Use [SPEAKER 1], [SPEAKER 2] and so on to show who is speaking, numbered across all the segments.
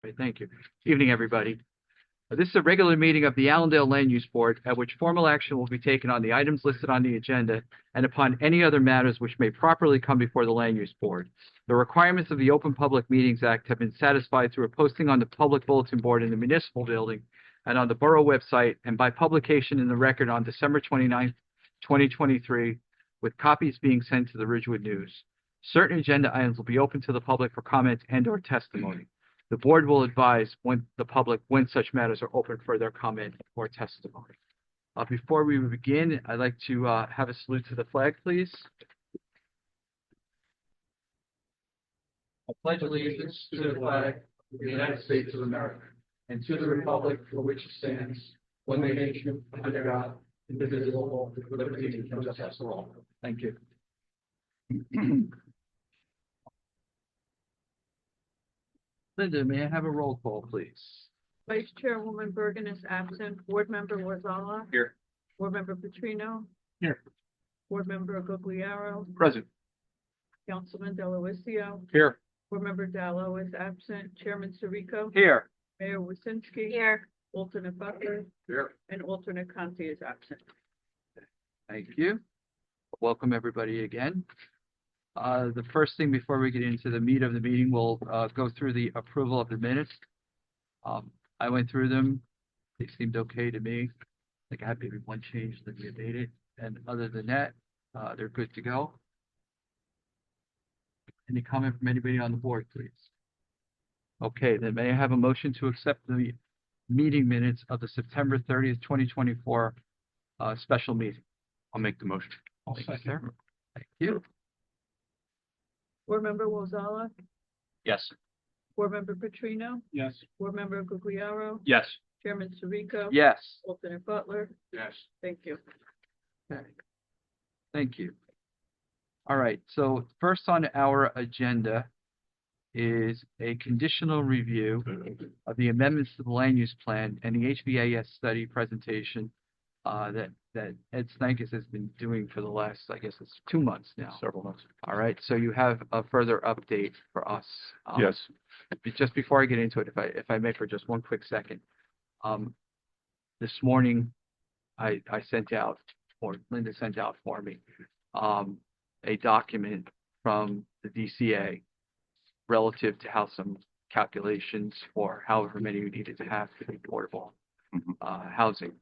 [SPEAKER 1] Great, thank you. Evening, everybody. This is a regular meeting of the Allendale Land Use Board at which formal action will be taken on the items listed on the agenda and upon any other matters which may properly come before the Land Use Board. The requirements of the Open Public Meetings Act have been satisfied through a posting on the public bulletin board in the municipal building and on the borough website and by publication in the record on December 29th, 2023, with copies being sent to the Ridgewood News. Certain agenda items will be open to the public for comment and/or testimony. The board will advise when such matters are open for their comment or testimony. Before we begin, I'd like to have a salute to the flag, please. I pledge allegiance to the flag of the United States of America and to the republic for which it stands, one nation under God, indivisible, with liberty and justice for all. Thank you. Linda, may I have a roll call, please?
[SPEAKER 2] Vice Chairwoman Bergen is absent. Board Member Warzala.
[SPEAKER 1] Here.
[SPEAKER 2] Board Member Petrino.
[SPEAKER 1] Here.
[SPEAKER 2] Board Member Gugliaro.
[SPEAKER 1] Present.
[SPEAKER 2] Councilman Delavatio.
[SPEAKER 1] Here.
[SPEAKER 2] Board Member Dallo is absent. Chairman Sirico.
[SPEAKER 1] Here.
[SPEAKER 2] Mayor Wasinski.
[SPEAKER 3] Here.
[SPEAKER 2] Alternate Butler.
[SPEAKER 1] Here.
[SPEAKER 2] And alternate Conti is absent.
[SPEAKER 1] Thank you. Welcome, everybody, again. The first thing before we get into the meat of the meeting, we'll go through the approval of the minutes. I went through them. They seemed okay to me. I think I had maybe one change that we made it. And other than that, they're good to go. Any comment from anybody on the board, please? Okay, then may I have a motion to accept the meeting minutes of the September 30th, 2024 special meeting?
[SPEAKER 4] I'll make the motion.
[SPEAKER 1] Thank you, sir. Thank you.
[SPEAKER 2] Board Member Warzala.
[SPEAKER 4] Yes.
[SPEAKER 2] Board Member Petrino.
[SPEAKER 4] Yes.
[SPEAKER 2] Board Member Gugliaro.
[SPEAKER 4] Yes.
[SPEAKER 2] Chairman Sirico.
[SPEAKER 1] Yes.
[SPEAKER 2] Alternate Butler.
[SPEAKER 4] Yes.
[SPEAKER 2] Thank you.
[SPEAKER 1] Okay. Thank you. All right, so first on our agenda is a conditional review of the amendments to the land use plan and the HVAS study presentation that Ed Stankus has been doing for the last, I guess it's 2 months now.
[SPEAKER 4] Several months.
[SPEAKER 1] All right, so you have a further update for us.
[SPEAKER 4] Yes.
[SPEAKER 1] Just before I get into it, if I may for just one quick second. This morning, I sent out, or Linda sent out for me, a document from the DCA relative to how some calculations for however many we needed to have to be affordable housing.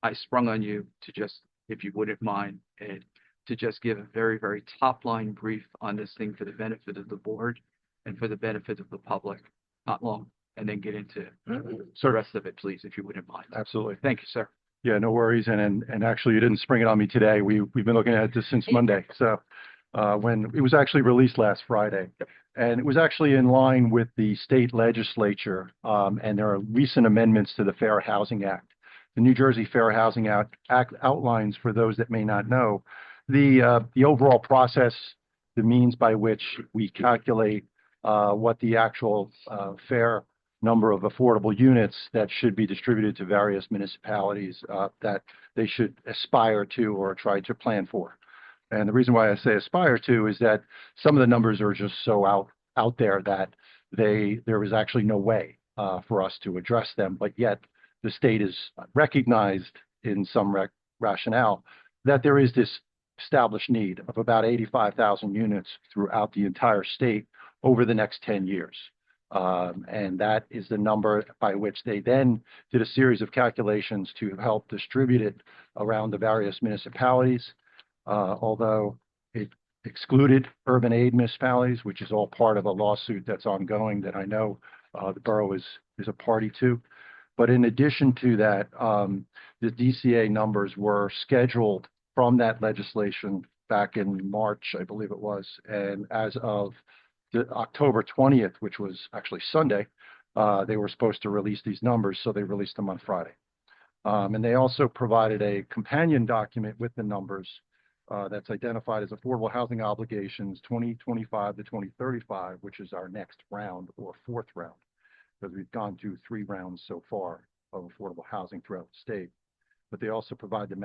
[SPEAKER 1] I sprung on you to just, if you wouldn't mind, Ed, to just give a very, very top line brief on this thing for the benefit of the board and for the benefit of the public, not long, and then get into the rest of it, please, if you wouldn't mind.
[SPEAKER 4] Absolutely.
[SPEAKER 1] Thank you, sir.
[SPEAKER 4] Yeah, no worries. And actually, you didn't spring it on me today. We've been looking at this since Monday. So when it was actually released last Friday, and it was actually in line with the state legislature, and there are recent amendments to the Fair Housing Act. The New Jersey Fair Housing Act outlines, for those that may not know, the overall process, the means by which we calculate what the actual fair number of affordable units that should be distributed to various municipalities that they should aspire to or try to plan for. And the reason why I say aspire to is that some of the numbers are just so out there that there is actually no way for us to address them, but yet the state is recognized in some rationale that there is this established need of about 85,000 units throughout the entire state over the next 10 years. And that is the number by which they then did a series of calculations to help distribute it around the various municipalities, although it excluded urban aid municipalities, which is all part of a lawsuit that's ongoing that I know the borough is a party to. But in addition to that, the DCA numbers were scheduled from that legislation back in March, I believe it was, and as of October 20th, which was actually Sunday, they were supposed to release these numbers, so they released them on Friday. And they also provided a companion document with the numbers that's identified as affordable housing obligations 2025 to 2035, which is our next round or fourth round, because we've gone through 3 rounds so far of affordable housing throughout the state. But they also provide the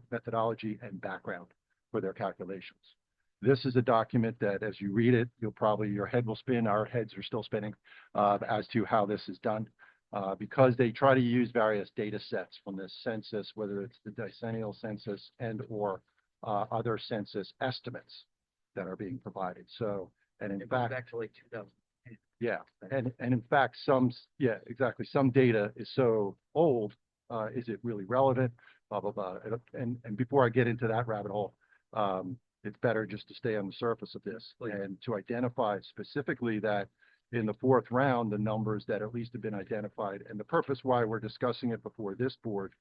[SPEAKER 4] methodology and background for their calculations. This is a document that as you read it, your head will spin, our heads are still spinning, as to how this is done. Because they try to use various data sets from the census, whether it's the decennial census and or other census estimates that are being provided. So, and in fact,
[SPEAKER 1] Back to like 2000.
[SPEAKER 4] yeah, and in fact, yeah, exactly. Some data is so old, is it really relevant? Blah, blah, blah. And before I get into that rabbit hole, it's better just to stay on the surface of this
[SPEAKER 1] Please.
[SPEAKER 4] and to identify specifically that in the fourth round, the numbers that at least have been identified. And the purpose why we're discussing it before this board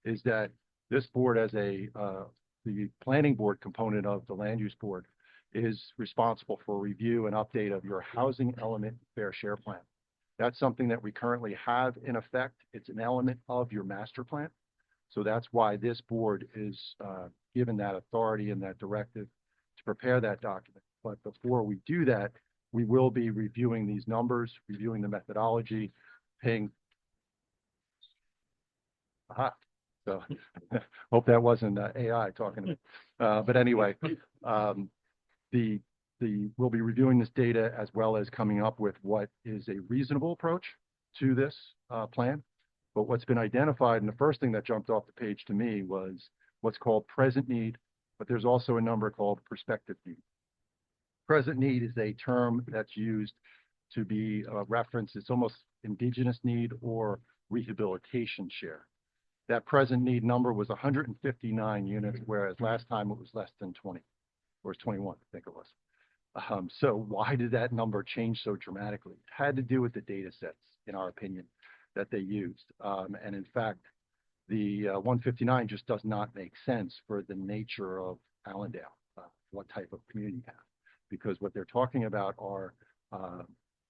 [SPEAKER 4] is that this board as the planning board component of the land use board is responsible for review and update of your housing element fair share plan. That's something that we currently have in effect. It's an element of your master plan. So that's why this board is given that authority and that directive to prepare that document. But before we do that, we will be reviewing these numbers, reviewing the methodology, paying. Aha. So hope that wasn't AI talking to me. But anyway, we'll be reviewing this data as well as coming up with what is a reasonable approach to this plan. But what's been identified, and the first thing that jumped off the page to me was what's called present need, but there's also a number called prospective need. Present need is a term that's used to be referenced. It's almost indigenous need or rehabilitation share. That present need number was 159 units, whereas last time it was less than 20, or it was 21, I think it was. So why did that number change so dramatically? It had to do with the data sets, in our opinion, that they used. And in fact, the 159 just does not make sense for the nature of Allendale, what type of community you have. Because what they're talking about are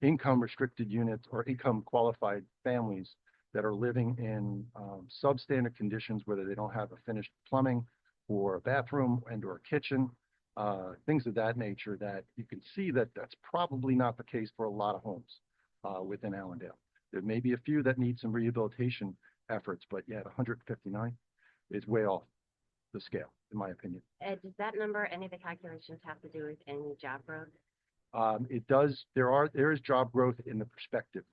[SPEAKER 4] income restricted units or income qualified families that are living in substandard conditions, whether they don't have a finished plumbing or a bathroom and or a kitchen, things of that nature, that you can see that that's probably not the case for a lot of homes within Allendale. There may be a few that need some rehabilitation efforts, but yet 159 is way off the scale, in my opinion.
[SPEAKER 3] Ed, does that number, any of the calculations have to do with any job growth?
[SPEAKER 4] It does. There is job growth in the perspective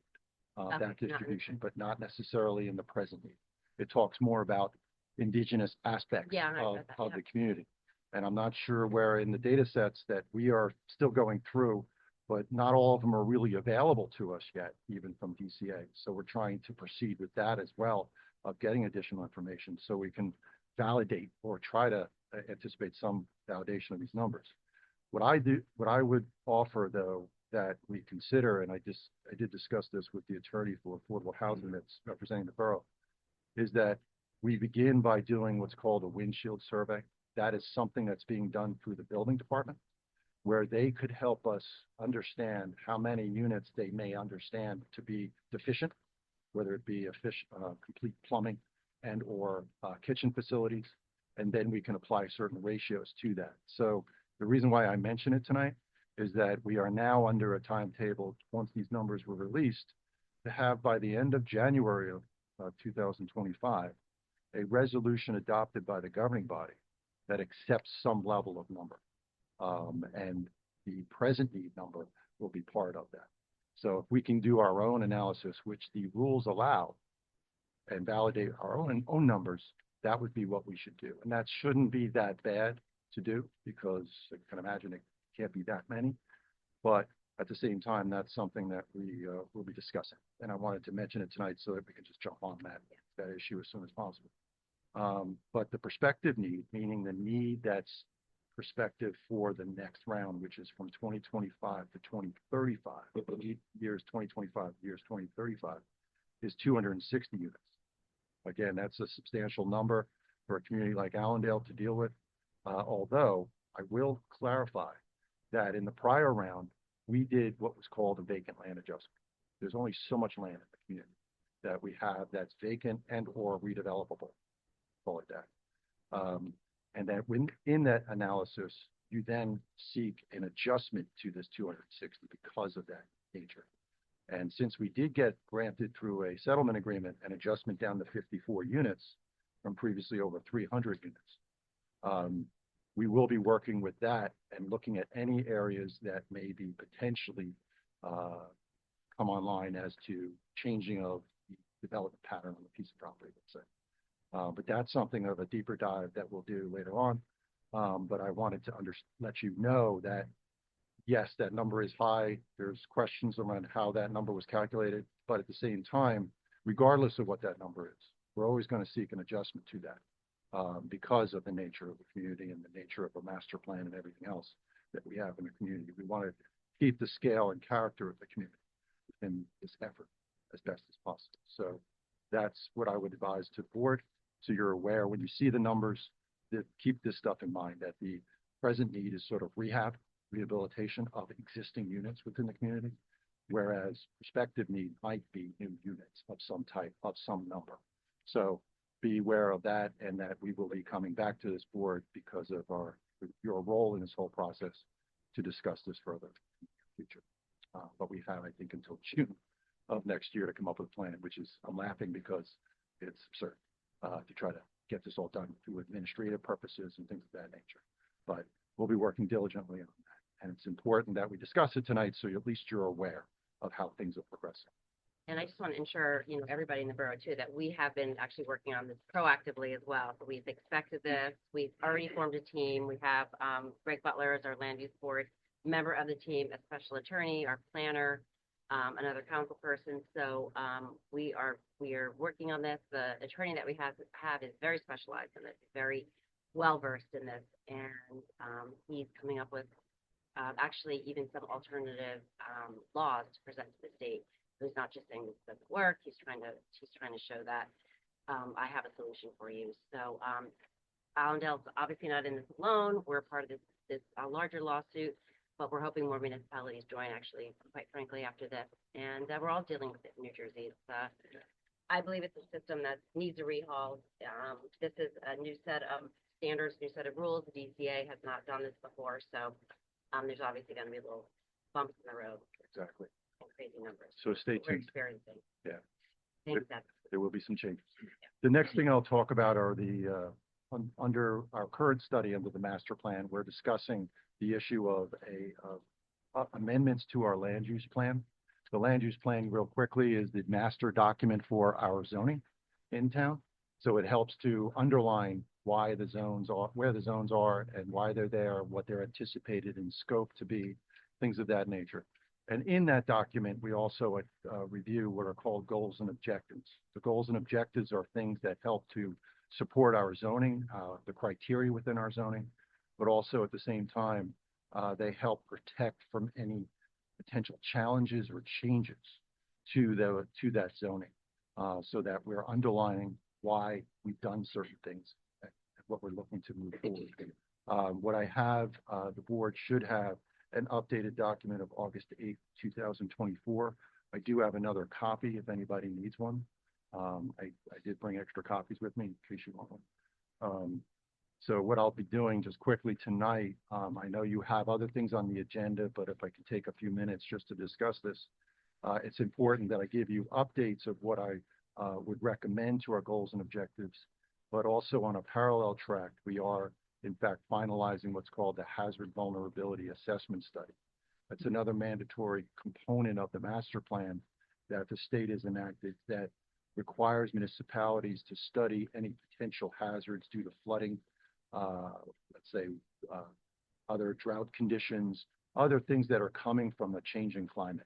[SPEAKER 4] of
[SPEAKER 3] Okay,
[SPEAKER 4] that
[SPEAKER 3] not in the
[SPEAKER 4] distribution, but not necessarily in the present need. It talks more about indigenous aspects
[SPEAKER 3] Yeah, I
[SPEAKER 4] of
[SPEAKER 3] read that,
[SPEAKER 4] the community. And I'm not sure where in the data sets that we are still going through, but not all of them are really available to us yet, even from DCA. So we're trying to proceed with that as well, of getting additional information so we can validate or try to anticipate some validation of these numbers. What I would offer though, that we consider, and I did discuss this with the attorney for affordable housing that's representing the borough, is that we begin by doing what's called a windshield survey. That is something that's being done through the building department, where they could help us understand how many units they may understand to be deficient, whether it be complete plumbing and or kitchen facilities, and then we can apply certain ratios to that. So the reason why I mention it tonight is that we are now under a timetable, once these numbers were released, to have by the end of January of 2025, a resolution adopted by the governing body that accepts some level of number. And the present need number will be part of that. So if we can do our own analysis, which the rules allow, and validate our own numbers, that would be what we should do. And that shouldn't be that bad to do, because I can imagine it can't be that many. But at the same time, that's something that we will be discussing. And I wanted to mention it tonight so that we can just jump on that issue as soon as possible. But the prospective need, meaning the need that's perspective for the next round, which is from 2025 to 2035, years 2025 years 2035, is 260 units. Again, that's a substantial number for a community like Allendale to deal with. Although I will clarify that in the prior round, we did what was called a vacant land adjustment. There's only so much land in the community that we have that's vacant and or redevelopable, call it that. And then in that analysis, you then seek an adjustment to this 260 because of that nature. And since we did get granted through a settlement agreement an adjustment down to 54 units from previously over 300 units, we will be working with that and looking at any areas that may be potentially come online as to changing of the development pattern on a piece of property, let's say. But that's something of a deeper dive that we'll do later on. But I wanted to let you know that, yes, that number is high. There's questions around how that number was calculated, but at the same time, regardless of what that number is, we're always going to seek an adjustment to that because of the nature of the community and the nature of a master plan and everything else that we have in the community. We want to keep the scale and character of the community in this effort as best as possible. So that's what I would advise to the board. So you're aware when you see the numbers, that keep this stuff in mind, that the present need is sort of rehabilitation of existing units within the community, whereas prospective need might be new units of some type, of some number. So be aware of that, and that we will be coming back to this board because of your role in this whole process to discuss this further in the future. But we have, I think, until June of next year to come up with a plan, which is, I'm laughing because it's absurd to try to get this all done through administrative purposes and things of that nature. But we'll be working diligently on that. And it's important that we discuss it tonight, so at least you're aware of how things are progressing.
[SPEAKER 3] And I just want to ensure, everybody in the borough too, that we have been actually working on this proactively as well. So we've expected this. We've already formed a team. We have Greg Butler as our land use board member of the team, a special attorney, our planner, another council person. So we are working on this. The attorney that we have is very specialized in this, very well versed in this, and he's coming up with actually even some alternative laws to present to the state. So he's not just saying this doesn't work. He's trying to show that I have a solution for you. So Allendale's obviously not in this alone. We're part of this larger lawsuit, but we're hoping more municipalities join, actually, quite frankly, after this. And we're all dealing with it in New Jersey. I believe it's a system that needs a rehaul. This is a new set of standards, new set of rules. The DCA has not done this before, so there's obviously going to be little bumps in the road.
[SPEAKER 4] Exactly.
[SPEAKER 3] And crazy numbers.
[SPEAKER 4] So stay
[SPEAKER 3] We're
[SPEAKER 4] tuned.
[SPEAKER 3] experiencing.
[SPEAKER 4] Yeah.
[SPEAKER 3] Thanks, Deb.
[SPEAKER 4] There will be some changes. The next thing I'll talk about are the, under our current study under the master plan, we're discussing the issue of amendments to our land use plan. The land use plan, real quickly, is the master document for our zoning in town. So it helps to underline why the zones are, where the zones are and why they're there, what they're anticipated in scope to be, things of that nature. And in that document, we also review what are called goals and objectives. The goals and objectives are things that help to support our zoning, the criteria within our zoning, but also at the same time, they help protect from any potential challenges or changes to that zoning, so that we're underlining why we've done certain things and what we're looking to move forward. What I have, the board should have an updated document of August 8th, 2024. I do have another copy if anybody needs one. I did bring extra copies with me in case you want one. So what I'll be doing just quickly tonight, I know you have other things on the agenda, but if I could take a few minutes just to discuss this, it's important that I give you updates of what I would recommend to our goals and objectives, but also on a parallel track, we are in fact finalizing what's called the Hazard Vulnerability Assessment Study. That's another mandatory component of the master plan that the state has enacted that requires municipalities to study any potential hazards due to flooding, let's say other drought conditions, other things that are coming from a changing climate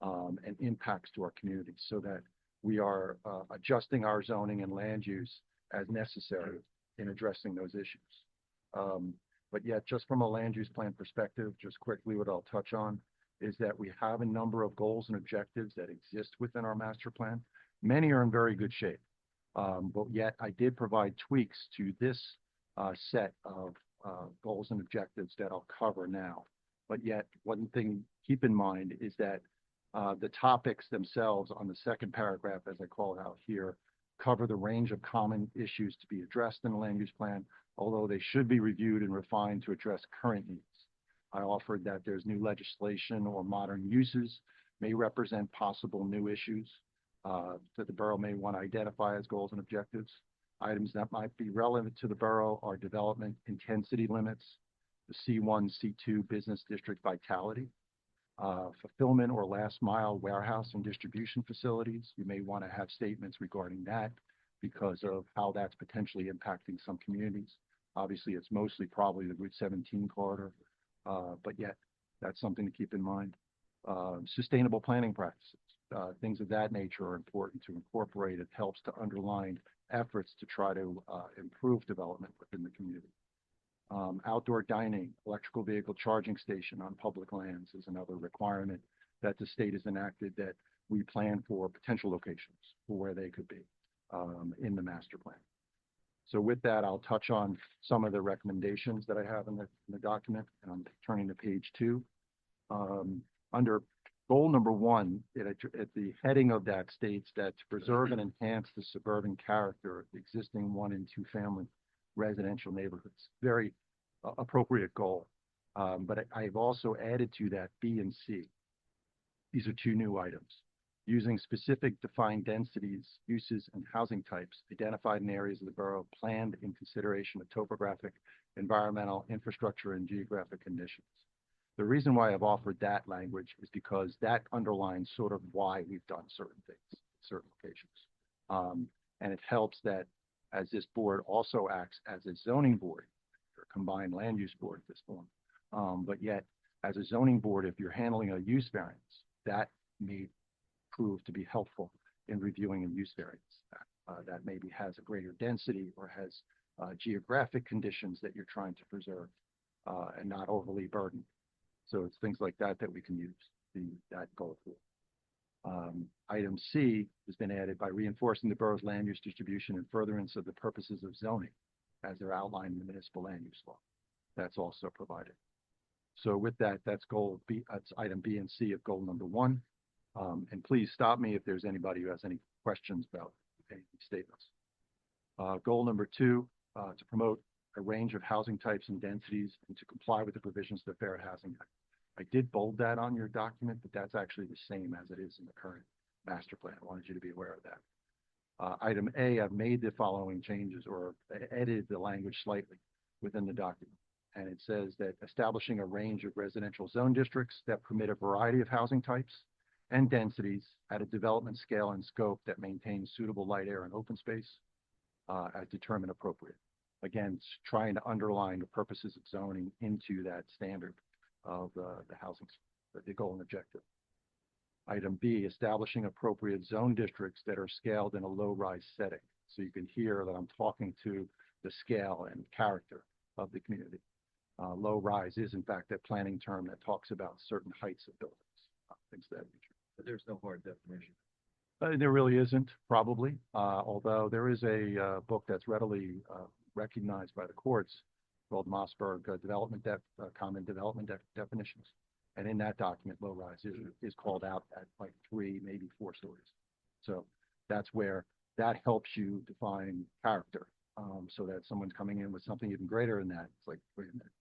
[SPEAKER 4] and impacts to our communities, so that we are adjusting our zoning and land use as necessary in addressing those issues. But yet, just from a land use plan perspective, just quickly what I'll touch on is that we have a number of goals and objectives that exist within our master plan. Many are in very good shape, but yet I did provide tweaks to this set of goals and objectives that I'll cover now. But yet, one thing keep in mind is that the topics themselves on the second paragraph, as I call it out here, cover the range of common issues to be addressed in the land use plan, although they should be reviewed and refined to address current needs. I offered that there's new legislation or modern uses may represent possible new issues that the borough may want to identify as goals and objectives. Items that might be relevant to the borough are development intensity limits, the C1, C2 business district vitality, fulfillment or last mile warehouse and distribution facilities. You may want to have statements regarding that because of how that's potentially impacting some communities. Obviously, it's mostly probably the Route 17 corridor, but yet that's something to keep in mind. Sustainable planning practices, things of that nature are important to incorporate. It helps to underline efforts to try to improve development within the community. Outdoor dining, electrical vehicle charging station on public lands is another requirement that the state has enacted that we plan for potential locations for where they could be in the master plan. So with that, I'll touch on some of the recommendations that I have in the document, and I'm turning to page 2. Under goal number 1, at the heading of that states that to preserve and enhance the suburban character of the existing 1 and 2 family residential neighborhoods. Very appropriate goal. But I've also added to that B and C. These are 2 new items. Using specific defined densities, uses, and housing types identified in areas of the borough planned in consideration of topographic, environmental, infrastructure, and geographic conditions. The reason why I've offered that language is because that underlines sort of why we've done certain things, certain locations. And it helps that as this board also acts as a zoning board, or combined land use board at this point. But yet, as a zoning board, if you're handling a use variance, that may prove to be helpful in reviewing a use variance that maybe has a greater density or has geographic conditions that you're trying to preserve and not overly burden. So it's things like that that we can use that goal for. Item C has been added by reinforcing the borough's land use distribution and furtherance of the purposes of zoning as they're outlined in the municipal land use law. That's also provided. So with that, that's goal B, that's item B and C of goal number 1. And please stop me if there's anybody who has any questions about any statements. Goal number 2, to promote a range of housing types and densities and to comply with the provisions of the Fair Housing Act. I did bold that on your document, but that's actually the same as it is in the current master plan. I wanted you to be aware of that. Item A, I've made the following changes or edited the language slightly within the document. And it says that establishing a range of residential zone districts that permit a variety of housing types and densities at a development scale and scope that maintains suitable light, air, and open space as determined appropriate. Again, it's trying to underline the purposes of zoning into that standard of the housing, the goal and objective. Item B, establishing appropriate zone districts that are scaled in a low-rise setting. So you can hear that I'm talking to the scale and character of the community. Low-rise is, in fact, a planning term that talks about certain heights of buildings, things of that nature.
[SPEAKER 5] But there's no hard definition.
[SPEAKER 4] There really isn't, probably, although there is a book that's readily recognized by the courts called Mossberg Common Development Definitions. And in that document, low-rise is called out at like 3, maybe 4 stories. So that's where that helps you define character, so that someone's coming in with something even greater than that. It's like, wait a minute,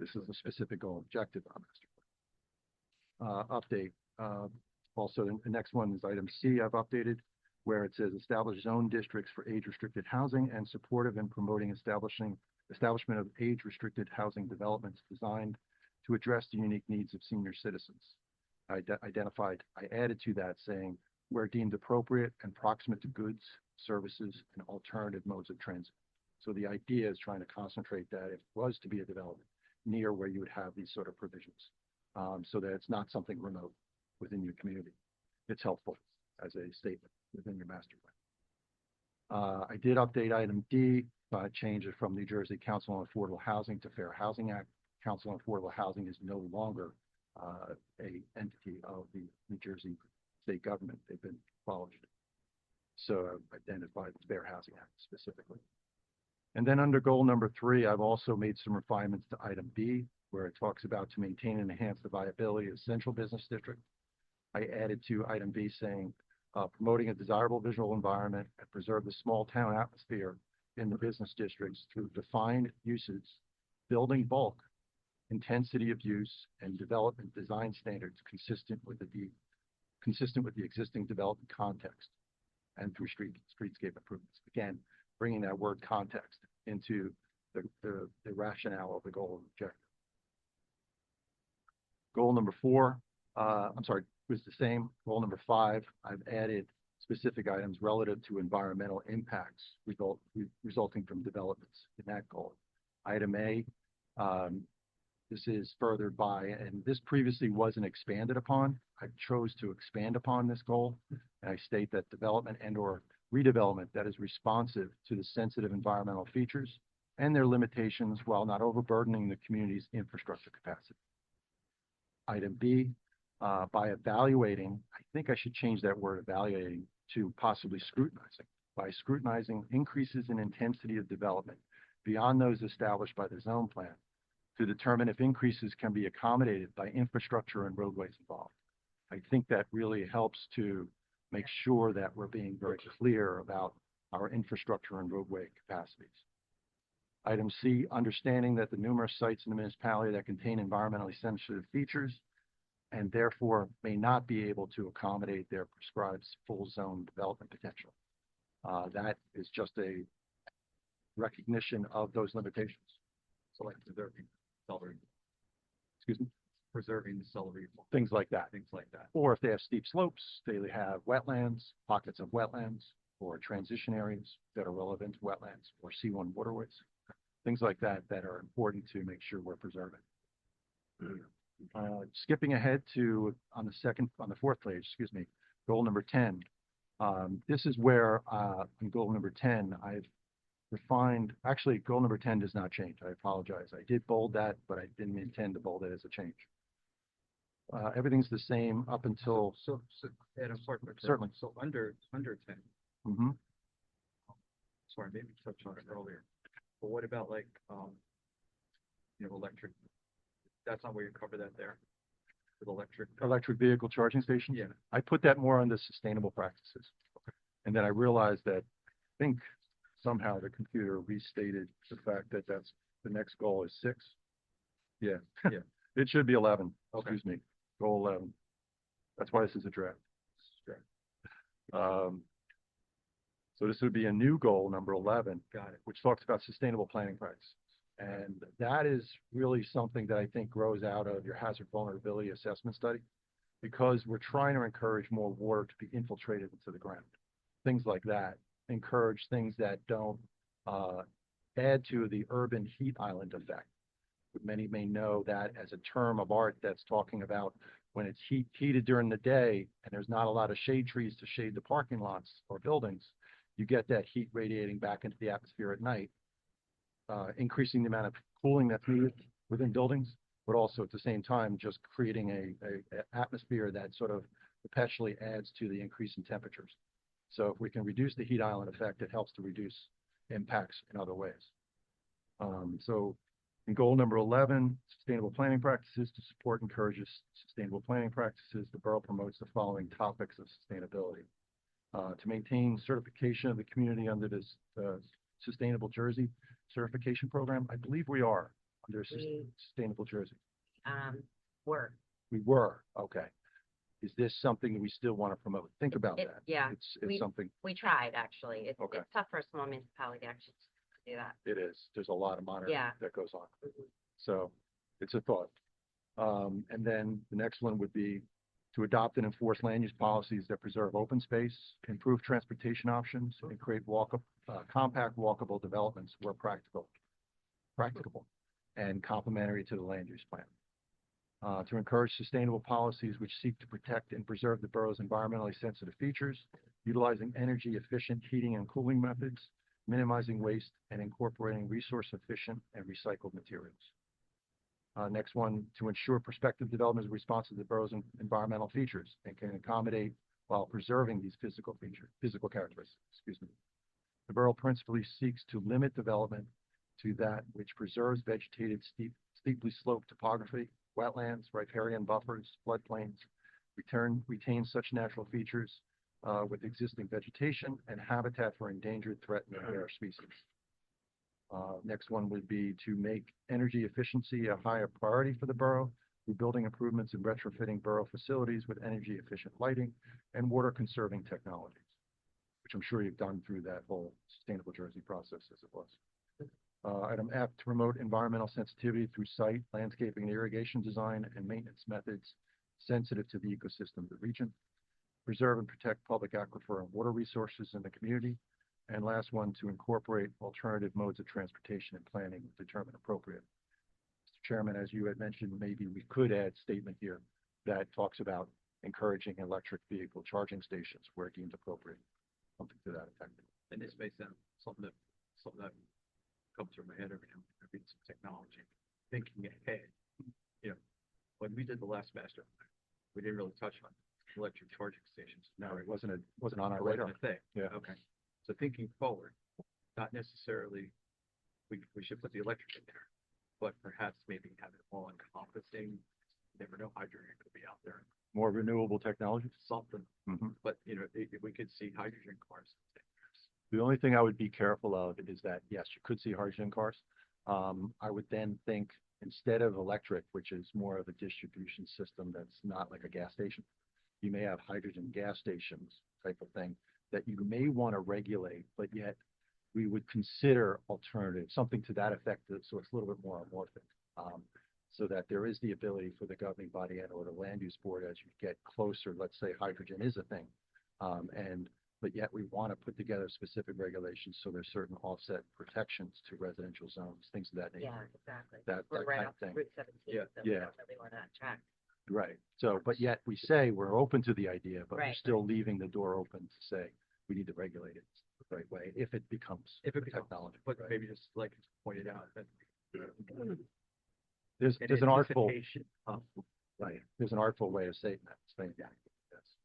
[SPEAKER 4] this is a specific goal objective on master plan. Update. Also, the next one is item C I've updated, where it says establish zone districts for age-restricted housing and supportive and promoting establishment of age-restricted housing developments designed to address the unique needs of senior citizens. I added to that saying, where deemed appropriate and proximate to goods, services, and alternative modes of transit. So the idea is trying to concentrate that if it was to be a development near where you would have these sort of provisions, so that it's not something remote within your community. It's helpful as a statement within your master plan. I did update item D, change it from New Jersey Council on Affordable Housing to Fair Housing Act. Council on Affordable Housing is no longer a entity of the New Jersey state government. They've been abolished. So I've identified the Fair Housing Act specifically. And then under goal number 3, I've also made some refinements to item B, where it talks about to maintain and enhance the viability of central business district. I added to item B saying, promoting a desirable visual environment and preserve the small town atmosphere in the business districts through defined uses, building bulk, intensity of use, and development design standards consistent with the existing development context, and through streetscape improvements. Again, bringing that word context into the rationale of the goal and objective. Goal number 4, was the same. Goal number 5, I've added specific items relative to environmental impacts resulting from developments in that goal. Item A, this is furthered by, and this previously wasn't expanded upon. I chose to expand upon this goal, and I state that development and/or redevelopment that is responsive to the sensitive environmental features and their limitations while not overburdening the community's infrastructure capacity. Item B, by evaluating, I think I should change that word evaluating to possibly scrutinizing. By scrutinizing increases in intensity of development beyond those established by the zone plan to determine if increases can be accommodated by infrastructure and roadways involved. I think that really helps to make sure that we're being very clear about our infrastructure and roadway capacities. Item C, understanding that the numerous sites in the municipality that contain environmentally sensitive features and therefore may not be able to accommodate their prescribed full zone development potential. That is just a recognition of those limitations. So like preserving celery, preserving the celery, things like that. Or if they have steep slopes, they have wetlands, pockets of wetlands, or transition areas that are relevant to wetlands or C1 waterways. Things like that that are important to make sure we're preserving. Skipping ahead to on the 4th page, goal number 10. This is where in goal number 10, I've refined, actually goal number 10 does not change. I apologize. I did bold that, but I didn't intend to bold it as a change. Everything's the same up until.
[SPEAKER 1] So Adam,
[SPEAKER 4] certainly.
[SPEAKER 1] So under 10,
[SPEAKER 4] Mm-hmm.
[SPEAKER 1] sorry, maybe we touched on it earlier, but what about like, electric? That's not where you cover that there with electric.
[SPEAKER 4] Electric vehicle charging stations?
[SPEAKER 1] Yeah.
[SPEAKER 4] I put that more under sustainable practices.
[SPEAKER 1] Okay.
[SPEAKER 4] And then I realized that I think somehow the computer restated the fact that that's the next goal is 6. Yeah.
[SPEAKER 1] Yeah.
[SPEAKER 4] It should be 11.
[SPEAKER 1] Okay.
[SPEAKER 4] Excuse me. Goal 11. That's why this is a draft. So this would be a new goal, number 11.
[SPEAKER 1] Got it.
[SPEAKER 4] Which talks about sustainable planning practices. And that is really something that I think grows out of your hazard vulnerability assessment study, because we're trying to encourage more water to be infiltrated into the ground. Things like that. Encourage things that don't add to the urban heat island effect. Many may know that as a term of art that's talking about when it's heated during the day and there's not a lot of shade trees to shade the parking lots or buildings, you get that heat radiating back into the atmosphere at night, increasing the amount of cooling that's needed within buildings, but also at the same time just creating a atmosphere that sort of perpetually adds to the increase in temperatures. So if we can reduce the heat island effect, it helps to reduce impacts in other ways. So in goal number 11, sustainable planning practices, to support and encourages sustainable planning practices, the borough promotes the following topics of sustainability. To maintain certification of the community under this Sustainable Jersey certification program. I believe we are under Sustainable Jersey. We were, okay. Is this something that we still want to promote? Think about that.
[SPEAKER 3] Yeah.
[SPEAKER 4] It's something.
[SPEAKER 3] We tried, actually. It's
[SPEAKER 4] Okay.
[SPEAKER 3] tough for a small municipality to actually do that.
[SPEAKER 4] It is. There's a lot of monitoring
[SPEAKER 3] Yeah.
[SPEAKER 4] that goes on. So it's a thought. And then the next one would be to adopt and enforce land use policies that preserve open space, improve transportation options, and create compact walkable developments where practicable and complementary to the land use plan. To encourage sustainable policies which seek to protect and preserve the borough's environmentally sensitive features, utilizing energy efficient heating and cooling methods, minimizing waste, and incorporating resource efficient and recycled materials. Next one, to ensure prospective development is responsive to the borough's environmental features and can accommodate while preserving these physical characteristics. The borough principally seeks to limit development to that which preserves vegetated steeply sloped topography, wetlands, riparian buffers, floodplains, retain such natural features with existing vegetation and habitat for endangered, threatened, and rare species. Next one would be to make energy efficiency a higher priority for the borough through building improvements and retrofitting borough facilities with energy efficient lighting and water conserving technologies. which I'm sure you've done through that whole Sustainable Jersey process as it was. Item F, to promote environmental sensitivity through site, landscaping, and irrigation design and maintenance methods sensitive to the ecosystem of the region. Preserve and protect public aquifer and water resources in the community. And last one, to incorporate alternative modes of transportation and planning determined appropriate. Mr. Chairman, as you had mentioned, maybe we could add statement here that talks about encouraging electric vehicle charging stations where deemed appropriate, something to that effect.
[SPEAKER 1] And this may sound something that comes through my head every time I read some technology. Thinking ahead, when we did the last master plan, we didn't really touch on electric charging stations.
[SPEAKER 4] No, it wasn't on our
[SPEAKER 1] It wasn't
[SPEAKER 4] radar.
[SPEAKER 1] a thing.
[SPEAKER 4] Yeah.
[SPEAKER 1] Okay. So thinking forward, not necessarily, we should put the electric in there, but perhaps maybe have it all encompassing. You never know, hydrogen could be out there,
[SPEAKER 4] More renewable technologies.
[SPEAKER 1] something.
[SPEAKER 4] Mhm.
[SPEAKER 1] But, if we could see hydrogen cars.
[SPEAKER 4] The only thing I would be careful of is that, yes, you could see hydrogen cars. I would then think instead of electric, which is more of a distribution system that's not like a gas station, you may have hydrogen gas stations type of thing that you may want to regulate, but yet we would consider alternatives, something to that effect, so it's a little bit more amorphic. So that there is the ability for the governing body and or the land use board as you get closer, let's say hydrogen is a thing. But yet we want to put together specific regulations so there's certain offset protections to residential zones, things of that nature.
[SPEAKER 3] Yeah, exactly.
[SPEAKER 4] That
[SPEAKER 3] We're right
[SPEAKER 4] kind
[SPEAKER 3] off
[SPEAKER 4] of thing.
[SPEAKER 3] Route 17,
[SPEAKER 1] Yeah.
[SPEAKER 3] so we
[SPEAKER 4] Yeah.
[SPEAKER 3] don't really want to track.
[SPEAKER 4] Right. So, but yet we say we're open to the idea, but we're
[SPEAKER 3] Right.
[SPEAKER 4] still leaving the door open to say we need to regulate it the right way if it becomes
[SPEAKER 1] If it
[SPEAKER 4] a
[SPEAKER 1] becomes,
[SPEAKER 4] technology.
[SPEAKER 1] but
[SPEAKER 4] right?
[SPEAKER 1] maybe just like you pointed out, that.
[SPEAKER 4] There's
[SPEAKER 1] in
[SPEAKER 4] an artful,
[SPEAKER 1] anticipation of-
[SPEAKER 4] right, there's an artful way of saying that.
[SPEAKER 1] Yeah. Yes.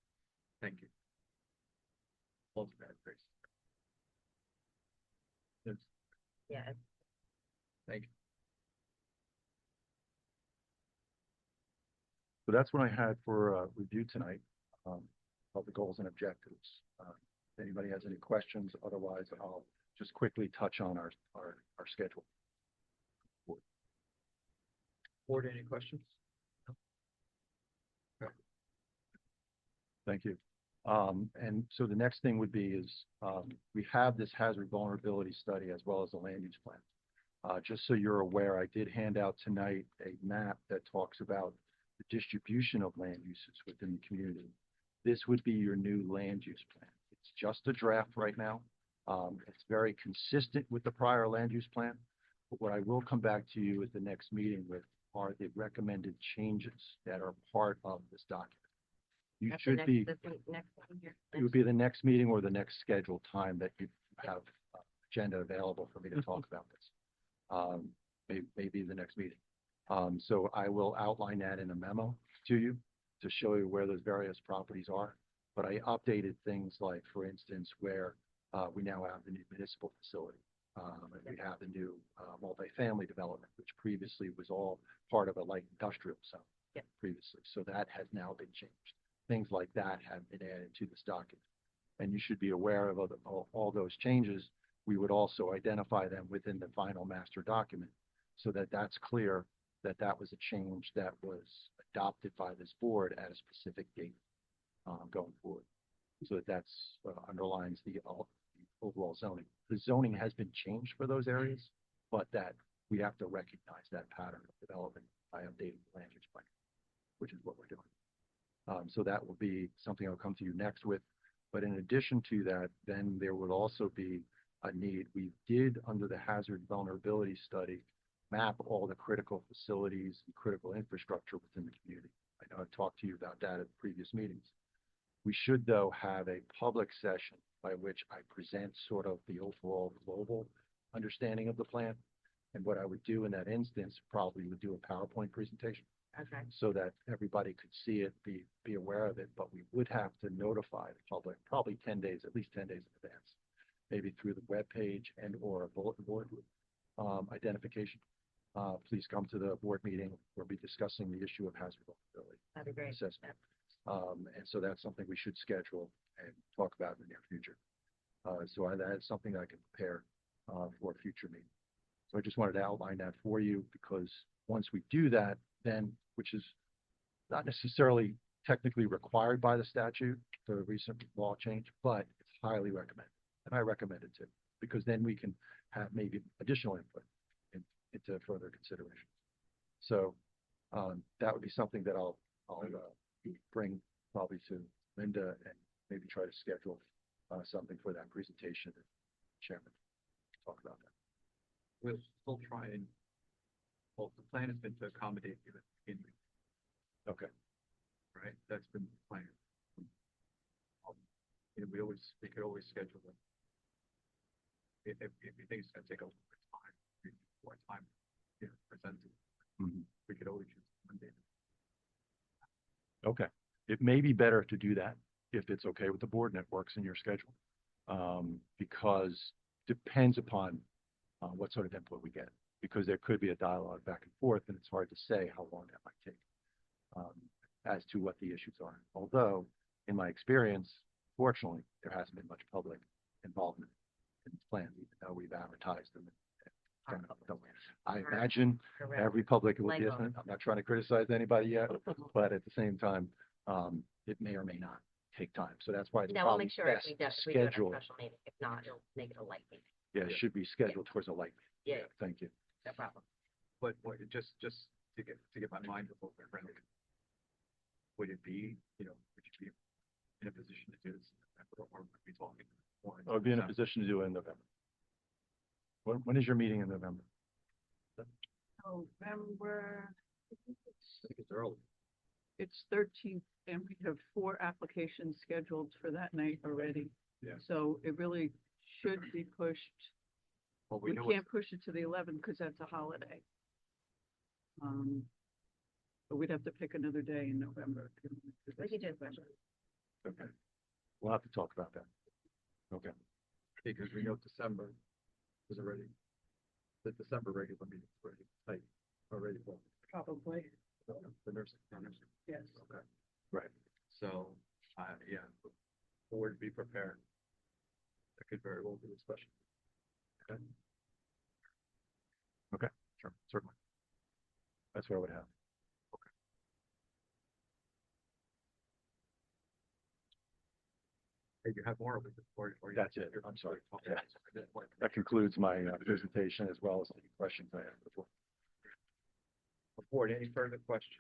[SPEAKER 1] Thank you. Well, bad, Grace. Yes,
[SPEAKER 3] Yeah,
[SPEAKER 1] thank you.
[SPEAKER 4] So that's what I had for review tonight, of the goals and objectives. If anybody has any questions, otherwise I'll just quickly touch on our schedule.
[SPEAKER 1] Board, any questions?
[SPEAKER 4] Thank you. And so the next thing would be is, we have this hazard vulnerability study as well as a land use plan. Just so you're aware, I did hand out tonight a map that talks about the distribution of land uses within the community. This would be your new land use plan. It's just a draft right now. It's very consistent with the prior land use plan. But what I will come back to you at the next meeting with are the recommended changes that are part of this document. You
[SPEAKER 3] that's the
[SPEAKER 4] should
[SPEAKER 3] next,
[SPEAKER 4] be,
[SPEAKER 3] next one here.
[SPEAKER 4] it would be the next meeting or the next scheduled time that you have agenda available for me to talk about this. Maybe the next meeting. So I will outline that in a memo to you to show you where those various properties are. But I updated things like, for instance, where we now have the new municipal facility. And we have the new multifamily development, which previously was all part of a light industrial zone.
[SPEAKER 3] Yep.
[SPEAKER 4] Previously. So that has now been changed. Things like that have been added to this document. And you should be aware of all those changes. We would also identify them within the final master document so that that's clear that that was a change that was adopted by this board at a specific date going forward. So that underlines the overall zoning. The zoning has been changed for those areas, but that we have to recognize that pattern of development by updating the land use plan, which is what we're doing. So that will be something I'll come to you next with. But in addition to that, then there would also be a need. We did, under the hazard vulnerability study, map all the critical facilities and critical infrastructure within the community. I know I've talked to you about that at previous meetings. We should, though, have a public session by which I present sort of the overall global understanding of the plan. And what I would do in that instance, probably would do a PowerPoint presentation
[SPEAKER 3] Okay,
[SPEAKER 4] so that everybody could see it, be aware of it, but we would have to notify the public probably 10 days, at least 10 days in advance, maybe through the webpage and or a bulletin board identification. Please come to the board meeting. We'll be discussing the issue of hazard vulnerability
[SPEAKER 3] that'd be great.
[SPEAKER 4] assessment. And so that's something we should schedule and talk about in the near future. So that is something I can prepare for a future meeting. So I just wanted to outline that for you because once we do that, then, which is not necessarily technically required by the statute, the recent law change, but it's highly recommend. And I recommend it too, because then we can have maybe additional input into further consideration. So, that would be something that I'll bring probably to Linda and maybe try to schedule, something for that presentation. Chairman, talk about that.
[SPEAKER 1] We'll still try and, well, the plan has been to accommodate you at the beginning,
[SPEAKER 4] Okay.
[SPEAKER 1] right? That's been the plan. You know, we could always schedule it. If you think it's gonna take a little bit of time, more time, you know, presented,
[SPEAKER 4] Mhm.
[SPEAKER 1] we could always use Monday.
[SPEAKER 4] Okay. It may be better to do that if it's okay with the board and it works in your schedule. Because depends upon what sort of input we get, because there could be a dialogue back and forth, and it's hard to say how long that might take as to what the issues are. Although, in my experience, fortunately, there hasn't been much public involvement in these plans, even though we've advertised them. I imagine
[SPEAKER 3] Correct.
[SPEAKER 4] every public will be,
[SPEAKER 3] Lego.
[SPEAKER 4] I'm not trying to criticize anybody yet, but at the same time, it may or may not take time. So that's why it's
[SPEAKER 3] Yeah, we'll
[SPEAKER 4] probably
[SPEAKER 3] make sure if
[SPEAKER 4] best
[SPEAKER 3] we
[SPEAKER 4] to
[SPEAKER 3] do it at a
[SPEAKER 4] schedule.
[SPEAKER 3] special meeting. If not, it'll make it a light meeting.
[SPEAKER 4] Yeah, it should be scheduled towards a light.
[SPEAKER 3] Yeah,
[SPEAKER 4] Thank you.
[SPEAKER 3] no problem.
[SPEAKER 1] But what, just to get my mind a little bit around it, would it be, you know, would you be in a position to do this, or would we be talking more?
[SPEAKER 4] I would be in a
[SPEAKER 1] December?
[SPEAKER 4] position to do it in November. When is your meeting in November?
[SPEAKER 2] November,
[SPEAKER 1] I think it's early.
[SPEAKER 2] it's 13th, and we have 4 applications scheduled for that night already.
[SPEAKER 1] Yeah.
[SPEAKER 2] So it really should be pushed.
[SPEAKER 1] Well,
[SPEAKER 2] We
[SPEAKER 1] know
[SPEAKER 2] can't push it to the 11th because that's a holiday. But we'd have to pick another day in November.
[SPEAKER 3] We could do a special.
[SPEAKER 4] Okay. We'll have to talk about that. Okay.
[SPEAKER 1] because we know December is already, the December regular meeting is already tight, already full.
[SPEAKER 2] Probably,
[SPEAKER 1] The nursing.
[SPEAKER 2] yes.
[SPEAKER 1] Okay.
[SPEAKER 4] Right.
[SPEAKER 1] So, yeah, board be prepared. That could very well be a special. Okay.
[SPEAKER 4] Okay, sure, certainly. That's what I would have.
[SPEAKER 1] Hey, you have more of it, or
[SPEAKER 4] That's it. I'm sorry. Yeah. That concludes my presentation as well as the questions I had before.
[SPEAKER 1] Board, any further questions?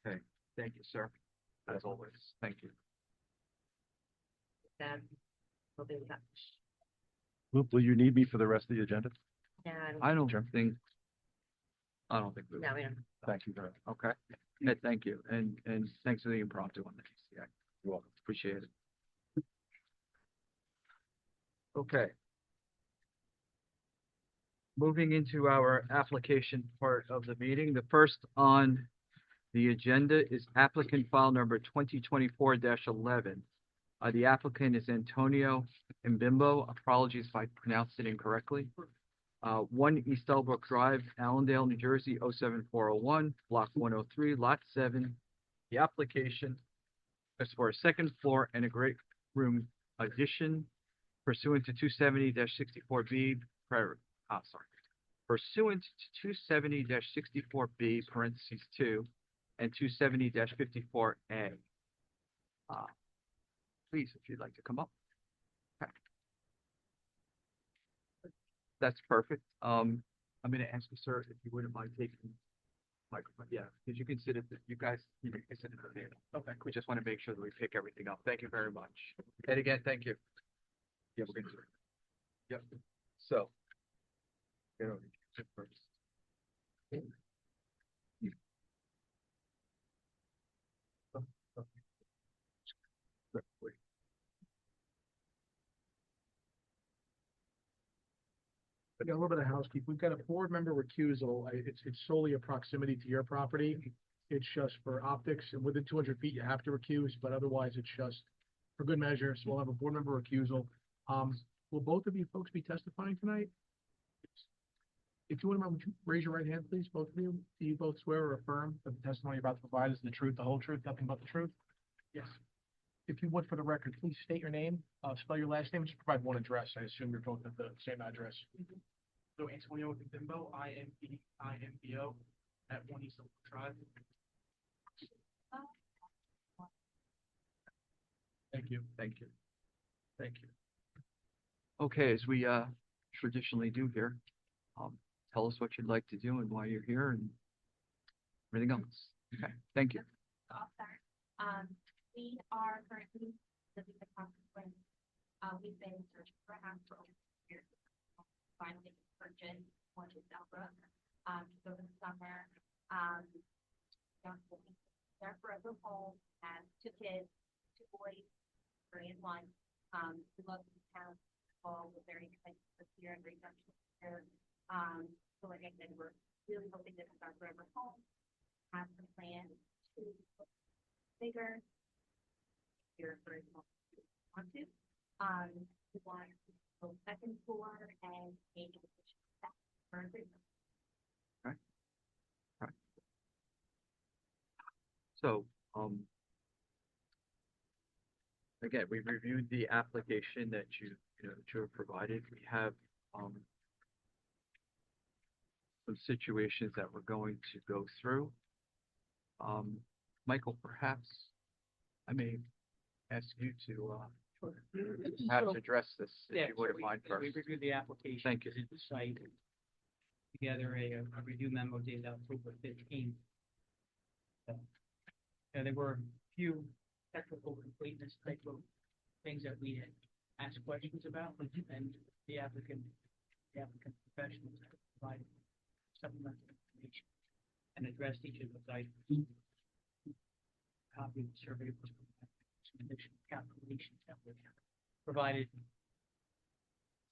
[SPEAKER 1] Okay, thank you, sir. As always, thank you.
[SPEAKER 3] Then we'll be in touch.
[SPEAKER 4] Will you need me for the rest of the agenda?
[SPEAKER 3] And
[SPEAKER 1] I don't
[SPEAKER 4] Sure.
[SPEAKER 1] think, I don't think we
[SPEAKER 3] no,
[SPEAKER 1] will.
[SPEAKER 3] we don't.
[SPEAKER 4] Thank you very much.
[SPEAKER 1] Okay, Ed, thank you, and thanks for the impromptu on the TCI.
[SPEAKER 4] You're welcome.
[SPEAKER 1] Appreciate it. Okay. Moving into our application part of the meeting, the first on the agenda is applicant file number 2024-11. The applicant is Antonio Mbimbo. Apologies if I pronounced it incorrectly. 1 East Elbrook Drive, Allendale, New Jersey, 07401, block 103, lot 7. The application is for a second floor and a great room addition pursuant to 270-64B, pursuant to 270-64B, parentheses 2, and 270-54A. Please, if you'd like to come up. Okay. That's perfect. I'm going to ask you, sir, if you wouldn't mind taking the microphone. Yeah, because you can sit at the, you guys, you can sit at the table. Okay. We just want to make sure that we pick everything up. Thank you very much. And again, thank you. Yeah, we're going to. Yep. So. You know, first.
[SPEAKER 5] We got a little bit of housekeeping. We've got a board member recusal. It's solely a proximity to your property. It's just for optics, and within 200 feet, you have to recuse, but otherwise it's just for good measure. So we'll have a board member recusal. Will both of you folks be testifying tonight? If you wouldn't mind, would you raise your right hand, please, both of you? Do you both swear or affirm that the testimony you're about to provide is the truth, the whole truth, nothing but the truth? Yes. If you would, for the record, please state your name, spell your last name, just provide one address. I assume you're both at the same address. So Antonio Mbimbo, IMBO, at 1 East Oak Drive. Thank you.
[SPEAKER 1] Thank Thank you. Thank you. Okay, as we traditionally do here, tell us what you'd like to do and why you're here and everything else. Okay, thank you.
[SPEAKER 6] So I'll start. We are currently living the consequence. We've been searching for a house for over 2 years. Finally purchased one in Delbrook, over the summer. Their forever home, has 2 kids, 2 boys, 3 and 1. We love this town. All we're very excited this year and very much here. So like I said, we're really hoping this is our forever home. Have some plans to bigger here for want to. We want to go second floor and make it further.
[SPEAKER 1] So, again, we've reviewed the application that you have provided. We have, some situations that we're going to go through. Michael, perhaps I may ask you to, perhaps address this,
[SPEAKER 7] Yeah,
[SPEAKER 1] if you wouldn't mind
[SPEAKER 7] we
[SPEAKER 1] first.
[SPEAKER 7] reviewed the application.
[SPEAKER 1] Thank you.
[SPEAKER 7] Visit the site, together a review memo dated October 15th. And there were a few technical completeness type of things that we had asked questions about, and the applicant professionals have provided supplemental information and addressed each of those items. Copy of the survey was some additional calculations that were provided,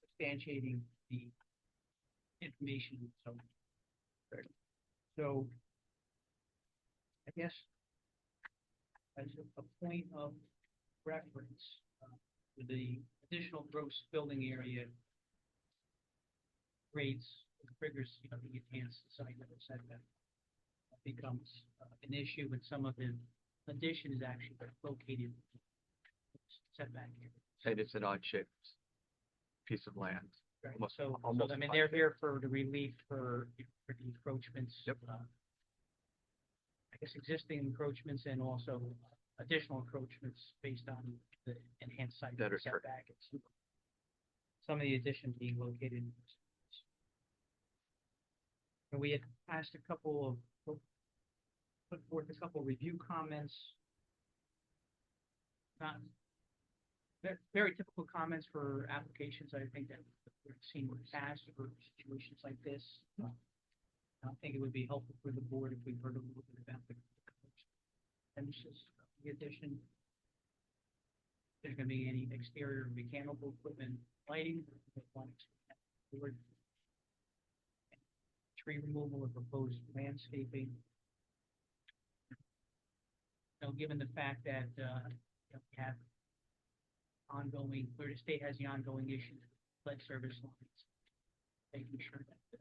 [SPEAKER 7] substantiating the information. So I guess as a point of reference, with the additional gross building area rates, triggers, the enhanced site level setback becomes an issue with some of the addition is actually located setback area.
[SPEAKER 1] And it's an odd-shaped piece of land.
[SPEAKER 7] Right.
[SPEAKER 1] Almost-
[SPEAKER 7] So,
[SPEAKER 1] almost
[SPEAKER 7] I mean,
[SPEAKER 1] like-
[SPEAKER 7] they're here for the relief for the encroachments.
[SPEAKER 1] Yep.
[SPEAKER 7] I guess existing encroachments and also additional encroachments based on the enhanced site
[SPEAKER 1] That are
[SPEAKER 7] setback. And some of the addition being located. And we had asked put forth a couple of review comments. Not very typical comments for applications, I think, that we've seen in the past for situations like this. I think it would be helpful for the board if we heard a little bit about the finishes of the addition. If there's going to be any exterior mechanical equipment, lighting, tree removal or proposed landscaping. Given the fact that we have ongoing, Florida State has the ongoing issue with lead service lines, making sure that the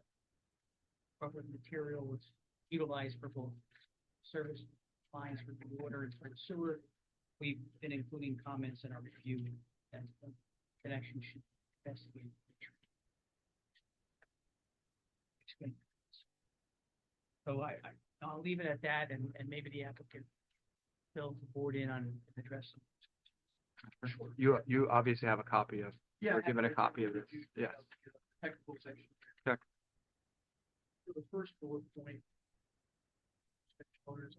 [SPEAKER 7] proper material was utilized for both service lines for the water and for the sewer. We've been including comments in our review that the connection should be investigated. So I'll leave it at that, and maybe the applicant fill the board in on addressing.
[SPEAKER 1] Sure. You obviously have a copy of, we're given a copy of this, yes.
[SPEAKER 5] Technical section.
[SPEAKER 1] Check.
[SPEAKER 5] So the first bullet point. Owners,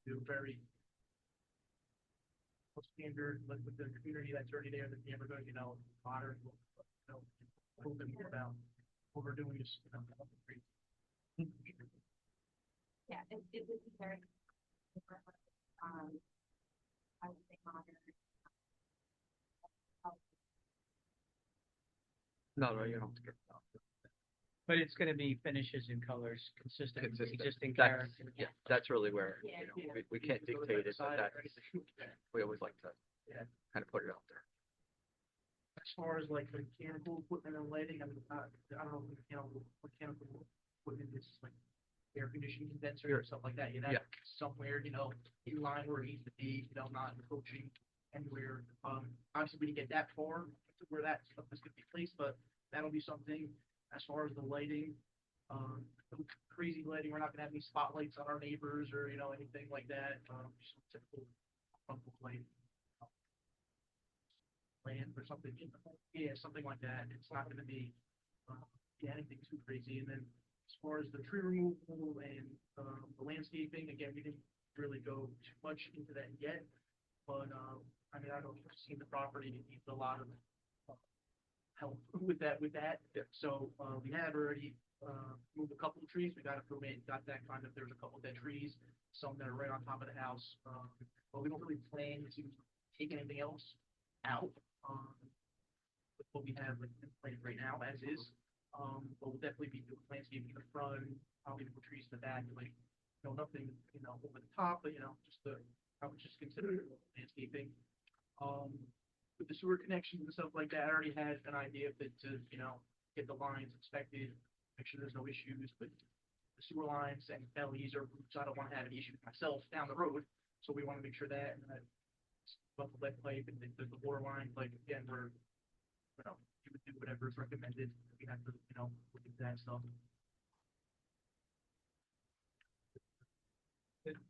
[SPEAKER 5] do very standard, like with the community that's already there, the neighborhood, modern, a little bit more about overdoing this,
[SPEAKER 6] Yeah, it would be very, I would say modern.
[SPEAKER 1] No, you don't have to get that.
[SPEAKER 7] But it's going to be finishes and colors consistent with the
[SPEAKER 1] Consistent.
[SPEAKER 7] existing
[SPEAKER 1] That's-
[SPEAKER 7] character.
[SPEAKER 1] Yeah, that's really where,
[SPEAKER 6] Yeah.
[SPEAKER 1] we can't dictate it, but that's, we always like to kind of put it out there.
[SPEAKER 5] as far as like mechanical equipment and lighting, I don't know if mechanical equipment is like air conditioning condensers or stuff like that,
[SPEAKER 1] Yeah.
[SPEAKER 5] somewhere, in line where it needs to be, not encroaching anywhere. Obviously we didn't get that far to where that stuff is gonna be placed, but that'll be something. As far as the lighting, no crazy lighting, we're not gonna have any spotlights on our neighbors or, anything like that. Just typical
[SPEAKER 8] frontal plane. Land or something, yeah, something like that. It's not gonna be, yeah, anything too crazy. And then as far as the tree removal and, the landscaping, again, we didn't really go too much into that yet. But, I mean, I don't know if you've seen the property, it needs a lot of, help with that.
[SPEAKER 1] Yeah.
[SPEAKER 8] So, we had already, moved a couple of trees. We got a permit, got that kind of, there's a couple of dead trees, some that are right on top of the house. But we don't really plan to take anything else out, with what we have like in place right now as is. But we'll definitely be doing landscaping in the front, probably more trees in the back, like, nothing, over the top, but, just I would just consider it landscaping. With the sewer connections and stuff like that, I already had an idea of it to, get the lines inspected, make sure there's no issues, but the sewer lines and LEs are roots. I don't want to have an issue myself down the road, so we want to make sure that, and that, but the lead pipe and the water line, like, again, you would do whatever is recommended. We have to, look at that stuff.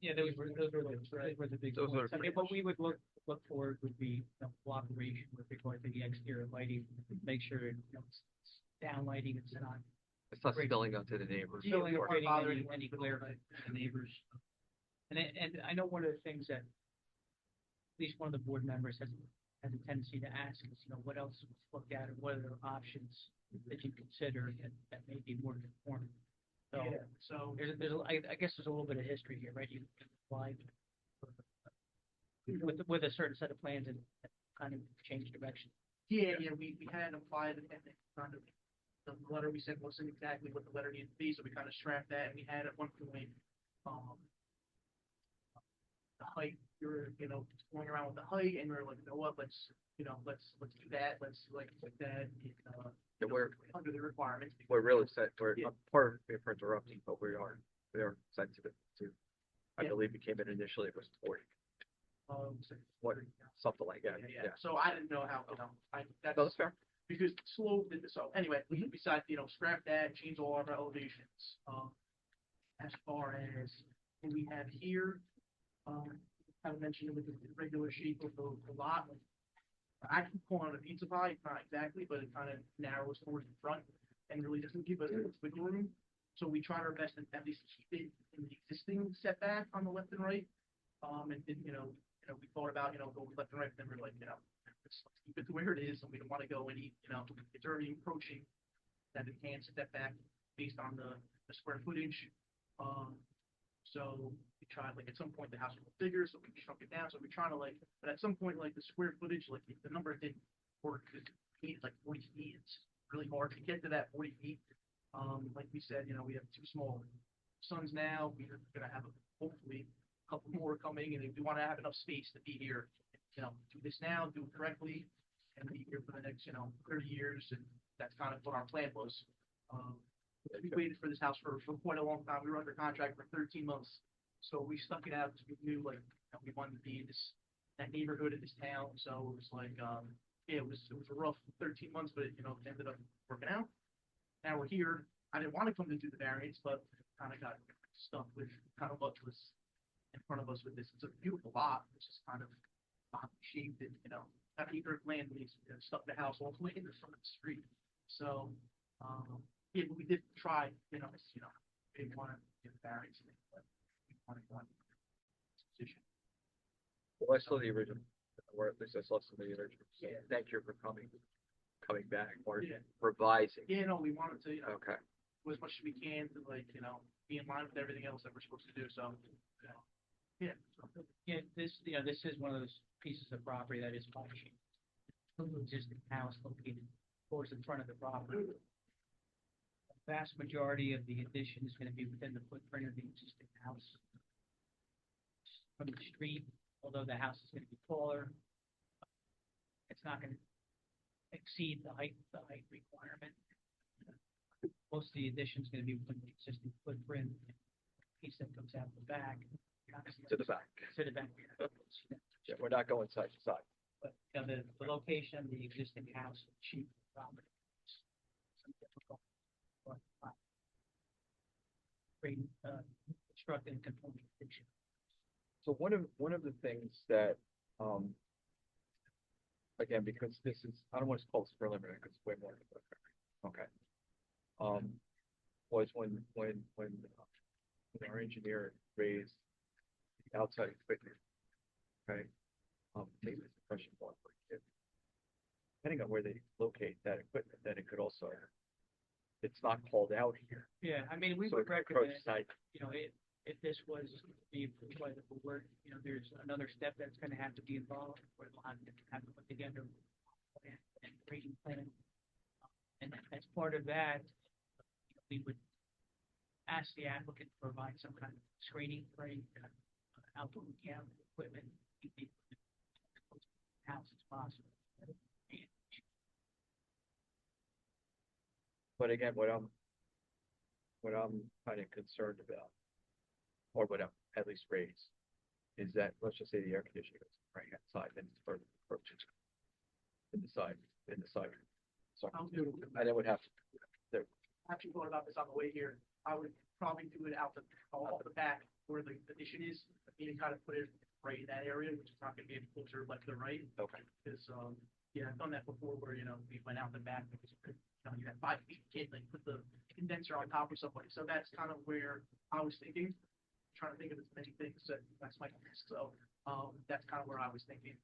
[SPEAKER 7] Yeah, those were the big
[SPEAKER 1] Those
[SPEAKER 7] points.
[SPEAKER 1] are
[SPEAKER 7] I mean, what we would look for would be, cooperation with regard to the exterior lighting, make sure, it's down lighting, it's not
[SPEAKER 1] It's not
[SPEAKER 7] Great.
[SPEAKER 1] spilling onto the neighbors.
[SPEAKER 8] Yeah, we
[SPEAKER 7] filling
[SPEAKER 8] don't
[SPEAKER 7] or
[SPEAKER 8] wanna
[SPEAKER 7] creating
[SPEAKER 8] bother
[SPEAKER 7] any
[SPEAKER 8] anyone with
[SPEAKER 7] glare
[SPEAKER 8] the-
[SPEAKER 7] to the neighbors. And I know one of the things that at least one of the board members has a tendency to ask is, what else was looked at, or what other options that you consider that may be more conforming. So
[SPEAKER 8] Yeah, so.
[SPEAKER 7] I guess there's a little bit of history here, right? You applied with a certain set of plans and kind of change direction.
[SPEAKER 8] Yeah, we had applied and kind of, the letter we sent wasn't exactly what the letter needed to be, so we kind of scrapped that, and we had at one point, the height, we were, going around with the height, and we were like, you know what, let's do that, let's like that,
[SPEAKER 1] Yeah, we're
[SPEAKER 8] under the requirements.
[SPEAKER 1] really set,
[SPEAKER 8] Yeah.
[SPEAKER 1] pardon me for interrupting, but we are sensitive to. I
[SPEAKER 8] Yeah.
[SPEAKER 1] believe it came in initially, it was 40,
[SPEAKER 8] So-
[SPEAKER 1] what, something like that,
[SPEAKER 8] Yeah,
[SPEAKER 1] yeah.
[SPEAKER 8] so I didn't know how, that's.
[SPEAKER 1] No, that's fair.
[SPEAKER 8] Because slow, so anyway,
[SPEAKER 1] Mhm.
[SPEAKER 8] besides, scrap that, change all of our elevations. As far as what we have here, kind of mentioned with the regular shape of the lot. I can call it a pizza pie, not exactly, but it kind of narrows towards the front and really doesn't give us wiggle room. So we try our best to at least keep it in the existing setback on the left and right. And we thought about, going left and right, but then we're like, let's keep it to where it is, and we don't want to go any, it's already encroaching that enhanced setback based on the square footage. So we tried, like, at some point the house was bigger, so we shrunk it down, so we're trying to, like, but at some point, like, the square footage, like, the number didn't work, because we needed like 40 feet, it's really hard to get to that 40 feet. Like we said, we have two small sons now, we're gonna have hopefully a couple more coming, and we want to have enough space to be here, do this now, do it correctly, and be here for the next, 30 years, and that's kind of what our plan was. We waited for this house for quite a long time. We were under contract for 13 months. So we stuck it out because we knew, like, we wanted to be in that neighborhood in this town. So it was like, yeah, it was a rough 13 months, but it ended up working out. Now we're here. I didn't want to come to do the variance, but kind of got stuck with kind of what was in front of us with this. It's a beautiful lot. It's just kind of oddly shaped and, that acre of land, we stuck the house all the way in the front of the street. So, yeah, but we did try, we didn't want to get the variance, but we wanted one position.
[SPEAKER 1] Well, I saw the original, or at least I saw some of the original. So
[SPEAKER 8] Yeah.
[SPEAKER 1] thank you for coming back, or
[SPEAKER 8] Yeah.
[SPEAKER 1] revising.
[SPEAKER 8] Yeah, no, we wanted to,
[SPEAKER 1] Okay.
[SPEAKER 8] do as much as we can to, like, be in line with everything else that we're supposed to do, so, yeah. So,
[SPEAKER 7] Yeah, this is one of those pieces of property that is function. Existing house located towards the front of the property. The vast majority of the addition is going to be within the footprint of the existing house. From the street, although the house is going to be taller, it's not going to exceed the height requirement. Most of the addition is going to be within the existing footprint. Piece that comes out the back.
[SPEAKER 1] To the back.
[SPEAKER 7] To the back.
[SPEAKER 1] Yeah, we're not going side to side.
[SPEAKER 7] But, the location of the existing house, cheap property. Some difficult, but, constructing conforming addition.
[SPEAKER 1] So one of the things that, again, because this is, I don't want to call this preliminary because it's way more than preliminary. Okay. Was when our engineer raised the outside equipment, okay? Maybe it's a question mark for a kid. Depending on where they locate that equipment, then it could also, it's not called out here.
[SPEAKER 7] Yeah, I mean, we
[SPEAKER 1] So
[SPEAKER 7] would
[SPEAKER 1] it could approach
[SPEAKER 7] recommend,
[SPEAKER 1] site.
[SPEAKER 7] you know, if this was to be approved by the board, you know, there's another step that's gonna have to be involved, where they'll have to put together a plan and grading plan. And as part of that, we would ask the applicant to provide some kind of screening for any outdoor camp equipment, keep the equipment as close to the house as possible.
[SPEAKER 1] But again, what I'm kind of concerned about, or what I'm at least raised, is that, let's just say the air conditioning goes right hand side, then it's further approaches in the side. So, and it would have to,
[SPEAKER 8] Actually thought about this on the way here. I would probably do it out the back where the addition is, meaning kind of put it right in that area, which is not gonna be any closer left to the right.
[SPEAKER 1] okay.
[SPEAKER 8] Because, yeah, I've done that before where, you know, we went out the back because you could, you know, you had 5 feet, you can't like put the condenser on top of somebody. So that's kind of where I was thinking. Trying to think of as many things that's my guess. So, that's kind of where I was thinking,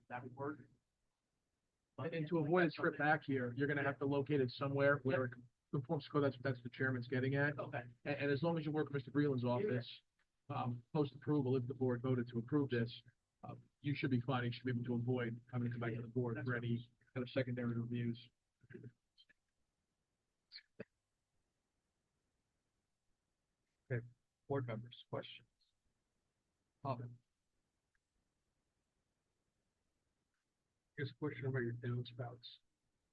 [SPEAKER 8] that would work. But,
[SPEAKER 5] And
[SPEAKER 8] yeah,
[SPEAKER 5] to
[SPEAKER 8] like,
[SPEAKER 5] avoid a
[SPEAKER 8] that's
[SPEAKER 5] trip
[SPEAKER 8] something-
[SPEAKER 5] back here, you're gonna have to locate it somewhere where it conforms to code. That's the chairman's getting at.
[SPEAKER 8] Okay,
[SPEAKER 5] And as long as you work with Mr. Breland's office, post-approval, if the board voted to approve this, you should be fine. You should be able to avoid having to come back to the board for any kind of secondary reviews.
[SPEAKER 1] Board members, questions? Comment?
[SPEAKER 5] Just a question about your downspouts.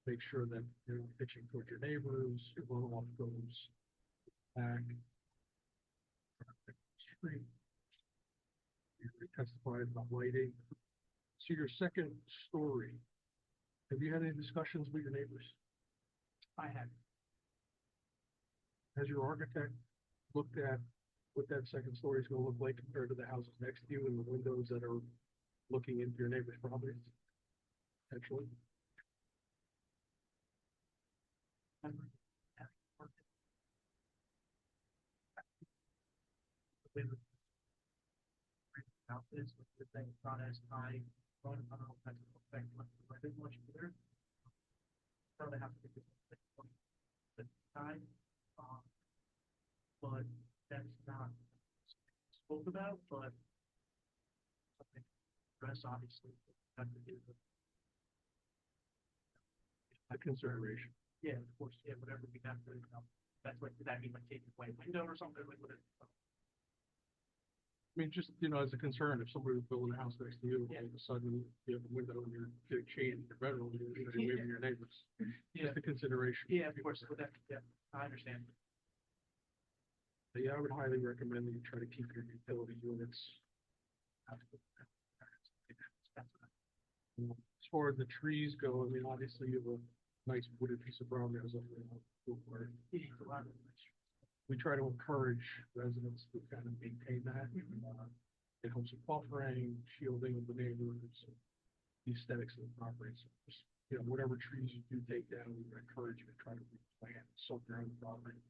[SPEAKER 5] Make sure that you're not pitching towards your neighbors, your runoff goes back. Street. You testified about lighting. So your second story, have you had any discussions with your neighbors?
[SPEAKER 8] I have.
[SPEAKER 5] Has your architect looked at what that second story is gonna look like compared to the houses next to you and the windows that are looking into your neighbor's properties? Potentially.
[SPEAKER 8] Out this with the thing not as high, run, I don't know if that's affect much either. Probably have to get the time, but that's not spoke about, but something rest obviously have to do with.
[SPEAKER 5] A consideration.
[SPEAKER 8] Yeah, of course, yeah, whatever we have to, that's what, does that mean like taking away a window or something like what it?
[SPEAKER 5] I mean, just, as a concern, if somebody was building a house next to you, all of a sudden you have a window and you're getting shade in your bedroom, you're waving your neighbors.
[SPEAKER 8] Yeah,
[SPEAKER 5] Just a consideration.
[SPEAKER 8] yeah, of course, with that, yeah, I understand.
[SPEAKER 5] But yeah, I would highly recommend that you try to keep your utility units. As far as the trees go, I mean, obviously you have a nice wooded piece of ground there. We try to encourage residents to kind of maintain that. It helps with buffering, shielding of the neighbors, the aesthetics of the property. So just, whatever trees you do take down, we encourage you to try to replant, soak around the property.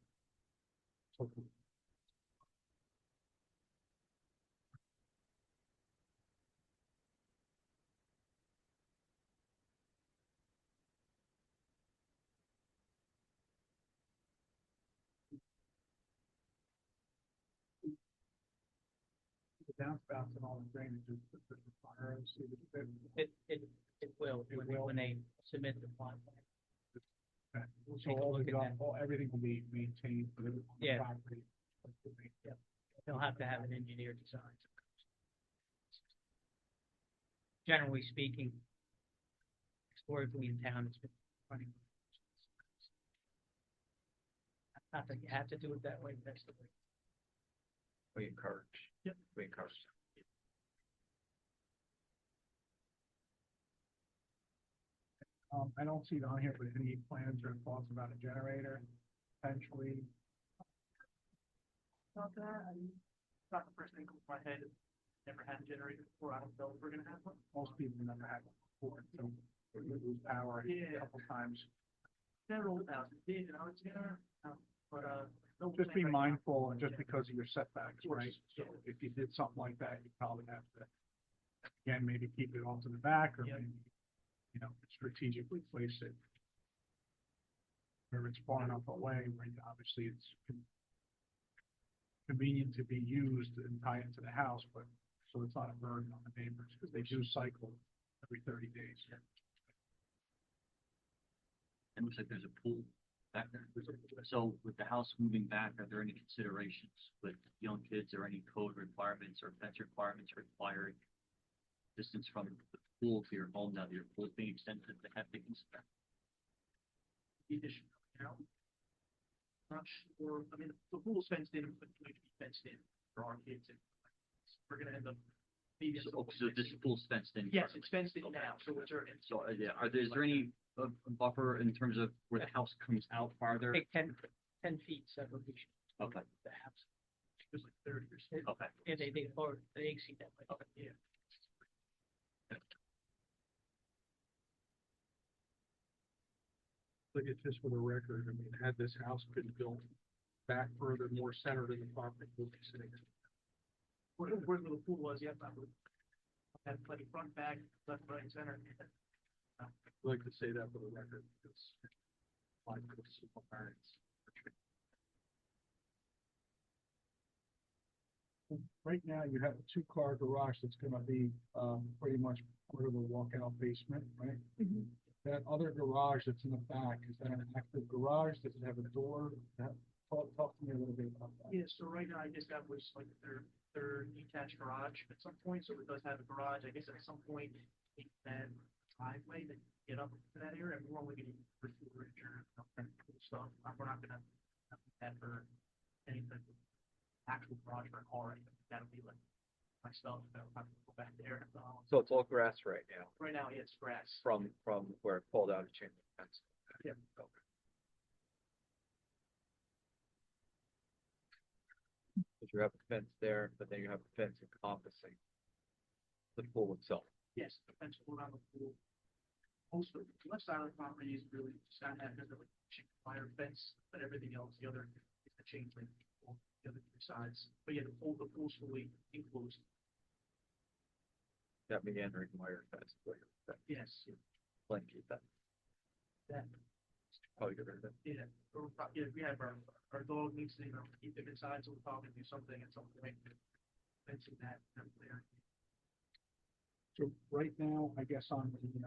[SPEAKER 5] The downspouts and all the drainage is fire.
[SPEAKER 7] It will, when they submit the plot plan.
[SPEAKER 5] So everything will be maintained for the
[SPEAKER 7] Yeah.
[SPEAKER 5] property.
[SPEAKER 7] They'll have to have an engineer design. Generally speaking, historically in town, it's been running. Not that you have to do it that way, that's the way.
[SPEAKER 1] We encourage.
[SPEAKER 8] Yep.
[SPEAKER 1] We encourage.
[SPEAKER 5] I don't see it on here, but any plans or thoughts about a generator, potentially?
[SPEAKER 8] Not that, not the first thing that comes to my head. never had a generator before. I don't know if we're gonna have one.
[SPEAKER 5] Most people never had one before, so we lose power
[SPEAKER 8] Yeah.
[SPEAKER 5] a couple times.
[SPEAKER 8] Never old house, it did, and I was gonna, but, no
[SPEAKER 5] Just be
[SPEAKER 8] plan right now.
[SPEAKER 5] mindful and just
[SPEAKER 8] Yeah.
[SPEAKER 5] because of your setbacks,
[SPEAKER 8] Of course,
[SPEAKER 5] right? So
[SPEAKER 8] yeah.
[SPEAKER 5] if you did something like that, you probably have to, again, maybe keep it off to the back or
[SPEAKER 8] Yeah.
[SPEAKER 5] maybe, strategically place it where it's far enough away where obviously it's convenient to be used and tie into the house, but so it's not a burden on the neighbors because they do cycle every 30 days.
[SPEAKER 9] It looks like there's a pool back there. So with the house moving back, are there any considerations with young kids or any code requirements or fence requirements required distance from the pool to your home now that your pool is being extended to have to consider?
[SPEAKER 8] The addition, not sure, I mean, the pool's fenced in, but it's going to be fenced in for our kids, and we're gonna end up. Maybe
[SPEAKER 9] So this pool's fenced in?
[SPEAKER 8] Yes, it's fenced in
[SPEAKER 9] Okay.
[SPEAKER 8] now, so it's,
[SPEAKER 9] So, yeah, is there any buffer in terms of where the house comes out farther?
[SPEAKER 7] Take 10 feet separation.
[SPEAKER 9] Okay,
[SPEAKER 7] The house.
[SPEAKER 8] it's like 30 or so.
[SPEAKER 9] okay.
[SPEAKER 7] Yeah, they exceed that. By
[SPEAKER 9] Okay.
[SPEAKER 8] Yeah.
[SPEAKER 5] But it's just for the record, I mean, had this house been built back further, more centered in the property, we'll be sitting.
[SPEAKER 8] Where the pool was, yeah, I would have plenty front, back, left, right, and center.
[SPEAKER 5] I'd like to say that for the record, because my simple parents. Right now, you have a two-car garage that's gonna be, pretty much part of the walkout basement, right? That other garage that's in the back, is that an active garage? Does it have a door? Talk to me a little bit about that.
[SPEAKER 8] Yeah, so right now, I guess that was like their detached garage at some point, so it does have a garage, I guess at some point, that driveway that you get up to that area, and we're only gonna use for storage or stuff, we're not gonna have that for any type of actual garage for a car, or anything. That'll be like my stuff, that'll have to go back there.
[SPEAKER 1] So it's all grass right now
[SPEAKER 8] Right now, yeah, it's grass.
[SPEAKER 1] from where it pulled out of chain link fence.
[SPEAKER 8] Yeah.
[SPEAKER 1] Okay. Because you have a fence there, but then you have a fence encompassing the pool itself.
[SPEAKER 8] Yes, the fence all around the pool. Most of the left side of the property is really just not have the like chicken wire fence, but everything else, the other is the chain link, on the other two sides. But yeah, the pool's fully enclosed.
[SPEAKER 1] That meandering wire fence.
[SPEAKER 8] Yes,
[SPEAKER 1] Plenty of that.
[SPEAKER 8] that,
[SPEAKER 1] Probably get rid of it.
[SPEAKER 8] yeah, yeah, we have our dog needs to, keep them inside, so we'll probably do something at some point. Fencing that there.
[SPEAKER 5] So right now, I guess on the,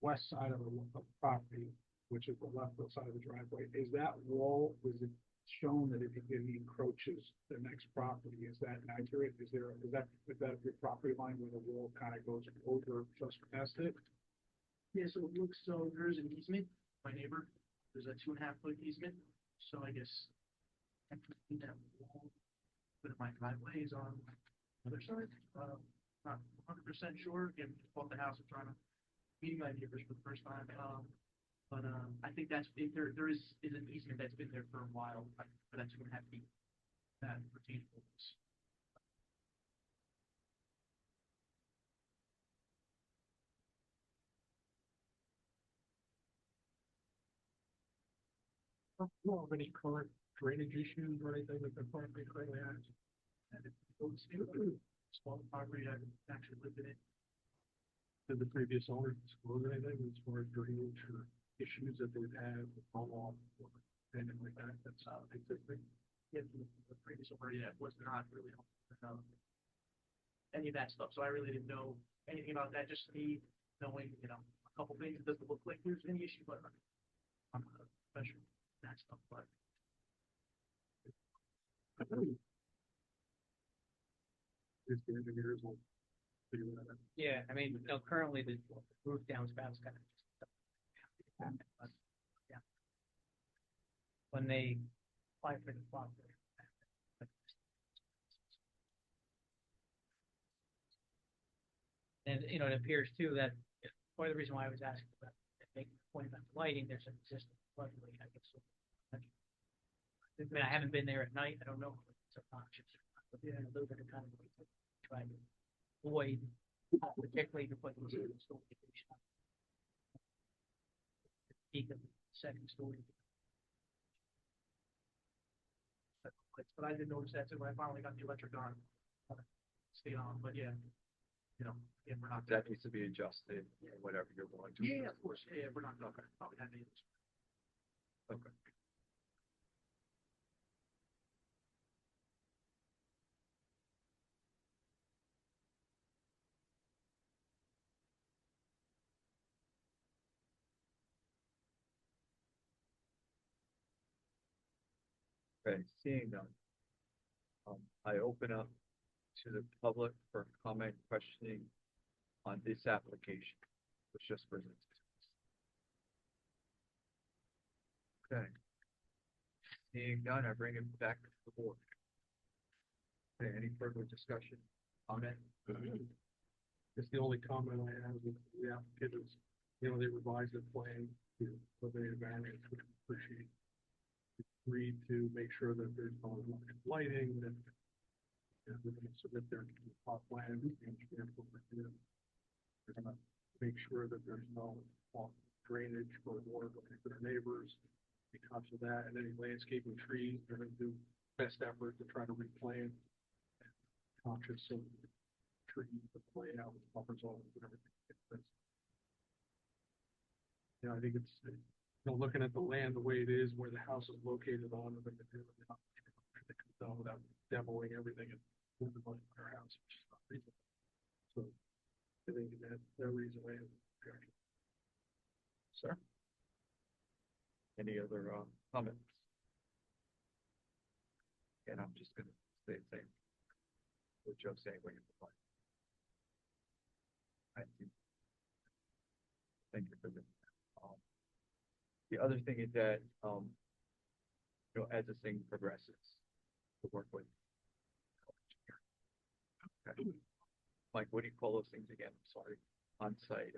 [SPEAKER 5] west side of the property, which is the left side of the driveway, is that wall, is it shown that it encroaches the next property? Is that accurate? Is that your property line where the wall kind of goes over just past it?
[SPEAKER 8] Yeah, so it looks, so there's an easement, my neighbor, there's a 2.5-foot easement, so I guess. I can see that wall, but my driveway is on the other side, not 100% sure, again, we just bought the house, I'm trying to meeting my neighbors for the first time, but I think that's, if there is an easement that's been there for a while, but that's 2.5 feet, that pertains to this.
[SPEAKER 5] Do you have any current drainage issues or anything that the property currently has?
[SPEAKER 8] And it's small property, I've actually lived in it.
[SPEAKER 5] Did the previous owner disclose anything as far as drainage or issues that they've had with runoff or anything like that that's existing?
[SPEAKER 8] Yeah, the previous owner, yeah, was not really helpful, any of that stuff, so I really didn't know anything about that, just me knowing, a couple things, it doesn't look like there's any issue, but I'm not a professional in that stuff, but.
[SPEAKER 5] If the engineers will figure that out.
[SPEAKER 7] Yeah, I mean, currently the roof downspouts kind of. But, yeah. When they apply for the plot. And, it appears too that, part of the reason why I was asking about, making the point about the lighting, there's an existing floodlight, I guess. I mean, I haven't been there at night, I don't know if it's obnoxious or not. But yeah, those are the kind of things that we try to avoid, particularly to put these in the store location. Peak of the second story.
[SPEAKER 8] But I didn't notice that, so when I finally got the electric on, stayed on, but yeah, you know, if we're not.
[SPEAKER 1] That needs to be adjusted, or whatever you're going to.
[SPEAKER 8] Yeah, of course, yeah, we're not, okay, probably have any.
[SPEAKER 1] Okay. Okay, seeing none. I open up to the public for comment, questioning on this application, which just presented. to us. Okay. Seeing none, I bring it back to the board. Okay, any further discussion, comment?
[SPEAKER 5] It's the only comment I have with the applicant is, you know, they revised the plan to provide a variance, which we appreciate. Agreed to make sure that there's no lighting, that we're gonna submit their plot plan, we understand what we're doing. We're gonna make sure that there's no drainage or water going to their neighbors because of that, and any landscaping trees, they're gonna do best effort to try to replant. Conscious of trees, the layout, buffer zones, and everything. Yeah, I think it's, you know, looking at the land the way it is, where the house is located on, they're gonna do it. They could done without demoing everything and moving money in their house, which is not reasonable. So I think that reason I have.
[SPEAKER 1] Sir? Any other, comments? And I'm just gonna say the same. What Joe's saying, what you're providing. Thank you. Thank you for this. The other thing is that, you know, as this thing progresses, to work with. Okay. Mike, what do you call those things again? I'm sorry. On-site,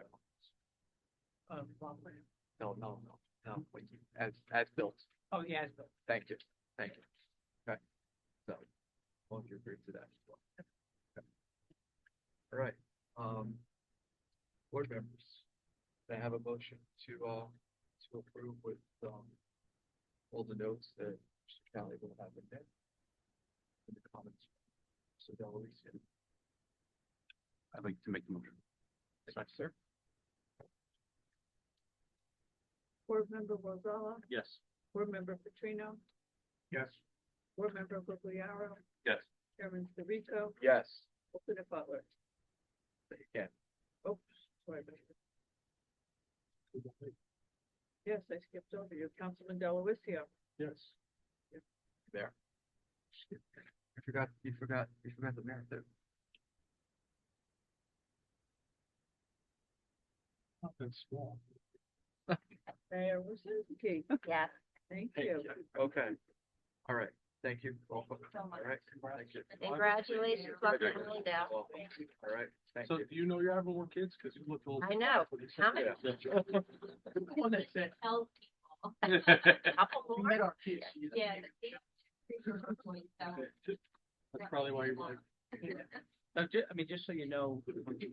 [SPEAKER 1] no, when you, as built.
[SPEAKER 7] Oh, yeah, it's built.
[SPEAKER 1] Thank you. Okay. So, won't you agree to that as well? Okay. All right, board members, they have a motion to approve with, all the notes that Mr. County will have in there. In the comments. So Deloise,
[SPEAKER 9] I'd like to make the motion.
[SPEAKER 1] thank you, sir.
[SPEAKER 2] Board Member Rosella,
[SPEAKER 9] Yes.
[SPEAKER 2] Board Member Petrino,
[SPEAKER 5] Yes.
[SPEAKER 2] Board Member Gugliaro,
[SPEAKER 9] Yes.
[SPEAKER 2] Chairman Sirico,
[SPEAKER 1] Yes.
[SPEAKER 2] Alternate Butler.
[SPEAKER 1] Again,
[SPEAKER 2] Oops, sorry. Yes, I skipped over you, Councilman Delavatio.
[SPEAKER 5] Yes.
[SPEAKER 1] there. You forgot the mayor too.
[SPEAKER 5] Not that small.
[SPEAKER 2] Mayor Wazinski.
[SPEAKER 3] Yes.
[SPEAKER 2] Thank you.
[SPEAKER 1] Okay, all right, thank you. Welcome.
[SPEAKER 3] So much.
[SPEAKER 1] All right, thank you.
[SPEAKER 3] Congratulations, welcome to Allendale.
[SPEAKER 1] Welcome. All right, thank
[SPEAKER 5] So
[SPEAKER 1] you.
[SPEAKER 5] do you know you're having more kids? Cause you look old.
[SPEAKER 3] I know. How many?
[SPEAKER 8] One that said,
[SPEAKER 6] Tell
[SPEAKER 3] Couple
[SPEAKER 8] we
[SPEAKER 3] more?
[SPEAKER 8] met our kids.
[SPEAKER 6] Yeah.
[SPEAKER 5] That's probably why you're like.
[SPEAKER 7] So I mean, just so you know,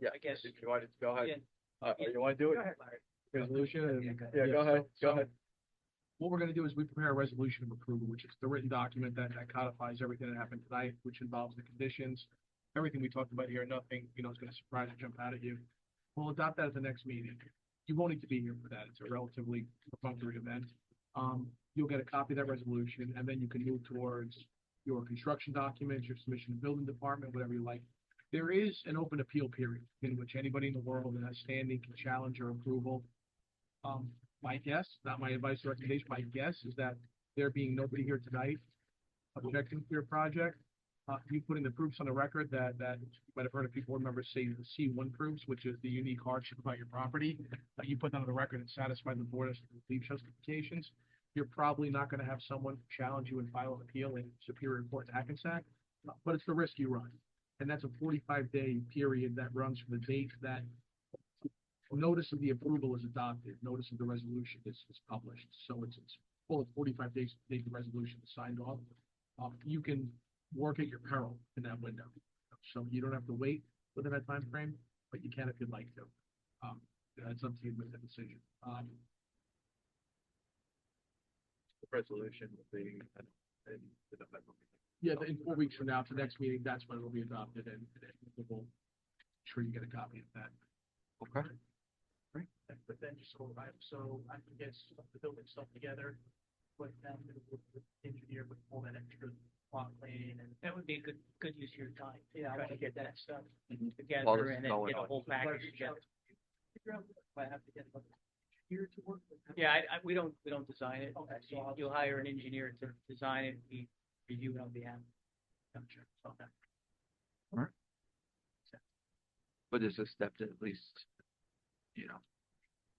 [SPEAKER 1] Yeah,
[SPEAKER 7] I guess.
[SPEAKER 1] if you wanted to go ahead.
[SPEAKER 7] Yeah.
[SPEAKER 1] You want to do it?
[SPEAKER 7] Go ahead, Larry.
[SPEAKER 5] Resolution and.
[SPEAKER 1] Yeah, go ahead, go
[SPEAKER 5] So-
[SPEAKER 1] ahead.
[SPEAKER 5] What we're gonna do is we prepare a resolution of approval, which is the written document that codifies everything that happened tonight, which involves the conditions. Everything we talked about here, nothing, you know, is gonna surprise or jump out at you. We'll adopt that at the next meeting. You won't need to be here for that. It's a relatively perfunctory event. You'll get a copy of that resolution, and then you can move towards your construction documents, your submission to building department, whatever you like. There is an open appeal period in which anybody in the world that has standing can challenge your approval. My guess, not my advice or recommendation, my guess is that there being nobody here tonight objecting to your project, you putting the proofs on the record that you might have heard a few board members say the C1 proofs, which is the unique hardship about your property. You put that on the record and satisfy the board as to the leave justifications. You're probably not going to have someone challenge you and file an appeal in Superior Court in Hackensack, but it's the risk you run. And that's a 45-day period that runs from the date that notice of the approval is adopted, notice of the resolution is published. So it's full of 45 days to take the resolution is signed off. You can work at your peril in that window. So you don't have to wait within that time frame, but you can if you'd like to. It's up to you with the decision.
[SPEAKER 1] Resolution will be in the November.
[SPEAKER 5] Yeah, in 4 weeks from now, to the next meeting, that's when it will be adopted, and we'll sure you get a copy of that.
[SPEAKER 1] Okay.
[SPEAKER 8] But then just so I can get the building stuff together, but then with the engineer with all that extra plot plan and.
[SPEAKER 7] That would be a good use of your time.
[SPEAKER 8] Yeah, I
[SPEAKER 7] Try
[SPEAKER 8] wanna
[SPEAKER 7] to get that stuff
[SPEAKER 1] While
[SPEAKER 7] together
[SPEAKER 1] this is
[SPEAKER 7] and then
[SPEAKER 1] going
[SPEAKER 7] get a
[SPEAKER 1] on.
[SPEAKER 7] whole package together.
[SPEAKER 8] Figure out if I have to get like here to work with.
[SPEAKER 7] Yeah, we don't design it.
[SPEAKER 8] Okay, so I'll.
[SPEAKER 7] You'll hire an engineer to design it, we review it on behalf.
[SPEAKER 8] Gotcha. Okay.
[SPEAKER 1] But it's a step to at least,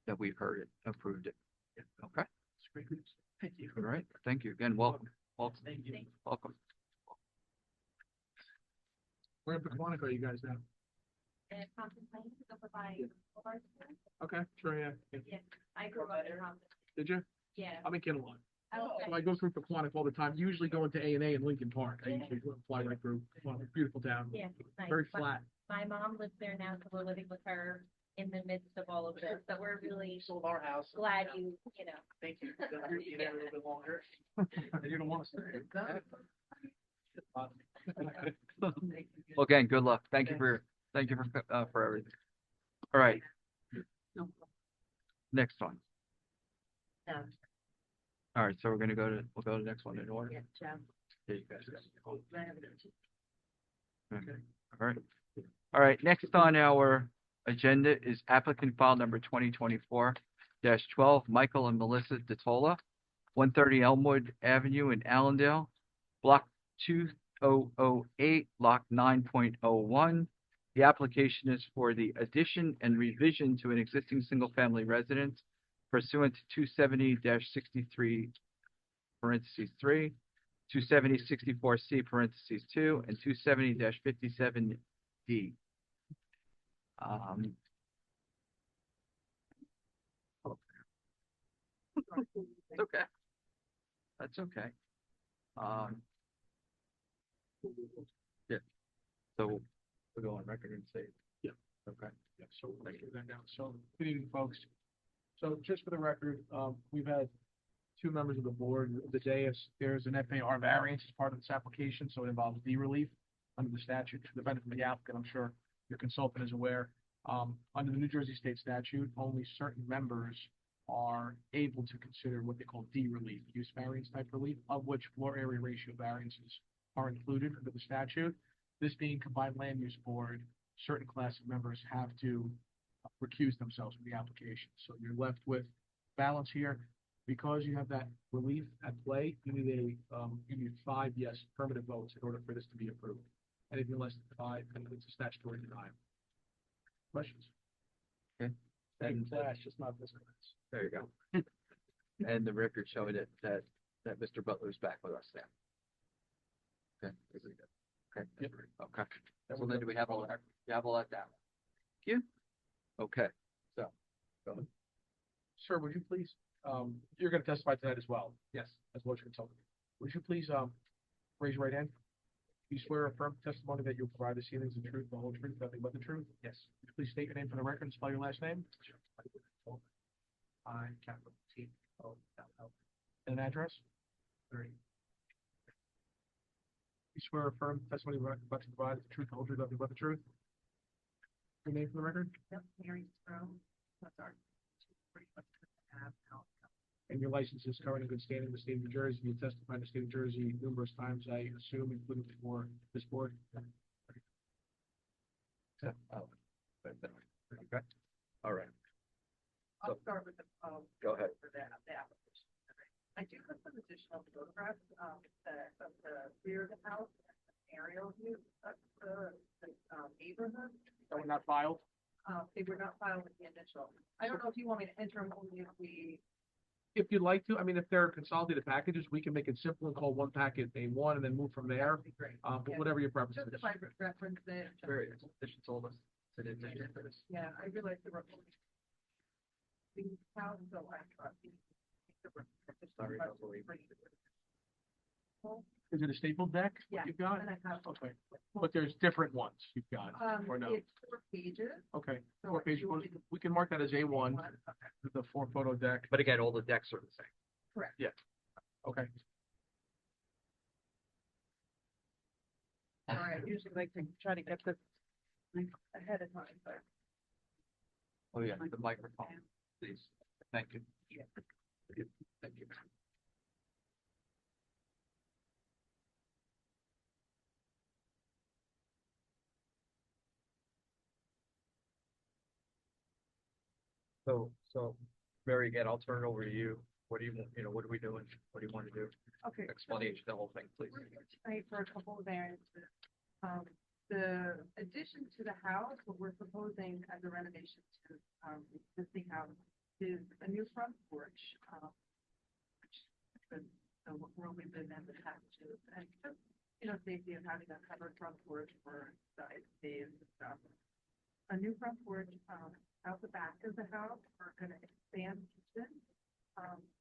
[SPEAKER 1] that we've heard it, approved it. Okay,
[SPEAKER 8] It's great news. Thank you.
[SPEAKER 1] all right, thank you again, welcome,
[SPEAKER 8] Thank you.
[SPEAKER 1] welcome.
[SPEAKER 5] Where in Pequannock are you guys now?
[SPEAKER 6] And Compton Plains is over by Boulevard.
[SPEAKER 5] Okay, sure, yeah.
[SPEAKER 6] Yeah, I grew up in Compton.
[SPEAKER 5] Did you?
[SPEAKER 6] Yeah.
[SPEAKER 5] I'm in Kinnelon.
[SPEAKER 6] Oh,
[SPEAKER 5] So I go through Pequannock all the time, usually going to A&A in Lincoln Park. I usually fly right through. Pequannock, beautiful town.
[SPEAKER 6] yeah, it's nice.
[SPEAKER 5] Very
[SPEAKER 6] My-
[SPEAKER 5] flat.
[SPEAKER 6] My mom lives there now, so we're living with her in the midst of all of this, so we're really
[SPEAKER 8] Sold our house.
[SPEAKER 6] glad you know.
[SPEAKER 8] Thank you. You're be there a little bit longer.
[SPEAKER 5] And you don't want to stay.
[SPEAKER 1] Well, again, good luck, thank you for everything. All right. Next one,
[SPEAKER 3] So,
[SPEAKER 1] all right, so we'll go to the next one in order.
[SPEAKER 3] yeah, Joe.
[SPEAKER 1] Yeah, you guys go. Okay. All right, next on our agenda is applicant file number 2024-12, Michael and Melissa DeTola, 130 Elmwood Avenue in Allendale, block 2008, lot 9.01. The application is for the addition and revision to an existing single-family residence pursuant to 270-63 parentheses 3, 270-64C parentheses 2, and 270-57D. It's okay. That's okay. Yeah. So we'll go on record and say.
[SPEAKER 5] Yeah.
[SPEAKER 1] Okay.
[SPEAKER 5] Yeah, so we'll take that down. So, good evening, folks. So just for the record, we've had two members of the board, the dais, there's an FAR variance as part of this application, so it involves D relief under the statute for the benefit of the applicant. I'm sure your consultant is aware. Under the New Jersey State statute, only certain members are able to consider what they call D relief, use variance type relief, of which floor area ratio variances are included under the statute. This being combined land use board, certain class of members have to recuse themselves from the application. So you're left with balance here. Because you have that relief at play, you need 5 yes affirmative votes in order for this to be approved. Anything less than 5, and it's a statutory denial. Questions?
[SPEAKER 1] Okay.
[SPEAKER 5] And flash, just not this class.
[SPEAKER 1] There you go. And the record showing that Mr. Butler's back with us now. Okay. Is it good? Okay.
[SPEAKER 5] Yep.
[SPEAKER 1] Okay. So then do we have all that? You have all that down? Thank you. Okay. So. Go ahead.
[SPEAKER 5] Sir, would you please, you're gonna testify tonight as well? Yes. As motion consultant. Would you please, raise your right hand? Do you swear or affirm testimony that you'll provide this evening is the truth, the whole truth, nothing but the truth? Yes. Would you please state your name for the record and spell your last name? Sure. I, capital T, O, L, L. And an address? 30. You swear or affirm testimony you're about to provide is the truth, the whole truth, nothing but the truth? Your name for the record?
[SPEAKER 2] Yep, Mary Stroh, that's our.
[SPEAKER 5] And your license is current and good standing in the state of New Jersey. You testified in the state of Jersey numerous times, I assume, including before this board.
[SPEAKER 1] Okay. All right.
[SPEAKER 2] I'll start with the,
[SPEAKER 1] Go ahead.
[SPEAKER 2] for the application. I do have some additional photographs, of the rear of the house, and an aerial view of the neighborhood.
[SPEAKER 5] That one not filed?
[SPEAKER 2] They were not filed with the initial. I don't know if you want me to enter them only if we.
[SPEAKER 5] If you'd like to, I mean, if they're consolidated packages, we can make it simple and call one packet A1 and then move from there.
[SPEAKER 2] That'd be great.
[SPEAKER 5] But
[SPEAKER 2] Yeah.
[SPEAKER 5] whatever your preference
[SPEAKER 2] Just
[SPEAKER 5] is.
[SPEAKER 2] if I reference it.
[SPEAKER 1] Very, she told us. They didn't take it for this.
[SPEAKER 2] Yeah, I realize the report. The house, so I trust.
[SPEAKER 1] Sorry about the wait.
[SPEAKER 5] Is it a stapled deck?
[SPEAKER 2] Yeah,
[SPEAKER 5] You've got?
[SPEAKER 2] and I have,
[SPEAKER 5] Okay, but there's different ones you've got, or no?
[SPEAKER 2] it's 4 pages.
[SPEAKER 5] Okay,
[SPEAKER 2] So
[SPEAKER 5] 4 pages,
[SPEAKER 2] you want me to-
[SPEAKER 5] we can mark that as A1, the 4 photo deck.
[SPEAKER 1] But again, all the decks are the same.
[SPEAKER 2] Correct.
[SPEAKER 5] Okay,
[SPEAKER 2] All right, usually like to try to get this ahead of time, but.
[SPEAKER 1] Oh, yeah, the microphone, please. Thank you. Thank you. So, Mary, again, I'll turn it over to you. What do you, what are we doing? What do you want to do?
[SPEAKER 2] Okay.
[SPEAKER 1] Explanation, the whole thing, please.
[SPEAKER 2] We're here tonight for a couple of variances. The addition to the house, what we're proposing as a renovation to, the existing house is a new front porch, which the room we've been in attached to, and just, safety of having a covered front porch for side space and stuff. A new front porch, out the back of the house, we're gonna expand the kitchen,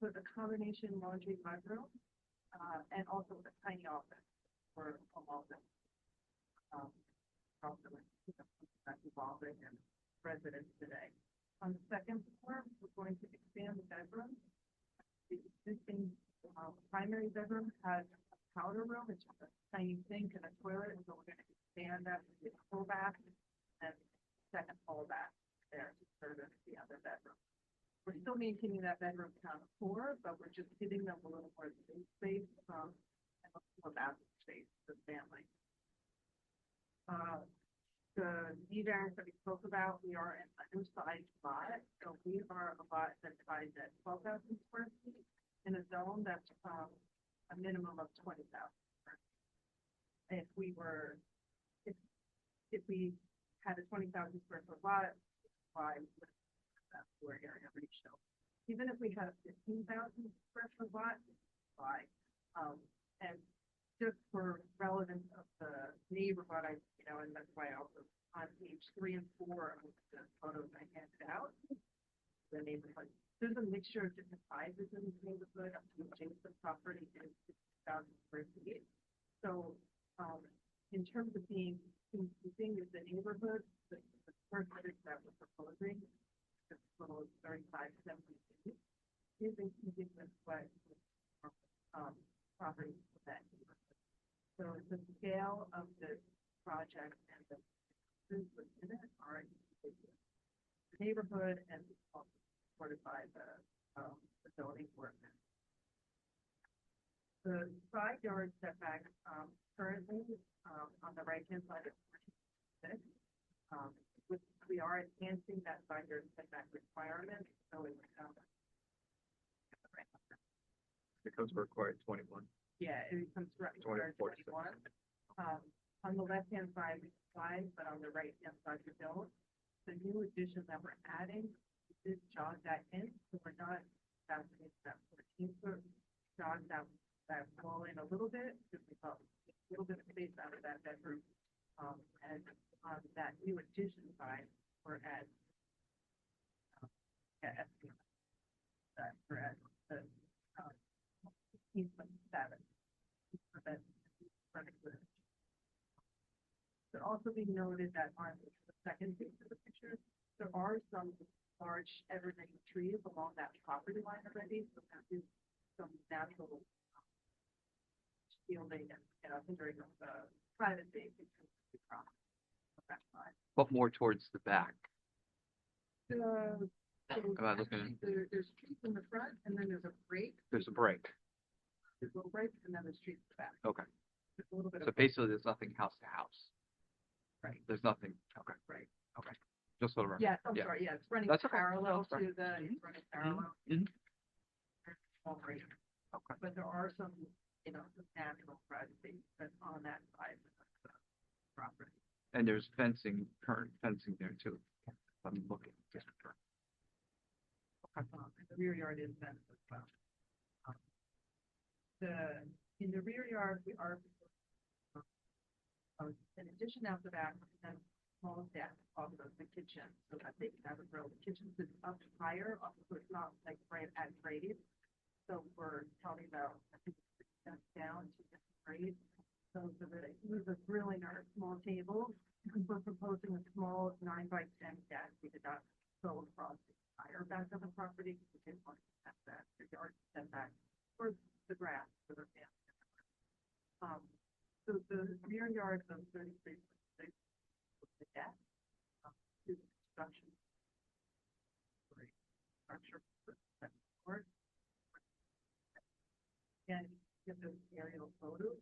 [SPEAKER 2] put a combination laundry mudroom, and also a tiny office for home office. Also, that's evolving and residents today. On the second floor, we're going to expand the bedroom. The existing primary bedroom has a powder room, it's just a tiny sink and a toilet, and so we're going to expand that to a full bath and second full bath there to service the other bedroom. We're still maintaining that bedroom count of 4, but we're just giving them a little more space and a more bathroom space for the family. The D variance that we spoke about, we are in undersized lot, so we are a lot that's sized at 12,000 square feet in a zone that's a minimum of 20,000 square feet. If we had a 20,000 square foot lot, why would that floor area ratio? Even if we had a 15,000 square foot lot, why? And just for relevance of the neighborhood, and that's why I also on page 3 and 4 of the photos I handed out, the neighborhood. There's a mixture of different sizes in this neighborhood. The adjacent property is 6,000 square feet. So, in terms of being in keeping with the neighborhood, the square footage that we're proposing, this little 35, 70 feet, is in keeping with what property that neighborhood. So the scale of the project and the uses within it are in the neighborhood and also supported by the zoning ordinance. The side yard setback currently on the right-hand side is 46. We are enhancing that side yard setback requirement, so it's
[SPEAKER 1] Because we're required 21.
[SPEAKER 2] yeah, it becomes required 21. On the left-hand side, we apply, but on the right-hand side, we don't. The new addition that we're adding is jog that in, so we're not asking that 14-foot jog that wall in a little bit, because we thought a little bit of space out of that bedroom. And on that new addition side, we're at we're at the 15.7. Should also be noted that on the second page of the picture, there are some large evergreen trees along that property line already, so there is some natural shielding and hindering of the privacy between the property of that side.
[SPEAKER 1] But more towards the back.
[SPEAKER 2] So
[SPEAKER 1] Am I looking?
[SPEAKER 2] there's trees in the front, and then there's a break,
[SPEAKER 1] There's a break.
[SPEAKER 2] there's a little break, and then there's trees in the back.
[SPEAKER 1] Okay.
[SPEAKER 2] There's a little bit
[SPEAKER 1] So
[SPEAKER 2] of.
[SPEAKER 1] basically, there's nothing house to house.
[SPEAKER 2] Right.
[SPEAKER 1] There's nothing. Okay.
[SPEAKER 2] Right.
[SPEAKER 1] Okay. Just so to remember.
[SPEAKER 2] Yes, I'm
[SPEAKER 1] Yeah.
[SPEAKER 2] sorry, yeah, it's running
[SPEAKER 1] That's okay.
[SPEAKER 2] parallel
[SPEAKER 1] That's fine.
[SPEAKER 2] to the, it's running parallel.
[SPEAKER 1] Mhm.
[SPEAKER 2] All right.
[SPEAKER 1] Okay.
[SPEAKER 2] But there are some, some natural privacy that's on that side of the property.
[SPEAKER 1] And there's fencing, current fencing there too. I'm looking.
[SPEAKER 2] And the rear yard is fenced as well. In the rear yard, we are, in addition out the back, and small deck off of the kitchen, so that they can have a grill. The kitchen sits up higher, so it's not like right at grade. So we're talking about, I think, down to right? So for the, we're drilling our small table, we're proposing a small 9 by 10 deck. We did not go across the entire back of the property, because we didn't want to have that, the yard setback, or the grass for the family. So the rear yard of 33.6 with the deck, to the construction. Structure for the second floor. And give those aerial photos,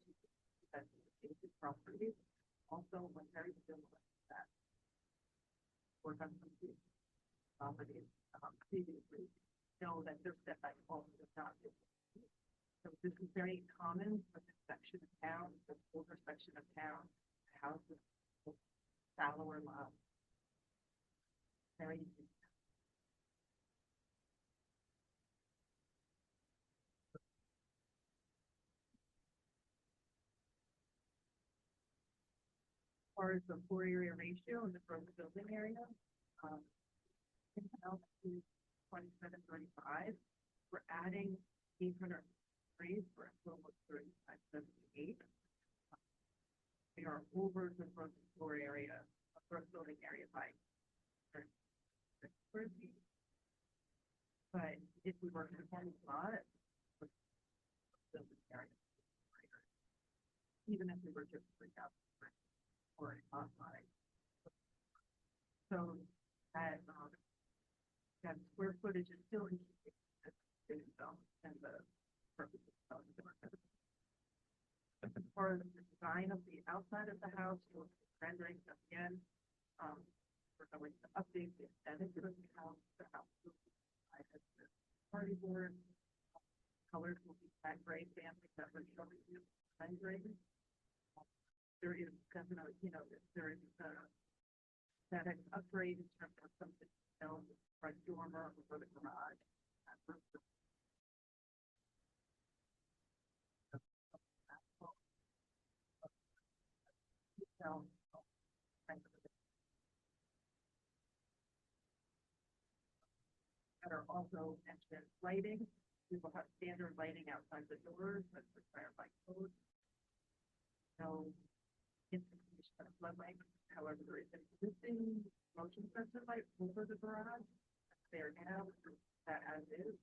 [SPEAKER 2] that's the property, also when very similar to that. Work on some properties, previously, know that their setback also does not. So this is very common for this section of town, the older section of town, houses, shallower lots. Very easy. As far as the floor area ratio in the gross building area, in house to 2735, we're adding 800 trees for a total of 3578. We are over the gross floor area, gross building area by 36 square feet. But if we were to perform a lot, building area, even if we were just 3,000 or outside. So that that square footage is still in keeping with and the purpose of the market. As far as the design of the outside of the house, you'll see renderings again. We're going to update the aesthetic of the house. The house will be the party board. Colors will be that gray family that we're showing you. Rendering. There is definitely, there is that an upgrade in terms of something else, front dormer or the garage. That are also mentioned lighting. We will have standard lighting outside the doors that's required by code. No institution of floodlight. However, there is an existing motion sensor light over the garage. There now, that as is.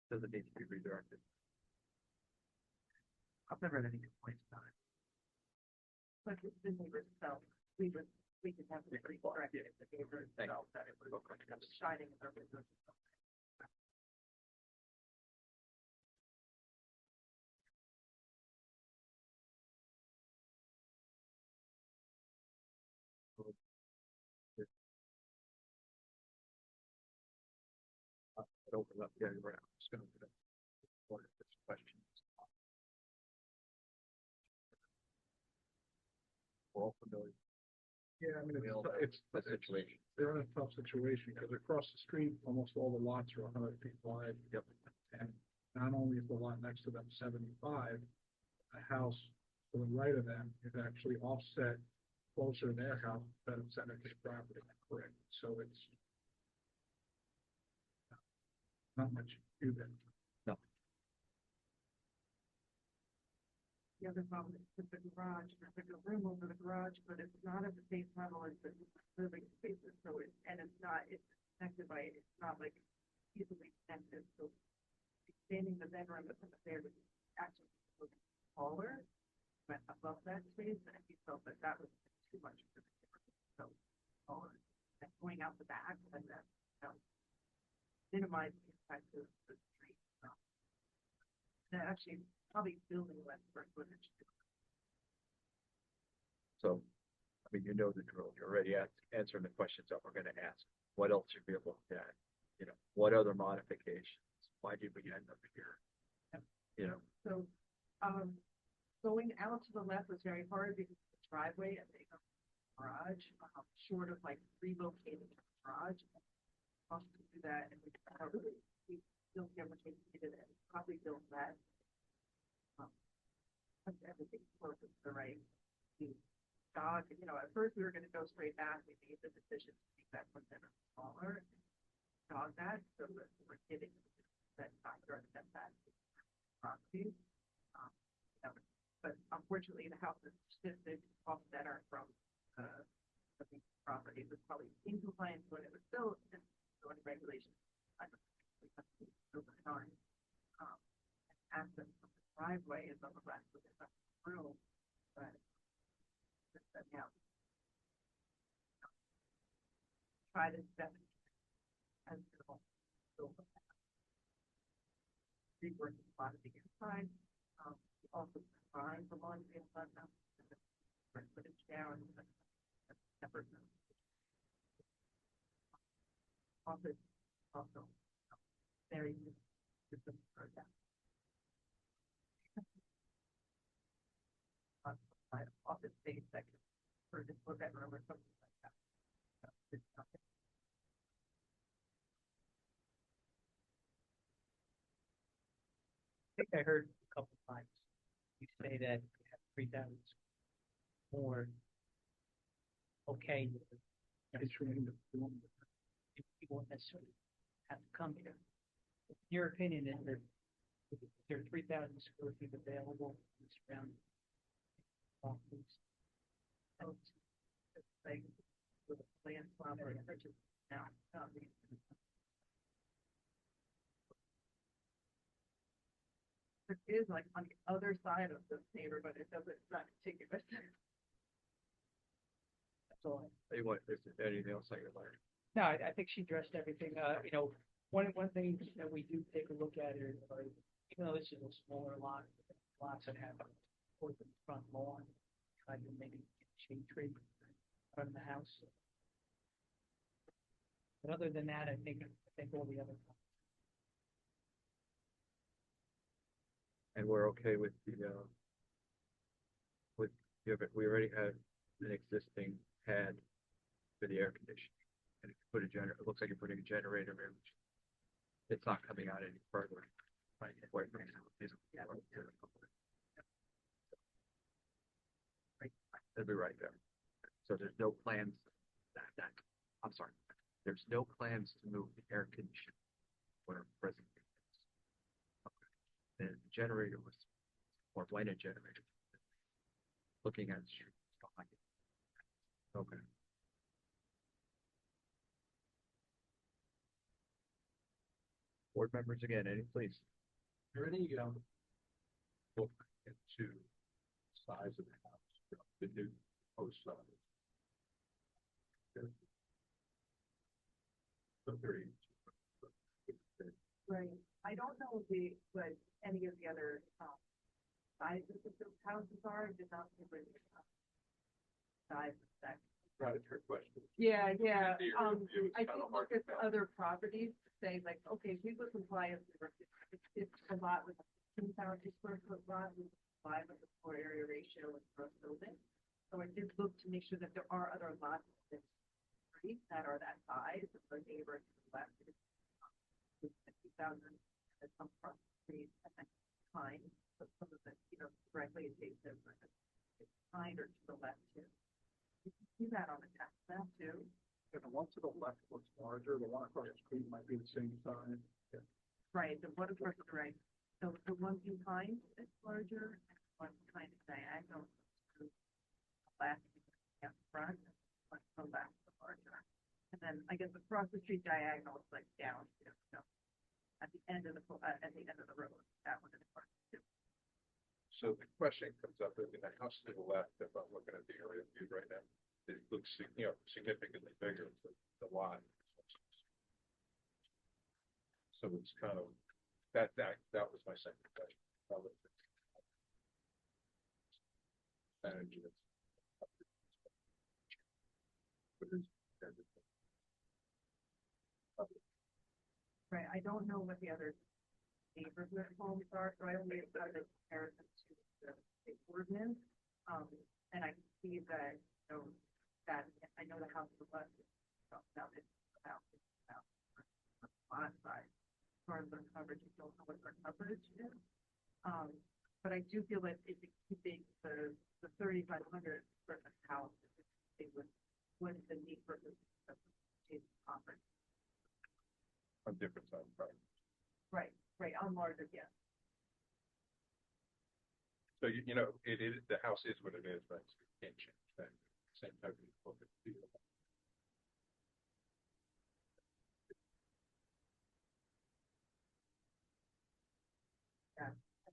[SPEAKER 1] Does it need to be redirected?
[SPEAKER 8] I've never had any complaints about it.
[SPEAKER 2] But it's the neighbor itself, we could have it redirected if the neighbor itself that it was shining in their windows.
[SPEAKER 1] Open up, yeah, you're right. I'm just gonna do that. Or if there's questions. We're all familiar.
[SPEAKER 5] Yeah, I mean,
[SPEAKER 1] We all know
[SPEAKER 5] it's
[SPEAKER 1] the situation.
[SPEAKER 5] they're in a tough situation because across the street, almost all the lots are 100 feet wide.
[SPEAKER 1] Yep.
[SPEAKER 5] And not only is the lot next to them 75, the house to the right of them is actually offset closer to their house than Seneca's property. Correct. So it's not much to do then.
[SPEAKER 2] The other problem is with the garage, there's like a room over the garage, but it's not at the same level as the living spaces, so it's connected by, it's not like easily connected, so expanding the bedroom that's there would actually look taller, but above that space, and he felt that that was too much for the neighborhood, so taller, and going out the back, and then, minimize the impact of the street, and actually, probably building less square footage.
[SPEAKER 1] So, I mean, you know the drill. You're already answering the questions that we're gonna ask. What else should we have looked at? What other modifications? Why did we end up here?
[SPEAKER 2] So, going out to the left was very hard because of the driveway and the garage, short of like relocating the garage. Also to do that, and we still get what we needed and probably build that. Everything close to the right. Dog, at first we were going to go straight back. We made the decision to make that one better, smaller. Dog that, so we're getting that side yard setback. properties. Um, you know, but unfortunately, the house is shifted off center from, the property was probably in compliance when it was built and zoning regulations. I don't think we have to over time. Access from the driveway is on the left of the room, but yeah. Try to step as the build up. Rework a lot of the inside, also design the laundry and stuff now. Footage down, separate. Office also very system for that. Office space section for just look at room or something like that. It's nothing.
[SPEAKER 7] I think I heard a couple times you say that you have 3,000 more. Okay. It's really you won't necessarily have to come here. In your opinion, is there 3,000 square feet available in the surrounding properties?
[SPEAKER 2] Like with a plan property, such as now. It is like on the other side of the neighborhood, it doesn't, it's not contiguous.
[SPEAKER 7] That's all.
[SPEAKER 1] Hey, what, is there anything else I could learn?
[SPEAKER 7] No, I think she addressed everything. You know, one thing that we do take a look at is, even though this is a smaller lot, lots that have towards the front lawn, try to maybe get shade tree from the house. But other than that, I think all the other.
[SPEAKER 1] And we're okay with the, we already have an existing pad for the air conditioning. And if you put it looks like you're putting a generator in, which it's not coming out any further. Right. Away from it. It'll be right there. So there's no plans I'm sorry. There's no plans to move the air conditioning where presently is. Okay. The generator was, or when a generator. Looking at stuff like it. Okay. Board members again, any please?
[SPEAKER 4] There any, look into size of the house, the new post size? The 30.
[SPEAKER 2] Right. I don't know what any of the other, sizes of those houses are, I did not see where the size of that.
[SPEAKER 4] Not a trick question.
[SPEAKER 2] Yeah.
[SPEAKER 4] It was
[SPEAKER 2] I
[SPEAKER 4] kinda
[SPEAKER 2] think
[SPEAKER 4] hard
[SPEAKER 2] look
[SPEAKER 4] to
[SPEAKER 2] at
[SPEAKER 4] tell.
[SPEAKER 2] other properties to say like, okay, we would comply if a lot with a 10,000 square foot lot with 5 of the floor area ratio with gross building. So I did look to make sure that there are other lots in the street that are that size, and the neighbor to the left is 50,000, and some across the street, and then behind, but some of it, directly adjacent, like behind or to the left too. You can see that on the tax map too.
[SPEAKER 4] And the one to the left looks larger, the one across the street might be the same size.
[SPEAKER 2] Right, the one across the right. So the one behind is larger, and the one behind is diagonal. To the left and front, and the left is larger. And then I guess across the street diagonal is like down, at the end of the road, that one is part two.
[SPEAKER 10] So the question comes up, in the house to the left, if I'm looking at the area view right now, it looks, significantly bigger than the lot. So it's kind of, that was my second question.
[SPEAKER 2] Right, I don't know what the other neighborhood homes are, so I only have done the comparison to the ordinance. And I can see that, that I know the house to the left is about lot size. As far as their coverage, I don't know what their coverage is. But I do feel that it's keeping the 3,500 square foot house, it would the need for this property.
[SPEAKER 10] On different side of the property.
[SPEAKER 2] Right, on larger, yes.
[SPEAKER 10] the house is what it is, right? So you can't change that. Same type of look and feel.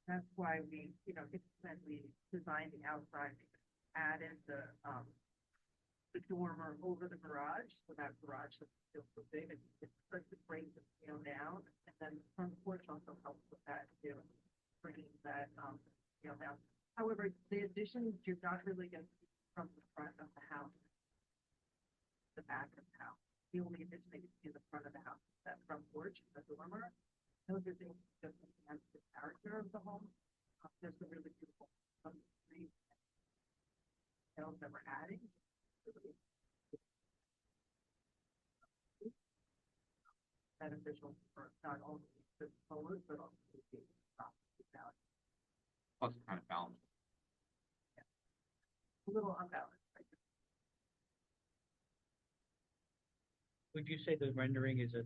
[SPEAKER 2] That's why we, when we designed the outside, we add in the dormer over the garage, so that garage doesn't feel so big, and it starts to bring the scale down, and then the front porch also helps with that too, bringing that, scale down. However, the addition, you're not really gonna see from the front of the house, the back of the house. The only addition that you see in the front of the house is that front porch, the dormer. Those are things that just enhance the character of the home. There's some really beautiful, trees that we're adding. Beneficial for not only the owners, but also the property value.
[SPEAKER 1] Plus kind of balance.
[SPEAKER 2] A little unbalanced, I guess.
[SPEAKER 7] Would you say the rendering is a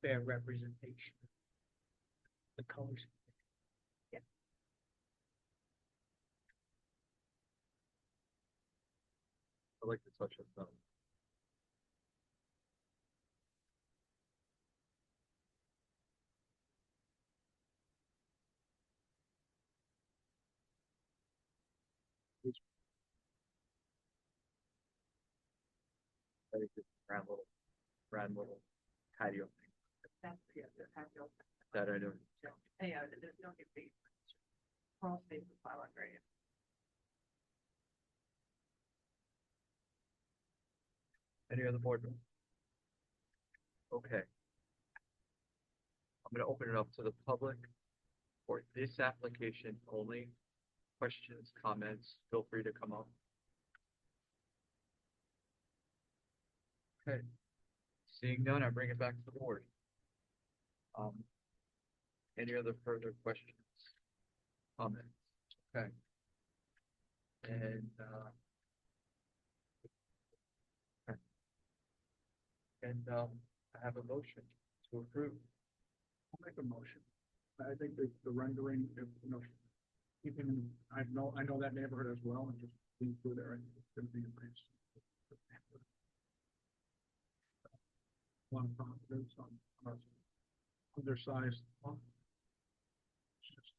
[SPEAKER 7] fair representation? The colors?
[SPEAKER 1] I like the touch of them. I think it's round little patio thing
[SPEAKER 2] That's, the patio.
[SPEAKER 1] that I don't.
[SPEAKER 2] Yeah, there's no new space. Crawl space is file area.
[SPEAKER 1] Any other board members? Okay. I'm gonna open it up to the public for this application only. Questions, comments, feel free to come up. Okay. Seeing none, I bring it back to the board. Any other further questions? Comments? Okay. And, okay. And, I have a motion to approve.
[SPEAKER 5] I'll make a motion. I think the rendering, keeping, I know that neighborhood as well, and just being through there, and it's gonna be a nice. One of the positives on undersized lot. It's just,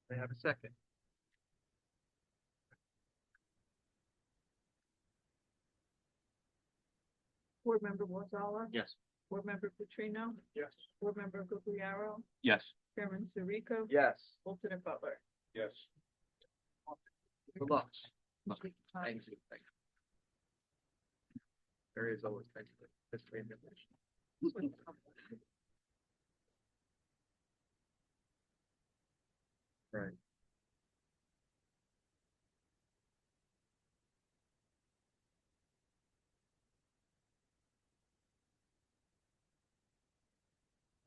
[SPEAKER 1] May I have a second?
[SPEAKER 2] Board Member Warsala,
[SPEAKER 9] Yes.
[SPEAKER 2] Board Member Petrino,
[SPEAKER 5] yes.
[SPEAKER 2] Board Member Gugliaro,
[SPEAKER 9] Yes.
[SPEAKER 2] Chairman Sirico,
[SPEAKER 1] Yes.
[SPEAKER 2] Alternate Butler.
[SPEAKER 10] Yes.
[SPEAKER 1] Good luck.
[SPEAKER 2] Thank you.
[SPEAKER 1] Thank you. Thank you. There is always, thank you. This way in the mission. Right.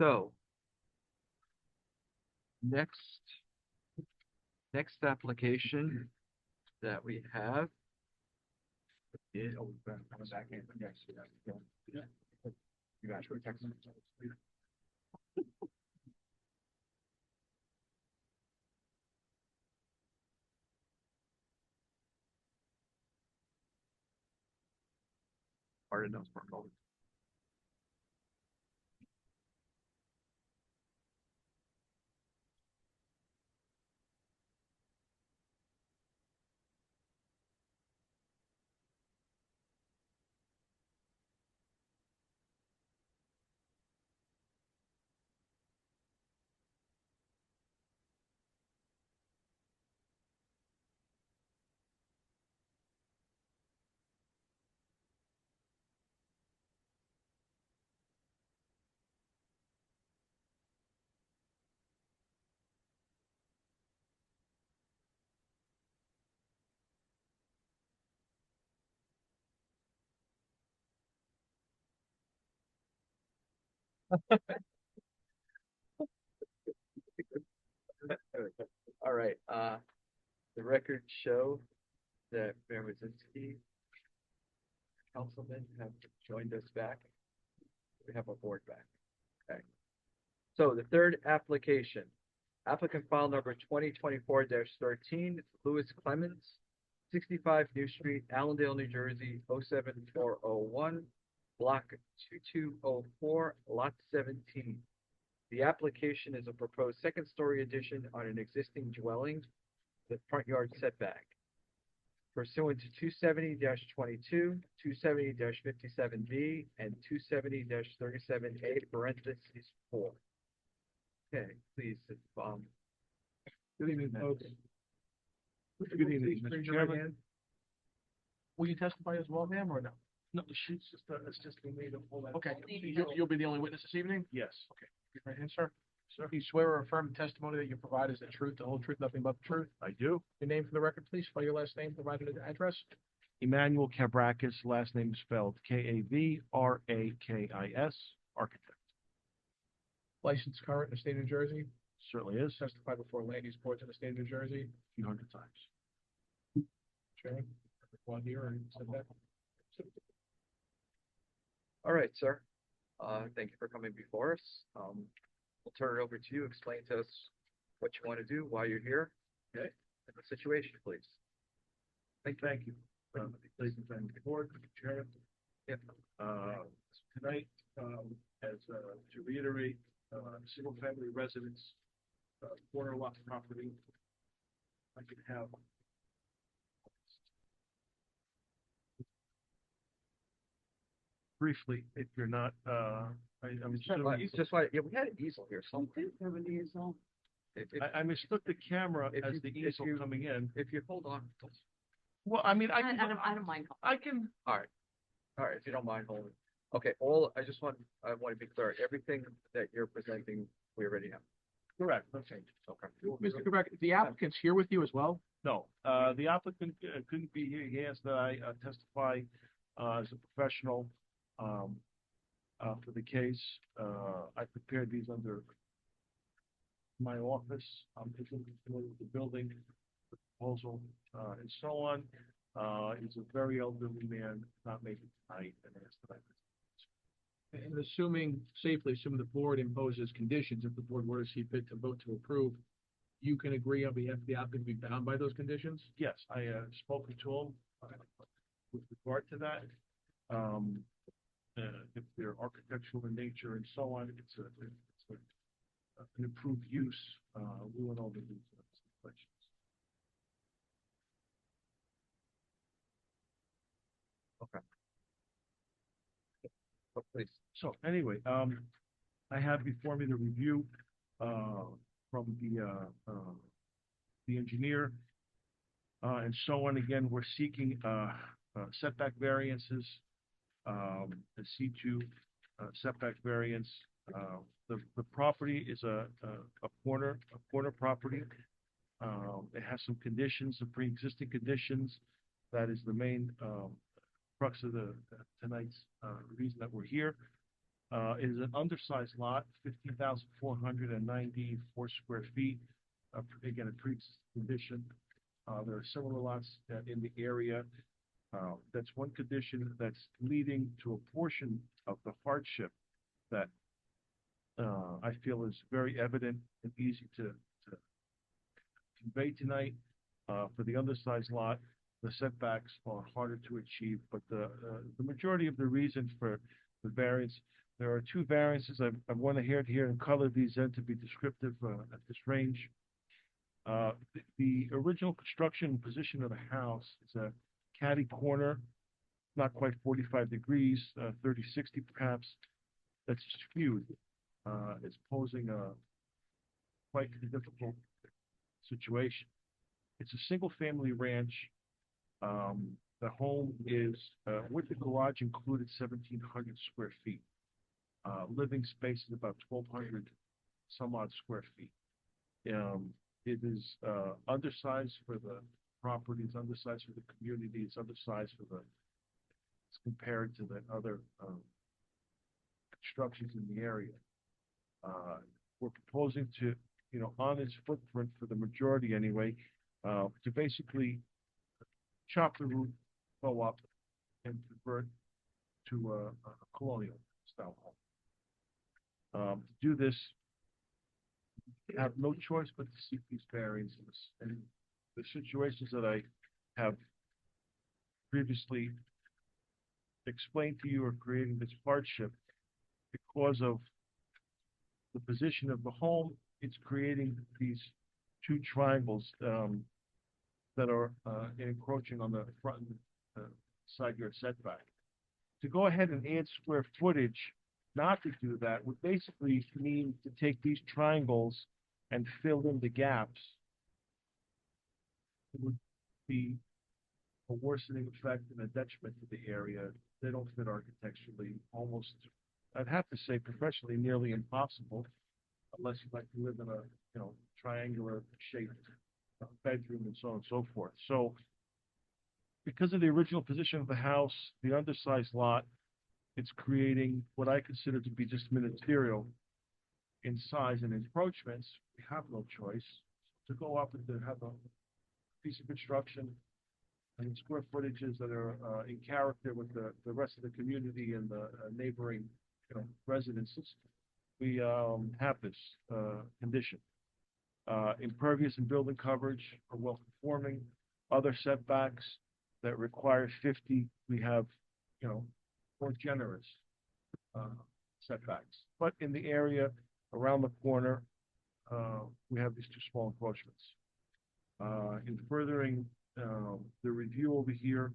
[SPEAKER 1] So. Next application that we have is,
[SPEAKER 5] Back in, yes, yeah. You guys were texting.
[SPEAKER 1] hard enough for a moment. All right, the records show that Mayor Wazinski, councilmen have joined us back. We have our board back. Okay. So the third application, applicant file number 2024-13, Louis Clemens, 65 New Street, Allendale, New Jersey, 07401, block 2204, lot 17. The application is a proposed second-story addition on an existing dwelling with front yard setback pursuant to 270-22, 270-57B, and 270-37A, parentheses 4. Okay, please,
[SPEAKER 5] Good evening, folks.
[SPEAKER 8] Good evening,
[SPEAKER 5] Please
[SPEAKER 8] Mr.
[SPEAKER 5] raise your right
[SPEAKER 8] Chairman.
[SPEAKER 5] hand. Will you testify as well, ma'am, or no?
[SPEAKER 8] No, she's just, it's just for me to pull that.
[SPEAKER 5] Okay, you'll be the only witness this evening?
[SPEAKER 8] Yes.
[SPEAKER 5] Raise your right hand, sir. Sir. Do you swear or affirm the testimony that you provide is the truth, the whole truth, nothing but the truth?
[SPEAKER 8] I do.
[SPEAKER 5] Your name for the record, please. Spell your last name, provide an address.
[SPEAKER 8] Emmanuel Kavrakis, last name is spelled Kavrakis, architect.
[SPEAKER 5] License current in the state of New Jersey.
[SPEAKER 8] Certainly is,
[SPEAKER 5] Testify before land use boards in the state of New Jersey.
[SPEAKER 8] a few hundred times.
[SPEAKER 5] Chairman, one here and said that.
[SPEAKER 1] all right, sir. Thank you for coming before us. We'll turn it over to you. Explain to us what you want to do, why you're here, okay, and the situation, please.
[SPEAKER 8] Thank you. Ladies and gentlemen, board, Mr. Chairman.
[SPEAKER 1] Yeah.
[SPEAKER 8] Tonight, to reiterate, single-family residence, corner lot property. I could have. Briefly, if you're not, I'm assuming,
[SPEAKER 1] Just why, yeah, we had an easel here somewhere.
[SPEAKER 8] I mistook the camera
[SPEAKER 1] If
[SPEAKER 8] as
[SPEAKER 1] you-
[SPEAKER 8] the
[SPEAKER 1] if
[SPEAKER 8] easel
[SPEAKER 1] you-
[SPEAKER 8] coming in.
[SPEAKER 1] If you hold on,
[SPEAKER 8] Well, I mean, I can,
[SPEAKER 2] I don't mind.
[SPEAKER 8] I can,
[SPEAKER 1] all right, if you don't mind holding. Okay, I want to be clear, everything that you're presenting, we already have.
[SPEAKER 8] correct, okay.
[SPEAKER 1] Okay.
[SPEAKER 5] Mr. Quebec, the applicant's here with you as well?
[SPEAKER 8] No, the applicant couldn't be here. He asked that I testify as a professional for the case. I prepared these under my office. I'm familiar with the building, the proposal, and so on. He's a very elderly man, not making tonight, and asked that I.
[SPEAKER 5] And safely assuming the board imposes conditions, if the board were to see fit to vote to approve, you can agree on behalf of the applicant to be bound by those conditions?
[SPEAKER 8] Yes, I spoken to him with regard to that. If they're architectural in nature and so on, it's an improved use. We went over these questions.
[SPEAKER 1] Oh, please.
[SPEAKER 8] So anyway, I have before me the review from the engineer and so on. Again, we're seeking setback variances, a C2 setback variance. The property is a corner property. It has some conditions, some pre-existing conditions. That is the main crux of tonight's reason that we're here. It is an undersized lot, 15,494 square feet. Again, a pre-existing condition. There are similar lots in the area. That's one condition that's leading to a portion of the hardship that I feel is very evident and easy to convey tonight. For the undersized lot, the setbacks are harder to achieve, but the majority of the reasons for the variance, there are two variances. I want to here and color these in to be descriptive at this range. The original construction position of the house is a catty corner, not quite 45 degrees, 30-60 perhaps. That's skewed. It's posing a quite difficult situation. It's a single-family ranch. The home is, with the garage included, 1,700 square feet. Living space is about 1,200 some odd square feet. It is undersized for the property, it's undersized for the community, it's undersized it's compared to the other constructions in the area. We're proposing to, on its footprint for the majority anyway, to basically chop the roof, go up, and convert to a colonial style home.
[SPEAKER 11] To do this, you have no choice but to seek these variances. And the situations that I have previously explained to you are creating this hardship because of the position of the home. It's creating these two triangles that are encroaching on the front and side yard setback. To go ahead and add square footage, not to do that, would basically mean to take these triangles and fill in the gaps. It would be a worsening effect and a detriment to the area. They don't fit architecturally, almost, I'd have to say professionally, nearly impossible, unless you like to live in a, triangular shaped bedroom and so on and so forth. So because of the original position of the house, the undersized lot, it's creating what I consider to be just ministerial in size and encroachments. We have no choice to go up and to have a piece of construction and square footages that are in character with the rest of the community and the neighboring, residences. We have this condition. Impervious and building coverage are well conforming. Other setbacks that require 50, we have, more generous setbacks. But in the area around the corner, we have these two small encroachments. In furthering the review over here,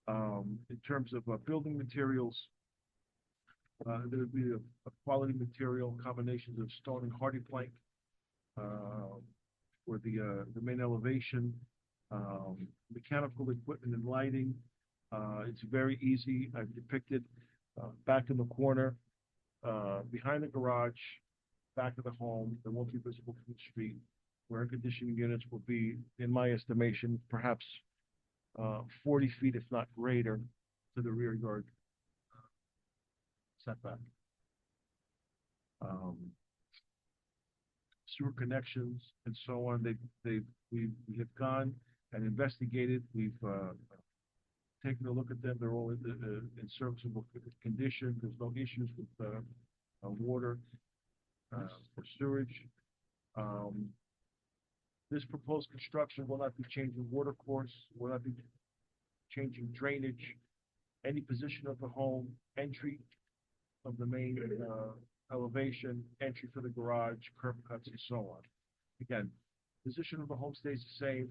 [SPEAKER 11] in terms of building materials, there would be a quality material, combinations of stone and hardy plank for the main elevation, mechanical equipment and lighting. It's very easy. I've depicted back in the corner, behind the garage, back of the home, that won't be visible from the street, where air conditioning units will be, in my estimation, perhaps 40 feet, if not greater, to the rear yard setback. Sewer connections and so on. We have gone and investigated. We've taken a look at them. They're all in serviceable condition. There's no issues with water or sewage. This proposed construction will not be changing water course, will not be changing drainage, any position of the home, entry of the main elevation, entry for the garage, curb cuts, and so on. Again, position of the home stays the same.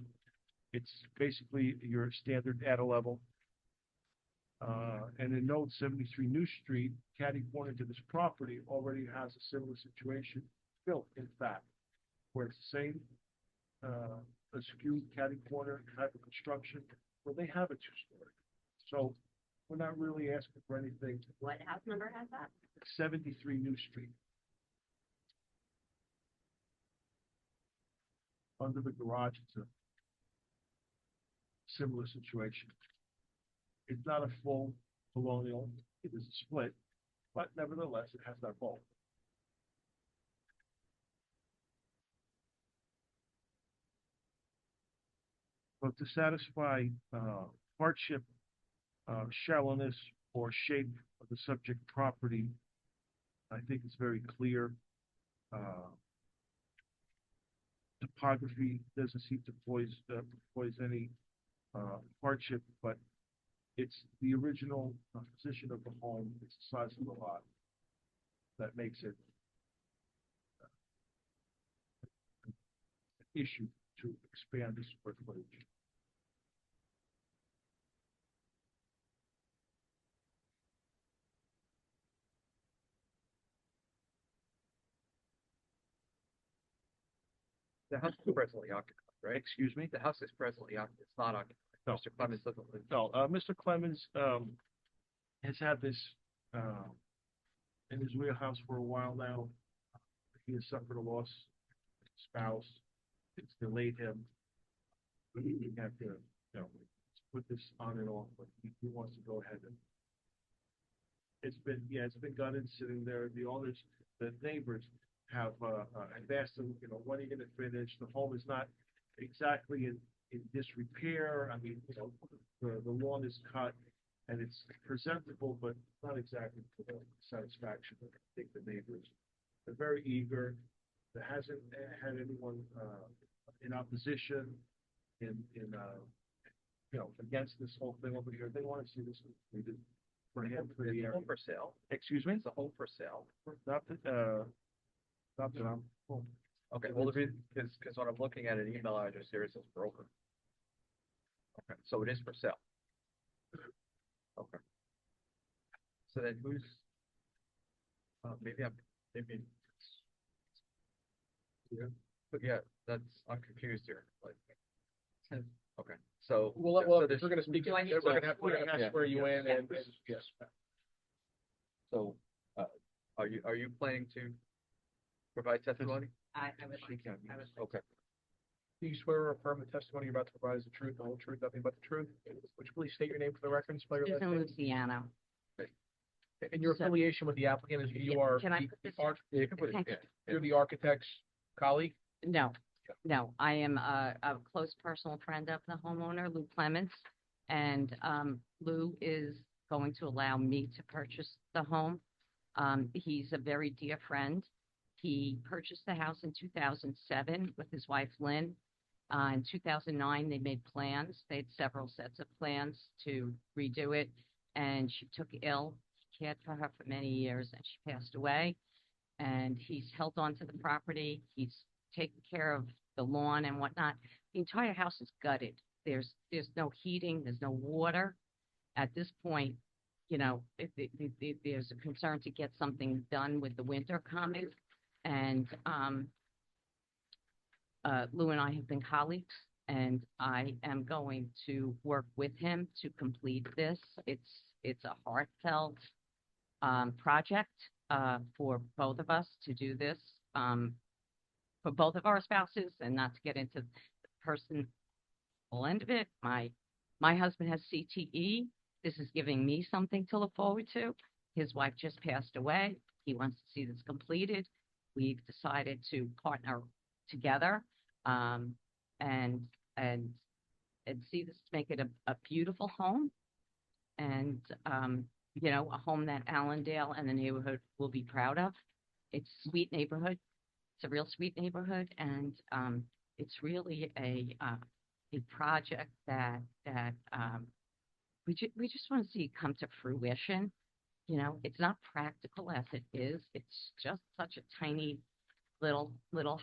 [SPEAKER 11] It's basically your standard at a level. And in note 73 New Street, catty corner to this property already has a similar situation built, in fact, where it's the same skewed catty corner type of construction, where they have a two-story. So we're not really asking for anything.
[SPEAKER 3] What house number has that?
[SPEAKER 11] 73 New Street. Under the garage, it's a similar situation. It's not a full colonial, it is a split, but nevertheless, it has that bulk. But to satisfy hardship, shallowness, or shape of the subject property, I think it's very clear. Topography doesn't seem to pose any hardship, but it's the original position of the home, it's the size of the lot that makes it an issue to expand the square footage.
[SPEAKER 1] The house is presently occupied, right?
[SPEAKER 11] Excuse me?
[SPEAKER 1] The house is presently occupied. It's not occupied.
[SPEAKER 11] No.
[SPEAKER 1] Mr. Clemens doesn't live.
[SPEAKER 11] No, Mr. Clemens has had this in his wheelhouse for a while now. He has suffered a loss, spouse. It's delayed him. We have to, put this on and off, but he wants to go ahead and it's been gutted, sitting there. The owners, the neighbors have asked him, when are you going to finish? The home is not exactly in disrepair. I mean, the lawn is cut and it's presentable, but not exactly to the satisfaction of, I think, the neighbors. They're very eager. There hasn't had anyone, in opposition, against this whole thing over here. They want to see this completed for him, for the area.
[SPEAKER 1] For sale.
[SPEAKER 11] Excuse me?
[SPEAKER 1] It's a home for sale.
[SPEAKER 11] Not that I'm,
[SPEAKER 1] Okay, well, because when I'm looking at an email address here, it says broker. Okay, so it is for sale. Okay. So then who's, maybe.
[SPEAKER 5] Yeah.
[SPEAKER 1] But yeah, I'm confused here, like. Okay, so.
[SPEAKER 5] Well,
[SPEAKER 1] so
[SPEAKER 5] if
[SPEAKER 1] there's-
[SPEAKER 5] we're gonna speak,
[SPEAKER 3] Do
[SPEAKER 5] we're
[SPEAKER 3] I need
[SPEAKER 5] gonna
[SPEAKER 3] to-
[SPEAKER 5] have to
[SPEAKER 1] Yeah.
[SPEAKER 5] swear you in and,
[SPEAKER 11] this is,
[SPEAKER 5] yes.
[SPEAKER 1] So, are you planning to provide testimony?
[SPEAKER 3] I would like, I would like.
[SPEAKER 1] Okay.
[SPEAKER 5] Do you swear or affirm the testimony you're about to provide is the truth, the whole truth, nothing but the truth? Would you please state your name for the record and spell your last
[SPEAKER 3] Susan
[SPEAKER 5] name?
[SPEAKER 3] Luciano.
[SPEAKER 5] And your
[SPEAKER 3] So-
[SPEAKER 5] affiliation with the applicant is you are
[SPEAKER 3] Can I
[SPEAKER 5] the
[SPEAKER 3] put this
[SPEAKER 1] You can put it,
[SPEAKER 3] Thank
[SPEAKER 1] yeah.
[SPEAKER 5] you're the architect's colleague?
[SPEAKER 3] No, no, I am a close personal friend of the homeowner, Lou Clements. And Lou is going to allow me to purchase the home. He's a very dear friend. He purchased the house in 2007 with his wife Lynn. In 2009, they made plans. They had several sets of plans to redo it, and she took ill. He cared for her for many years, and she passed away. And he's held on to the property. He's taken care of the lawn and whatnot. The entire house is gutted. There's no heating. There's no water. At this point, you know, there's a concern to get something done with the winter coming. And Lou and I have been colleagues, and I am going to work with him to complete this. It's a heartfelt project for both of us to do this, for both of our spouses, and not to get into the personal end of it. My husband has CTE. This is giving me something to look forward to. His wife just passed away. He wants to see this completed. We've decided to partner together, and see this, make it a beautiful home, and you know, a home that Allendale and the neighborhood will be proud of. It's a sweet neighborhood. It's a real sweet neighborhood, and it's really a project that we just want to see come to fruition. You know, it's not practical as it is. It's just such a tiny little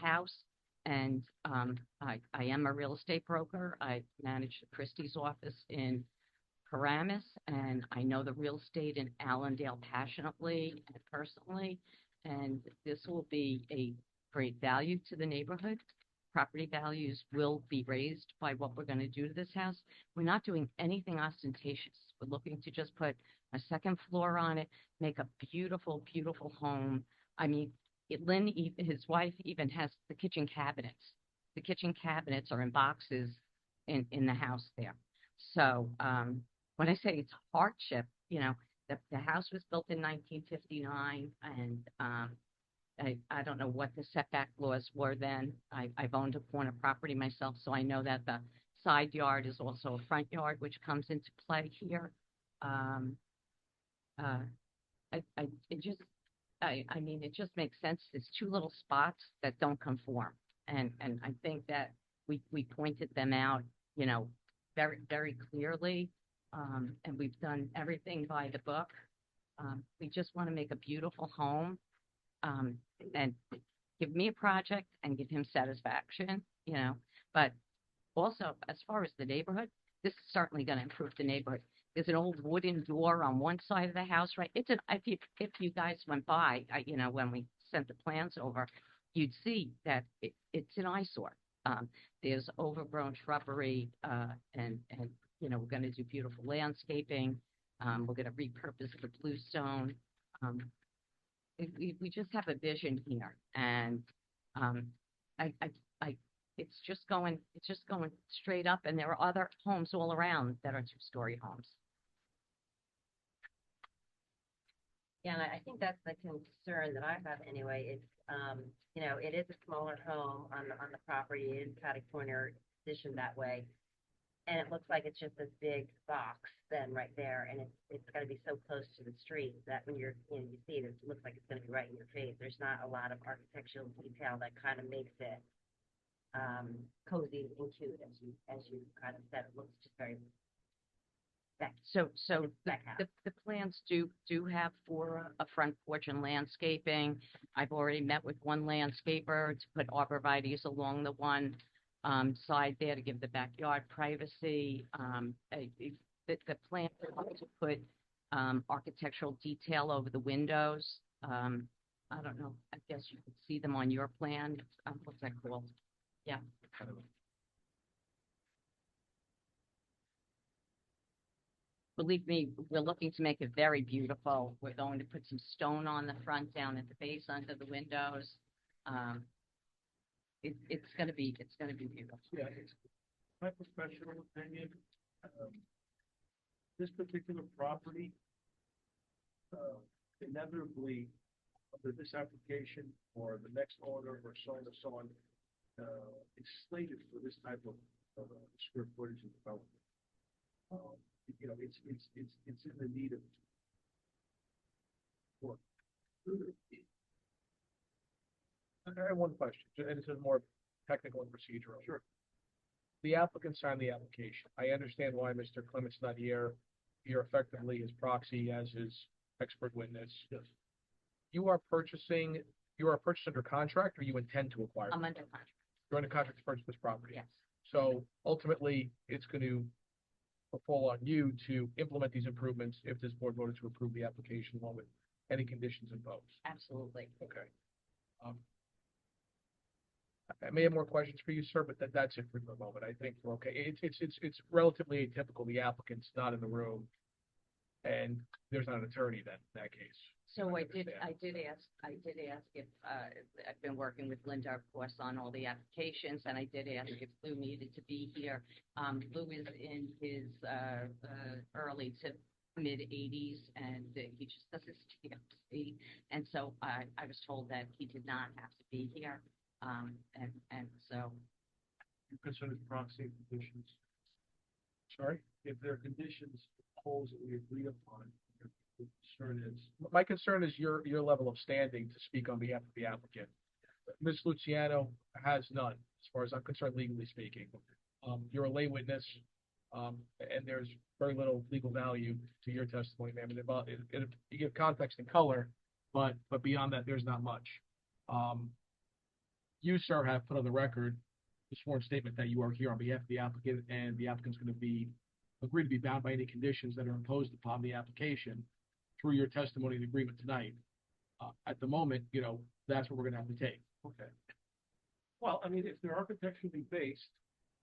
[SPEAKER 3] house. And I am a real estate broker. I manage the Christie's office in Paramus, and I know the real estate in Allendale passionately and personally. And this will be a great value to the neighborhood. Property values will be raised by what we're going to do to this house. We're not doing anything ostentatious. We're looking to just put a second floor on it, make a beautiful, beautiful home. I mean, his wife even has the kitchen cabinets. The kitchen cabinets are in boxes in the house there. So when I say it's hardship, you know, the house was built in 1959, and I don't know what the setback laws were then. I've owned a corner property myself, so I know that the side yard is also a front yard, which comes into play here. I mean, it just makes sense. There's two little spots that don't conform, and I think that we pointed them out, you know, very, very clearly, and we've done everything by the book. We just want to make a beautiful home, and give me a project and give him satisfaction, you know. But also, as far as the neighborhood, this is certainly going to improve the neighborhood. There's an old wooden door on one side of the house, right? If you guys went by, you know, when we sent the plans over, you'd see that it's an eyesore. There's overgrown shrubbery, and you know, we're going to do beautiful landscaping. We're going to repurpose the bluestone. We just have a vision here, and it's just going straight up, and there are other homes all around that are two-story homes. Yeah, and I think that's the concern that I have anyway. It's, you know, it is a smaller home on the property. It is cat corner positioned that way. And it looks like it's just this big box then right there, and it's gonna be so close to the street that when you see it, it looks like it's gonna be right in your face. There's not a lot of architectural detail that kind of makes it cozy and cute, as you kind of said. It looks just very
[SPEAKER 12] So
[SPEAKER 3] back half.
[SPEAKER 12] the plans do have for a front porch and landscaping. I've already met with one landscaper to put arborvitae's along the one side there to give the backyard privacy. The plan is to put architectural detail over the windows. I don't know, I guess you could see them on your plan. What's that called? Yeah. Believe me, we're looking to make it very beautiful. We're going to put some stone on the front, down at the base, under the windows. It's gonna be beautiful.
[SPEAKER 11] Yeah, it's my professional opinion. This particular property, inevitably, under this application or the next owner or so on and so on, it's slated for this type of square footage and development. You know, it's in the need of work. I have one question, and this is more technical and procedural. Sure. The applicant signed the application. I understand why Mr. Clement's not here. You're effectively his proxy as his expert witness. Yes. You are purchasing under contract, or you intend to acquire?
[SPEAKER 12] I'm under contract.
[SPEAKER 11] You're under contract to purchase this property?
[SPEAKER 12] Yes.
[SPEAKER 11] So ultimately, it's going to fall on you to implement these improvements if this board voted to approve the application along with any conditions imposed.
[SPEAKER 12] Absolutely.
[SPEAKER 11] Okay. I may have more questions for you, sir, but that's it for the moment. I think we're okay. It's relatively atypical. The applicant's not in the room, and there's not an attorney then in that case.
[SPEAKER 12] So I did ask if, I've been working with Linda, of course, on all the applications, and I did ask if Lou needed to be here. Lou is in his, early to mid-80s, and he just doesn't stay up to speed. And so I was told that he did not have to be here. And so.
[SPEAKER 11] You consider proxy conditions? Sorry? If there are conditions proposed that we agree upon, your concern is? My concern is your level of standing to speak on behalf of the applicant. Ms. Luciano has none, as far as I'm concerned, legally speaking. You're a lay witness, and there's very little legal value to your testimony, ma'am. You give context and color, but beyond that, there's not much. You, sir, have put on the record the sworn statement that you are here on behalf of the applicant, and the applicant's going to agree to be bound by any conditions that are imposed upon the application through your testimony and agreement tonight. At the moment, that's what we're going to have to take. Okay. Well, I mean, if they're architecturally based,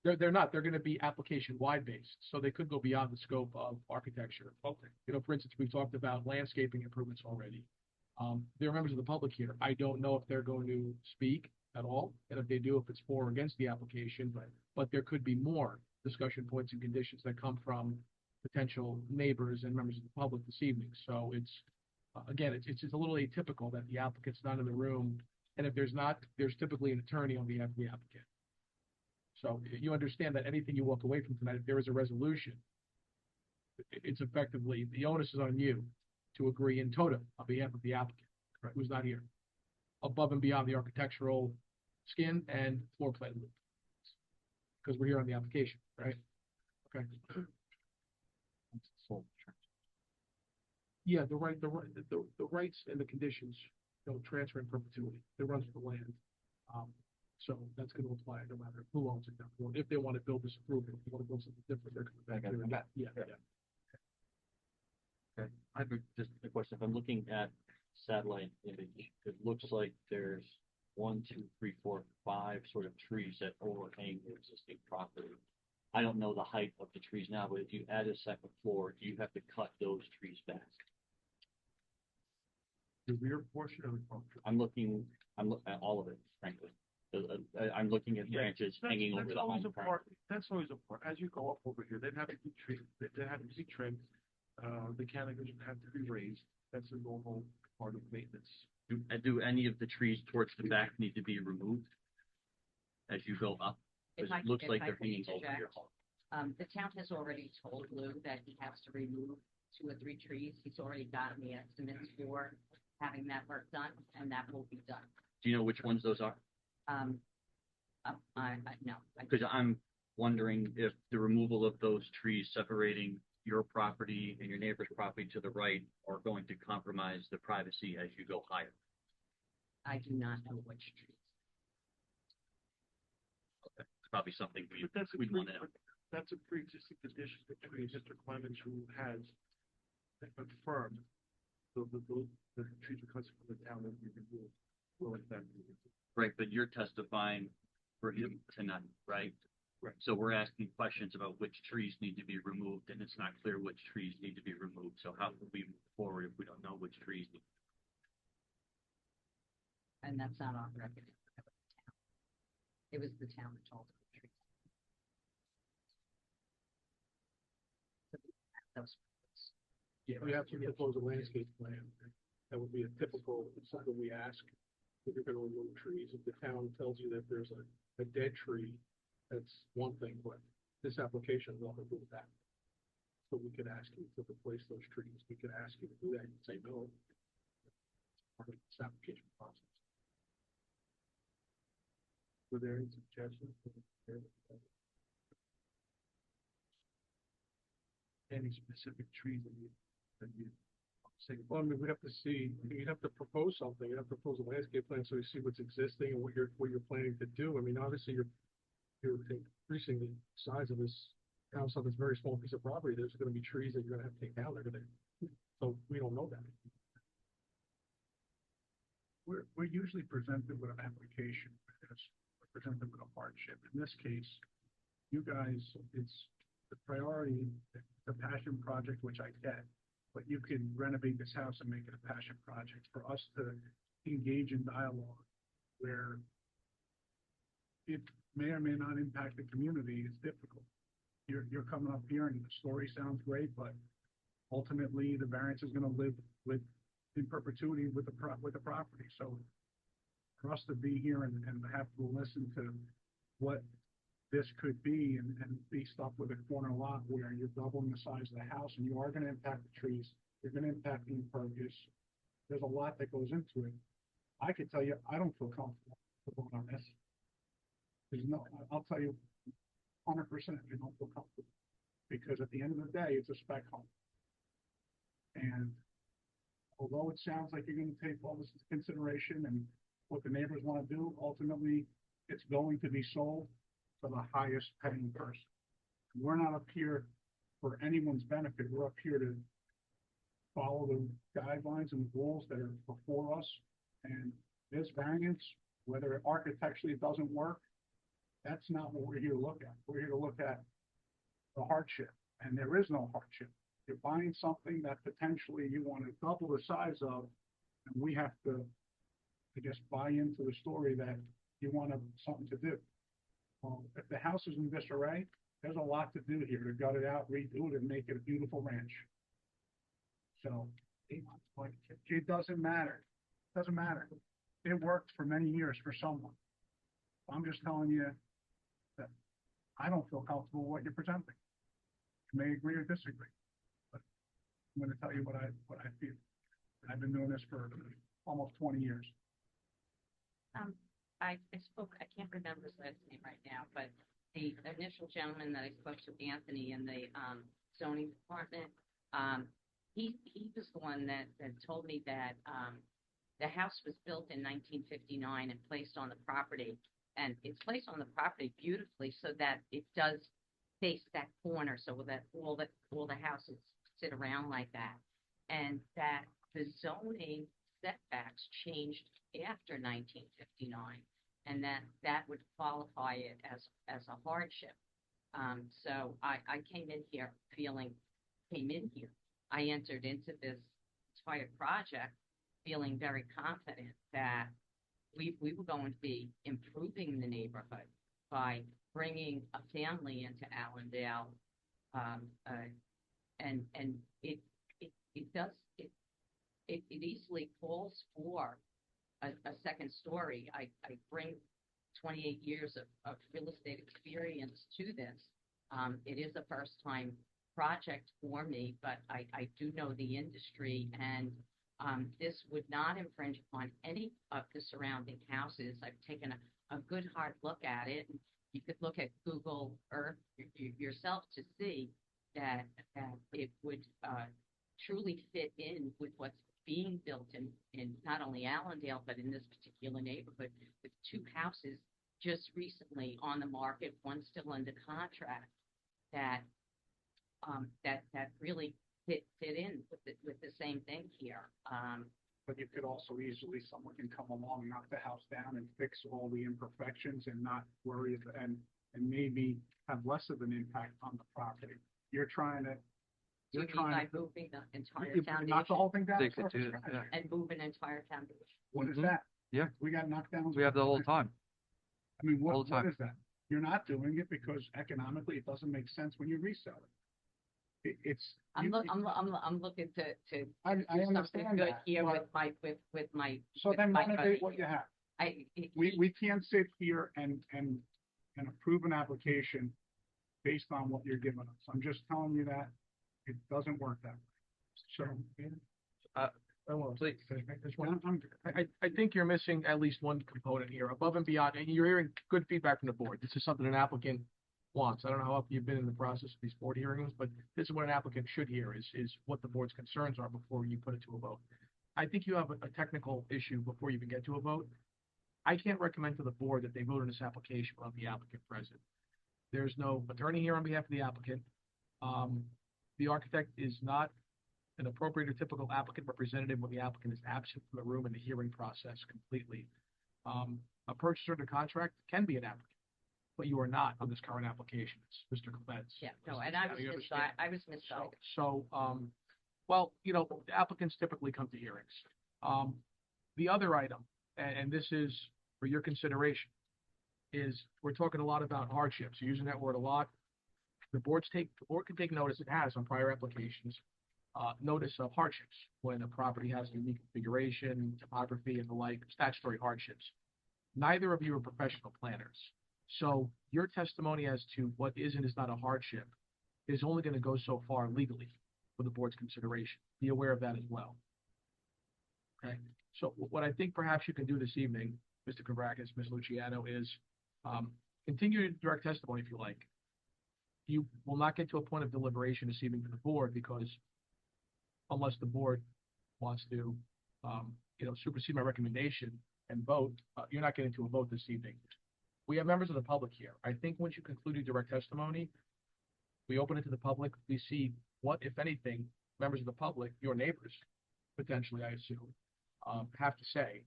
[SPEAKER 11] they're not. They're going to be application-wide based, so they could go beyond the scope of architecture. Okay. For instance, we've talked about landscaping improvements already. There are members of the public here. I don't know if they're going to speak at all, and if they do, if it's for or against the application, but there could be more discussion points and conditions that come from potential neighbors and members of the public this evening. So it's, again, it's a little atypical that the applicant's not in the room, and if there's not, there's typically an attorney on behalf of the applicant. So you understand that anything you walk away from tonight, if there is a resolution, it's effectively, the onus is on you to agree in toto on behalf of the applicant, who's not here, above and beyond the architectural skin and floor plan, because we're here on the application, right? Okay. Yeah, the rights and the conditions don't transfer in perpetuity. It runs with the land. So that's going to apply no matter who owns it down the road. If they want to build this improvement, if they want to build something different, they're coming back here. Yeah.
[SPEAKER 9] Okay, I have just a question. If I'm looking at satellite image, it looks like there's 1, 2, 3, 4, 5 sort of trees that overhang the existing property. I don't know the height of the trees now, but if you add a second floor, do you have to cut those trees back?
[SPEAKER 11] The rear portion of the property.
[SPEAKER 9] I'm looking at all of it, frankly. I'm looking at branches hanging over the home.
[SPEAKER 11] That's always a part. As you go up over here, they'd have to be trimmed. They'd have to be trimmed. The canopers would have to be raised. That's a normal part of maintenance.
[SPEAKER 9] Do any of the trees towards the back need to be removed as you go up? Because it looks like they're hanging over your home.
[SPEAKER 12] The town has already told Lou that he has to remove 2 or 3 trees. He's already gotten the estimates for having that work done, and that will be done.
[SPEAKER 9] Do you know which ones those are?
[SPEAKER 12] No.
[SPEAKER 9] Because I'm wondering if the removal of those trees separating your property and your neighbor's property to the right are going to compromise the privacy as you go higher.
[SPEAKER 12] I do not know which trees.
[SPEAKER 9] It's probably something
[SPEAKER 11] But that's
[SPEAKER 9] we'd want to know.
[SPEAKER 11] That's a pre-existing condition between Mr. Clemens, who has confirmed the trees because from the town that you can do. Will in fact be removed.
[SPEAKER 9] Right, but you're testifying for him tonight, right?
[SPEAKER 11] Right.
[SPEAKER 9] So we're asking questions about which trees need to be removed, and it's not clear which trees need to be removed. So how can we move forward if we don't know which trees need?
[SPEAKER 12] And that's not on record. It was the town that told him the trees. Those.
[SPEAKER 5] Yeah, we have to propose a landscape plan. That would be a typical, something we ask. If you're gonna remove trees, if the town tells you that there's a dead tree, that's one thing, but this application will have to do with that. So we could ask you to replace those trees. We could ask you to do that and say no. Part of this application process.
[SPEAKER 11] Were there any suggestions? Any specific trees that you say?
[SPEAKER 5] Well, I mean, we'd have to see, you'd have to propose something, you'd have to propose a landscape plan so you see what's existing and what you're planning to do. I mean, obviously, you're increasing the size of this house on this very small piece of property. There's gonna be trees that you're gonna have to take down. So we don't know that.
[SPEAKER 11] We're usually presented with an application, because we're presented with a hardship. In this case, you guys, it's the priority, the passion project, which I get, but you can renovate this house and make it a passion project. For us to engage in dialogue where it may or may not impact the community is difficult. You're coming up here and the story sounds great, but ultimately the variance is gonna live in perpetuity with the property. So for us to be here and have to listen to what this could be and be stuck with a corner lot where you're doubling the size of the house and you are gonna impact the trees, you're gonna impact the impervious. There's a lot that goes into it. I could tell you, I don't feel comfortable going on this. I'll tell you 100% I don't feel comfortable. Because at the end of the day, it's a spec home. And although it sounds like you're gonna take all this into consideration and what the neighbors wanna do, ultimately, it's going to be sold to the highest paying person. We're not up here for anyone's benefit. We're up here to follow the guidelines and rules that are before us. And this variance, whether it architecturally doesn't work, that's not what we're here to look at. We're here to look at the hardship, and there is no hardship. You're buying something that potentially you want to double the size of, and we have to just buy into the story that you want something to do. Well, if the house is in disarray, there's a lot to do here to gut it out, redo it, and make it a beautiful ranch. So it doesn't matter. It doesn't matter. It worked for many years for someone. I'm just telling you that I don't feel comfortable with what you're presenting. You may agree or disagree, but I'm going to tell you what I feel. I've been doing this for almost 20 years.
[SPEAKER 12] I spoke, I can't remember his last name right now, but the initial gentleman that I spoke to, Anthony, in the zoning department, he was the one that told me that the house was built in 1959 and placed on the property, and it's placed on the property beautifully so that it does face that corner, so that all the houses sit around like that, and that the zoning setbacks changed after 1959, and that would qualify it as a hardship. So I came in here. I entered into this entire project feeling very confident that we were going to be improving the neighborhood by bringing a family into Allendale, and it easily calls for a second story. I bring 28 years of real estate experience to this, It is a first-time project for me, but I do know the industry, and this would not infringe upon any of the surrounding houses. I've taken a good hard look at it. You could look at Google Earth yourself to see that it would truly fit in with what's being built in not only Allendale, but in this particular neighborhood, with two houses just recently on the market, one still under contract, that really fit in with the same thing here.
[SPEAKER 13] But you could also easily, someone can come along, knock the house down and fix all the imperfections and not worry and maybe have less of an impact on the property. You're trying to,
[SPEAKER 12] Do you
[SPEAKER 13] you're
[SPEAKER 12] mean
[SPEAKER 13] trying
[SPEAKER 12] by
[SPEAKER 13] to.
[SPEAKER 12] moving the entire
[SPEAKER 13] Knock the
[SPEAKER 12] foundation
[SPEAKER 13] whole thing down.
[SPEAKER 1] They
[SPEAKER 13] to
[SPEAKER 1] could
[SPEAKER 13] surface
[SPEAKER 1] do,
[SPEAKER 13] scratch.
[SPEAKER 1] yeah.
[SPEAKER 12] and move an entire foundation?
[SPEAKER 13] What is
[SPEAKER 1] Mhm.
[SPEAKER 13] that?
[SPEAKER 1] Yeah.
[SPEAKER 13] We got knockdowns.
[SPEAKER 1] We have the whole time.
[SPEAKER 13] I mean,
[SPEAKER 1] all
[SPEAKER 13] what
[SPEAKER 1] the time.
[SPEAKER 13] is that? You're not doing it because economically it doesn't make sense when you resell it. It's.
[SPEAKER 12] I'm looking to
[SPEAKER 13] I
[SPEAKER 12] do something
[SPEAKER 13] understand
[SPEAKER 12] good
[SPEAKER 13] that,
[SPEAKER 12] here
[SPEAKER 13] but-
[SPEAKER 12] with my.
[SPEAKER 13] So
[SPEAKER 12] with
[SPEAKER 13] then
[SPEAKER 12] my
[SPEAKER 13] renovate
[SPEAKER 12] budget
[SPEAKER 13] what you
[SPEAKER 12] here.
[SPEAKER 13] have. We can't sit here and approve an application based on what you're giving us. I'm just telling you that it doesn't work that way. So.
[SPEAKER 5] I want to
[SPEAKER 1] Please.
[SPEAKER 5] make this one.
[SPEAKER 13] I'm-
[SPEAKER 5] I think you're missing at least one component here, above and beyond, and you're hearing good feedback from the board. This is something an applicant wants. I don't know how often you've been in the process of these board hearings, but this is what an applicant should hear, is what the board's concerns are before you put it to a vote. I think you have a technical issue before you even get to a vote. I can't recommend to the board that they vote on this application without the applicant present. There's no attorney here on behalf of the applicant. The architect is not an appropriate or typical applicant representative when the applicant is absent from the room in the hearing process completely. A purchaser under contract can be an applicant, but you are not on this current application, it's Mr. Clements.
[SPEAKER 12] Yeah, no, and I was misguided.
[SPEAKER 5] So, well, you know, the applicants typically come to hearings. The other item, and this is for your consideration, is we're talking a lot about hardships, You're using that word a lot. The board can take notice, it has on prior applications, notice of hardships when a property has a unique configuration, topography and the like, statutory hardships. Neither of you are professional planners. So your testimony as to what is and is not a hardship is only going to go so far legally for the board's consideration. Be aware of that as well. Okay, so what I think perhaps you can do this evening, Mr. Kavrakis, Ms. Luciano, is continue your direct testimony if you like. You will not get to a point of deliberation this evening for the board because unless the board wants to, supersede my recommendation and vote, you're not getting to a vote this evening. We have members of the public here. I think once you conclude your direct testimony, we open it to the public. We see what, if anything, members of the public, your neighbors, potentially, I assume, have to say.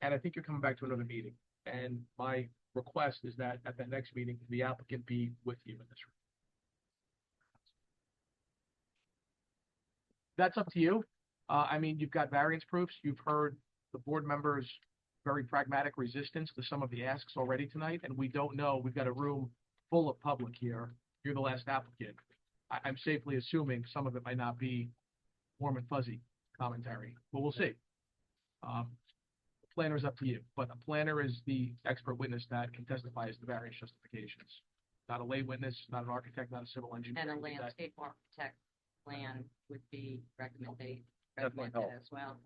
[SPEAKER 5] And I think you're coming back to another meeting. And my request is that at that next meeting, the applicant be with you in this room. That's up to you. I mean, you've got variance proofs. You've heard the board members' very pragmatic resistance to some of the asks already tonight, and we don't know. We've got a room full of public here. You're the last applicant. I'm safely assuming some of it might not be warm and fuzzy commentary, but we'll see. The planner's up to you, but a planner is the expert witness that can testify as to variance justifications. Not a lay witness, not an architect, not a civil engineer.
[SPEAKER 12] And a
[SPEAKER 5] That-
[SPEAKER 12] landscape architect plan would be recommended
[SPEAKER 1] Definitely help.
[SPEAKER 12] as well.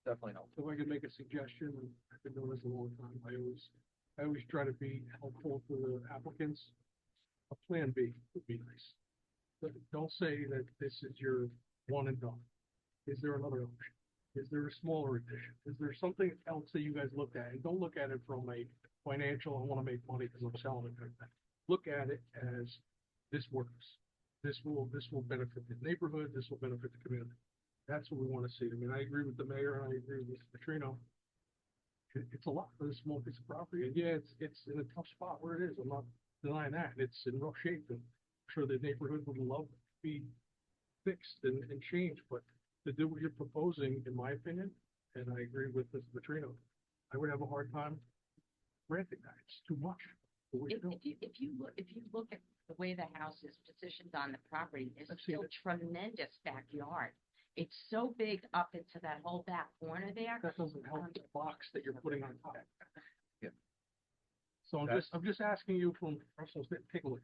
[SPEAKER 1] Definitely help.
[SPEAKER 13] If I could make a suggestion, I've been doing this a long time, I always try to be helpful to the applicants. A plan B would be nice. But don't say that this is your one and done. Is there another option? Is there a smaller addition? Is there something else that you guys looked at? And don't look at it from a financial, I want to make money because I'm selling it. Look at it as this works. This will benefit the neighborhood. This will benefit the community. That's what we want to see. I mean, I agree with the mayor and I agree with Petrino. It's a lot for this small piece of property. And yeah, it's in a tough spot where it is. I'm not denying that. It's in rough shape. And I'm sure the neighborhood would love to be fixed and changed. But to do what you're proposing, in my opinion, and I agree with Mr. Petrino, I would have a hard time granting that. It's too much. for what you're doing.
[SPEAKER 12] If you look at the way the house is positioned on the property, it's
[SPEAKER 13] I've seen
[SPEAKER 12] still
[SPEAKER 13] it.
[SPEAKER 12] tremendous backyard. It's so big up into that whole back corner there.
[SPEAKER 13] That doesn't help the box that you're putting on top.
[SPEAKER 1] Yeah.
[SPEAKER 13] So I'm just asking you from personal, take a look.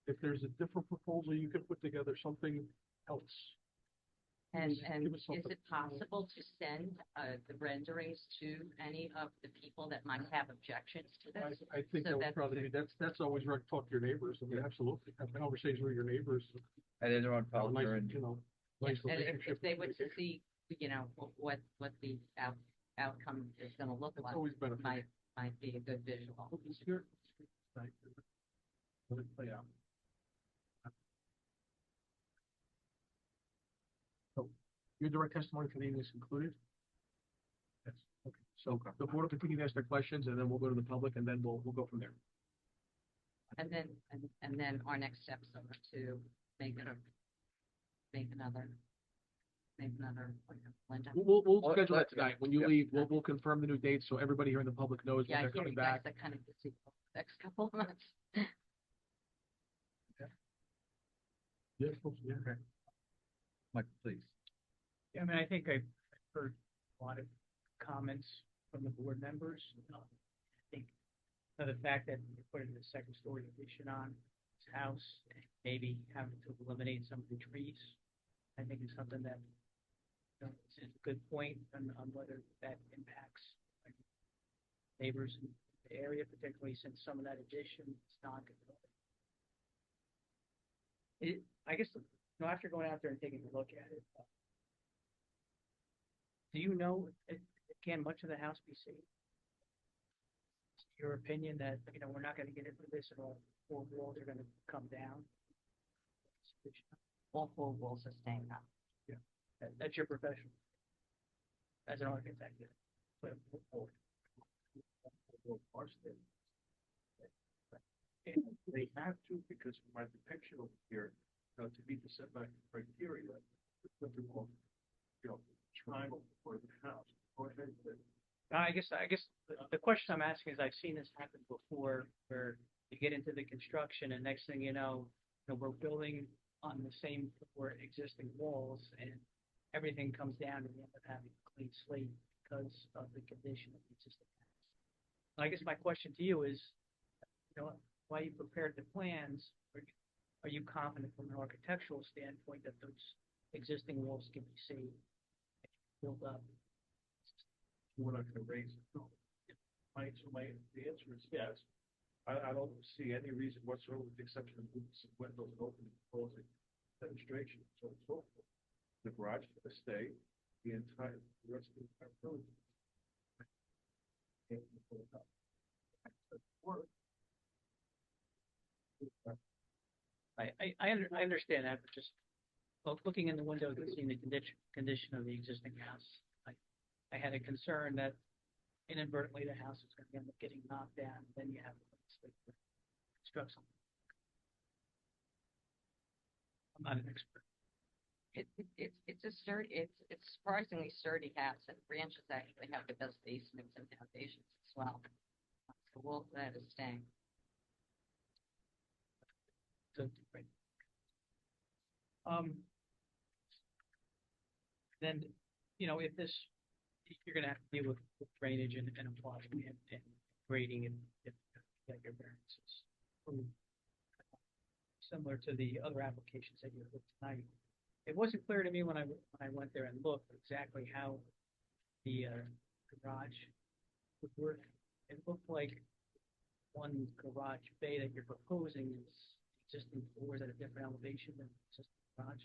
[SPEAKER 13] if there's a different proposal, you could put together something else.
[SPEAKER 12] And,
[SPEAKER 13] Give us-
[SPEAKER 12] and
[SPEAKER 13] give us
[SPEAKER 12] is
[SPEAKER 13] something.
[SPEAKER 12] it possible to send, the renderings to any of the people that might have objections to this?
[SPEAKER 13] I think
[SPEAKER 12] So
[SPEAKER 13] that would
[SPEAKER 12] that's-
[SPEAKER 13] probably be, that's always right, talk to your neighbors, I mean, absolutely, have conversations with your neighbors.
[SPEAKER 1] And then they're on
[SPEAKER 13] Have a nice,
[SPEAKER 1] Pelter and
[SPEAKER 13] you know,
[SPEAKER 12] Yeah,
[SPEAKER 13] nice
[SPEAKER 12] and
[SPEAKER 13] relationship.
[SPEAKER 12] if they were to
[SPEAKER 13] communication.
[SPEAKER 12] see, you know, what the outcome is gonna look
[SPEAKER 13] It's
[SPEAKER 12] like,
[SPEAKER 13] always beneficial.
[SPEAKER 12] might be a good visual.
[SPEAKER 11] Let it play out.
[SPEAKER 5] Your direct testimony for the evening is concluded? Yes, okay, so the board will continue to ask their questions, and then we'll go to the public, and then we'll go from there.
[SPEAKER 12] And then our next steps are to make another appointment. Linda?
[SPEAKER 5] We'll
[SPEAKER 1] Well,
[SPEAKER 5] schedule that
[SPEAKER 1] let's-
[SPEAKER 5] tonight, when you
[SPEAKER 1] yeah.
[SPEAKER 5] leave, we'll confirm the new date, so everybody here in the public knows
[SPEAKER 12] Yeah,
[SPEAKER 5] when
[SPEAKER 12] I
[SPEAKER 5] they're
[SPEAKER 12] hear
[SPEAKER 5] coming
[SPEAKER 12] you guys
[SPEAKER 5] back.
[SPEAKER 12] are kind of busy for the next couple of months.
[SPEAKER 5] Yeah, okay.
[SPEAKER 1] Mike, please.
[SPEAKER 7] Yeah, I mean, I think I've heard a lot of comments from the board members. I think the fact that you're putting the second story addition on this house, maybe having to eliminate some of the trees, I think is something that, is a good point on whether that impacts like, neighbors in the area, particularly since some of that addition is not going to. I guess, after going out there and taking a look at it, do you know, can much of the house be saved? Your opinion that, we're not gonna get into this at all, 4 walls are gonna come down?
[SPEAKER 12] All 4 walls are staying up.
[SPEAKER 7] That's your profession as an architect. But
[SPEAKER 11] They have to, because my depiction over here, to meet the setback criteria, what they call, triangle for the house. Go ahead.
[SPEAKER 7] I guess the question I'm asking is, I've seen this happen before, where you get into the construction and next thing you know, we're building on the same floor existing walls and everything comes down and you end up having a clean slate because of the condition of the existing house. I guess my question to you is, while you prepared the plans, are you confident from an architectural standpoint that those existing walls can be saved, built up?
[SPEAKER 11] We're not gonna raise it. No. The answer is yes. I don't see any reason whatsoever, with the exception of moving some windows and opening, closing, demonstration, so and so forth. The garage is gonna stay, the rest of the entire building.
[SPEAKER 7] I understand that, but just looking in the windows and seeing the condition of the existing house, I had a concern that inadvertently the house is going to end up getting knocked down, and then you have to construct something. I'm not an expert.
[SPEAKER 12] It's a surprisingly sturdy house, and ranches actually have the best basements and foundations as well. So all of that is staying.
[SPEAKER 7] So, right. Then, if this, you're gonna have to deal with drainage and applying and grading and if you get your variances. Similar to the other applications that you looked tonight. It wasn't clear to me when I went there and looked exactly how the garage would work. It looked like one garage bay that you're proposing is existing floors at a different elevation than the existing garage.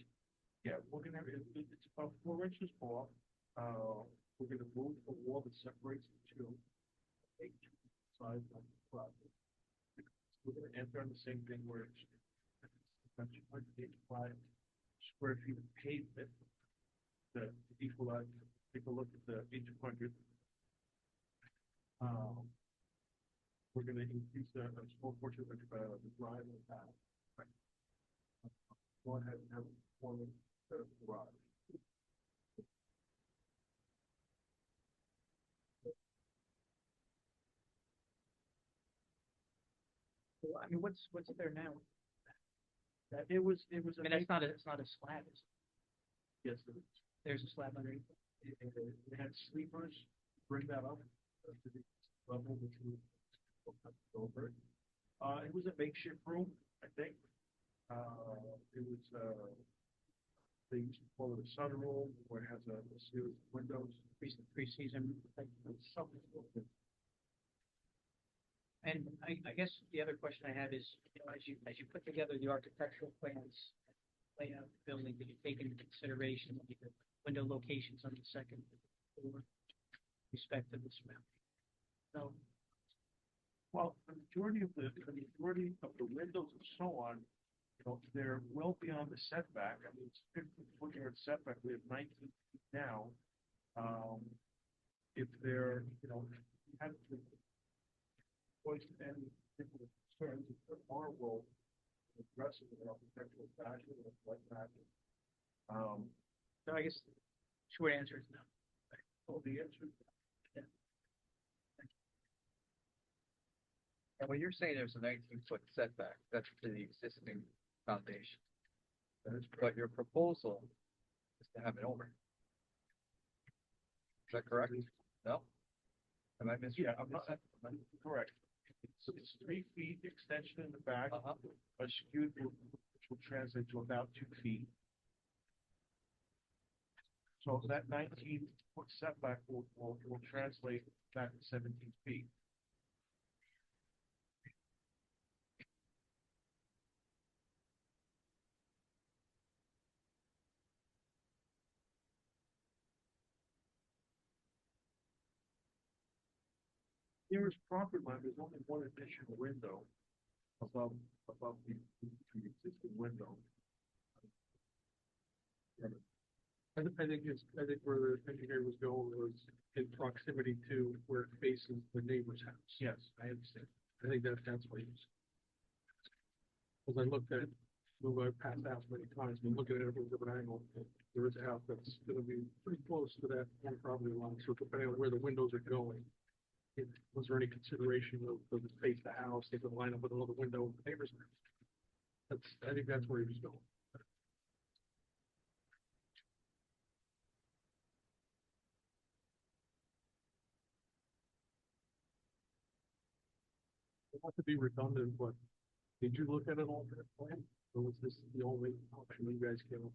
[SPEAKER 11] Yeah, we're gonna have, it's about 4 inches off. We're gonna move the wall that separates the two. Sides of the project. We're gonna enter on the same thing where it's 185 square feet of pavement. The equalize, take a look at the H100. We're gonna increase a small portion of the drive and path. Go ahead and have one garage.
[SPEAKER 7] Well, I mean, what's there now?
[SPEAKER 11] That it was.
[SPEAKER 7] I mean, it's not a slab. Is it?
[SPEAKER 11] Yes, it is.
[SPEAKER 7] There's a slab underneath.
[SPEAKER 11] It had sleepers. Bring that up to the level which we over. It was a makeshift room, I think. It was, they used to call it a sunroom, where it has a series of windows.
[SPEAKER 7] Pre-season.
[SPEAKER 11] Something.
[SPEAKER 7] And I guess the other question I have is, as you put together the architectural plans, layout of the building, did you take into consideration the window locations on the second floor, respect to this map?
[SPEAKER 11] No. Well, the majority of the windows and so on, they're well beyond the setback. I mean, it's 50-foot setback. We have 19 feet now. If they're, have to voice any particular concerns, if our role address it in an architectural fashion or like that.
[SPEAKER 7] So I guess short answer is no.
[SPEAKER 11] So the answer.
[SPEAKER 1] And when you're saying there's a 19-foot setback, that's to the existing foundation. But your proposal is to have it over. Is that correct? No? Am I missing?
[SPEAKER 11] Yeah, I'm correct. It's 3 feet extension in the back, a skewed roof, which will translate to about 2 feet. So that 19-foot setback will translate back to 17 feet. Nearest property line, there's only one additional window above the existing window.
[SPEAKER 13] I think where the engineer was going was in proximity to where it faces the neighbor's house.
[SPEAKER 11] Yes, I understand.
[SPEAKER 13] I think that's what he was. As I looked at, I passed the house many times, but looking at it from a different angle, there is a house that's gonna be pretty close to that one property line, so depending on where the windows are going. Was there any consideration of the face of the house, they could line up with another window in the neighbor's house? I think that's where he was going. Not to be redundant, but did you look at an alternate plan, or was this the only option you guys came up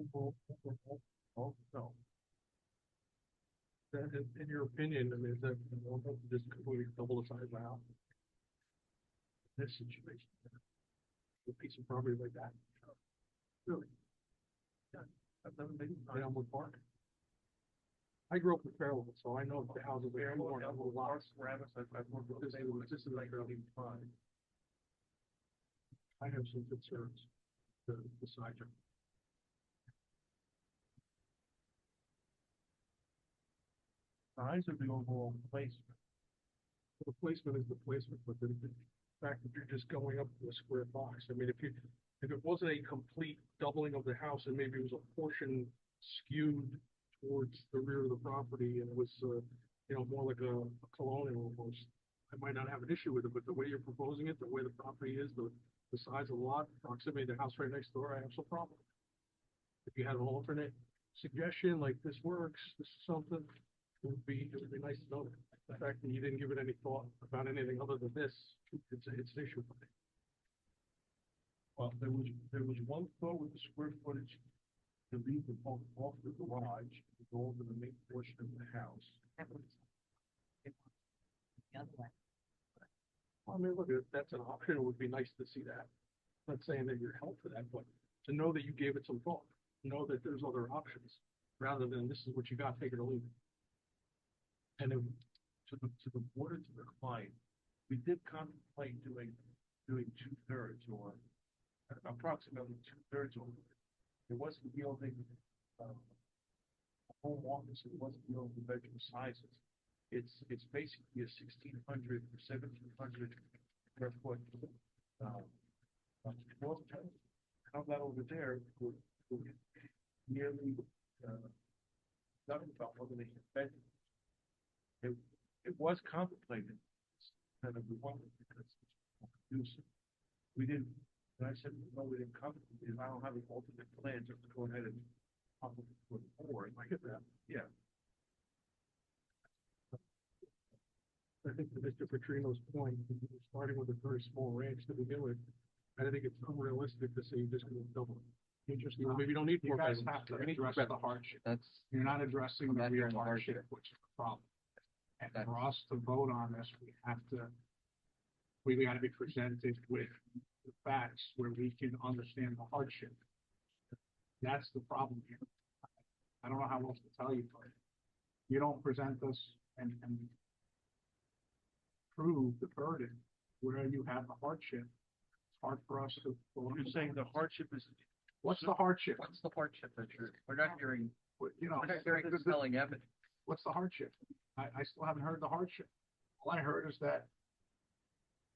[SPEAKER 13] with?
[SPEAKER 11] Oh, no.
[SPEAKER 13] That, in your opinion, I mean, is that just completely double the size of the house? This situation, a piece of property like that. Really? Yeah, I've never been to Elmwood Park. I grew up in Fairlawn, so I know the houses are more than a lot. This is like early fine. I have some concerns, the side yard.
[SPEAKER 11] Size of the overall placement.
[SPEAKER 13] The placement is the placement, but the fact that you're just going up to a square box, I mean, if it wasn't a complete doubling of the house and maybe it was a portion skewed towards the rear of the property and it was, more like a colonial almost, I might not have an issue with it, but the way you're proposing it, the way the property is, the size of the lot, proximity to the house right next door, I have some problem. If you had an alternate suggestion, like this works, this is something, it would be nice to know. The fact that you didn't give it any thought about anything other than this, it's an issue for me.
[SPEAKER 11] Well, there was one thought with the square footage to leave the bulk off the garage to go over the main portion of the house.
[SPEAKER 12] The other way.
[SPEAKER 13] I mean, look, if that's an option, it would be nice to see that. I'm not saying that you're held to that, but to know that you gave it some thought, know that there's other options, rather than this is what you got, take it or leave it.
[SPEAKER 11] And to the board and to the client, we did contemplate doing 2/3 or approximately 2/3 or it wasn't yielding a home office, it wasn't yielding bedroom sizes. It's basically a 1,600 or 1,700 square foot have that over there would nearly nothing about whether they hit bedroom. It was contemplated, kind of we wanted because it's more conducive. We didn't, and I said, no, we didn't contemplate it. I don't have an alternate plan, just to go ahead and pop it for the board. I get that. Yeah.
[SPEAKER 13] I think to Mr. Petrino's point, starting with a very small ranch to begin with, I think it's unrealistic to say you're just gonna double it. You just, maybe you don't need
[SPEAKER 5] You
[SPEAKER 13] four
[SPEAKER 5] guys
[SPEAKER 13] bedrooms.
[SPEAKER 5] have to
[SPEAKER 13] You need
[SPEAKER 5] address
[SPEAKER 13] two
[SPEAKER 5] the
[SPEAKER 13] bedrooms.
[SPEAKER 5] hardship.
[SPEAKER 1] That's,
[SPEAKER 5] You're not addressing the
[SPEAKER 1] Not
[SPEAKER 5] real
[SPEAKER 1] during the
[SPEAKER 5] hardship,
[SPEAKER 1] hardship.
[SPEAKER 5] which is the problem. And for us to vote on this, we gotta be presented with the facts where we can understand the hardship. That's the problem here. I don't know how else to tell you, but you don't present us and prove the burden where you have the hardship. It's hard for us to.
[SPEAKER 11] You're saying the hardship is,
[SPEAKER 5] What's the hardship?
[SPEAKER 1] what's the hardship that we're not hearing,
[SPEAKER 5] You know,
[SPEAKER 1] we're not hearing
[SPEAKER 5] this-
[SPEAKER 1] compelling evidence.
[SPEAKER 5] what's the hardship? I still haven't heard the hardship. All I heard is that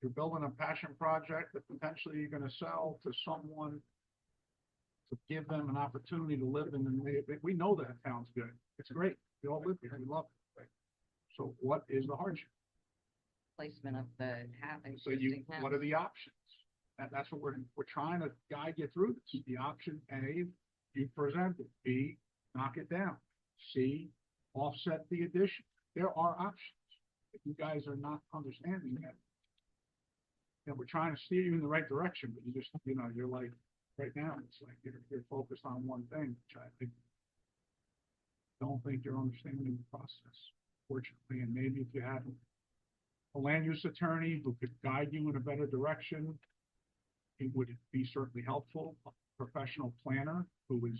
[SPEAKER 5] you're building a passion project that potentially you're gonna sell to someone to give them an opportunity to live in, and we know that town's good. It's great. We all live here. We love it. So what is the hardship?
[SPEAKER 12] Placement of the housing.
[SPEAKER 5] So what are the options? That's what we're trying to guide you through this. The option A, you present it. B, knock it down. C, offset the addition. There are options. If you guys are not understanding that, and we're trying to steer you in the right direction, but you just, you're like, right now, it's like you're focused on one thing, which I don't think you're understanding the process, fortunately. And maybe if you had a land use attorney who could guide you in a better direction, it would be certainly helpful. A professional planner who is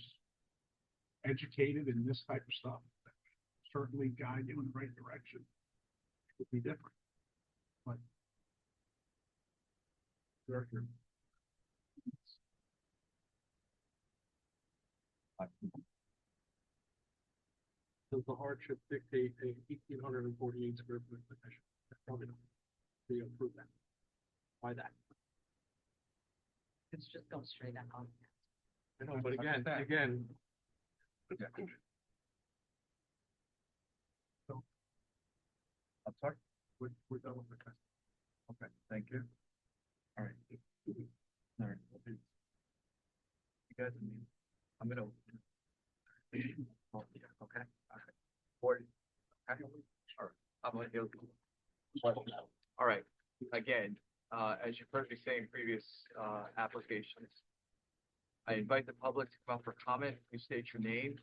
[SPEAKER 5] educated in this type of stuff, certainly guide you in the right direction. It would be different. But Director.
[SPEAKER 13] Does the hardship dictate a 1,848 square foot petition? Probably not. They approve that. Why that?
[SPEAKER 12] It's just going straight up on.
[SPEAKER 13] I know, but again,
[SPEAKER 11] I'm sorry, we're done with the test. Okay, thank you. All right. All right. You guys, I'm gonna. Okay, all right. Board. Okay. All right.
[SPEAKER 1] I'm gonna go. All right, again, as you've heard me say in previous, applications, I invite the public to come up for comment. Please state your name,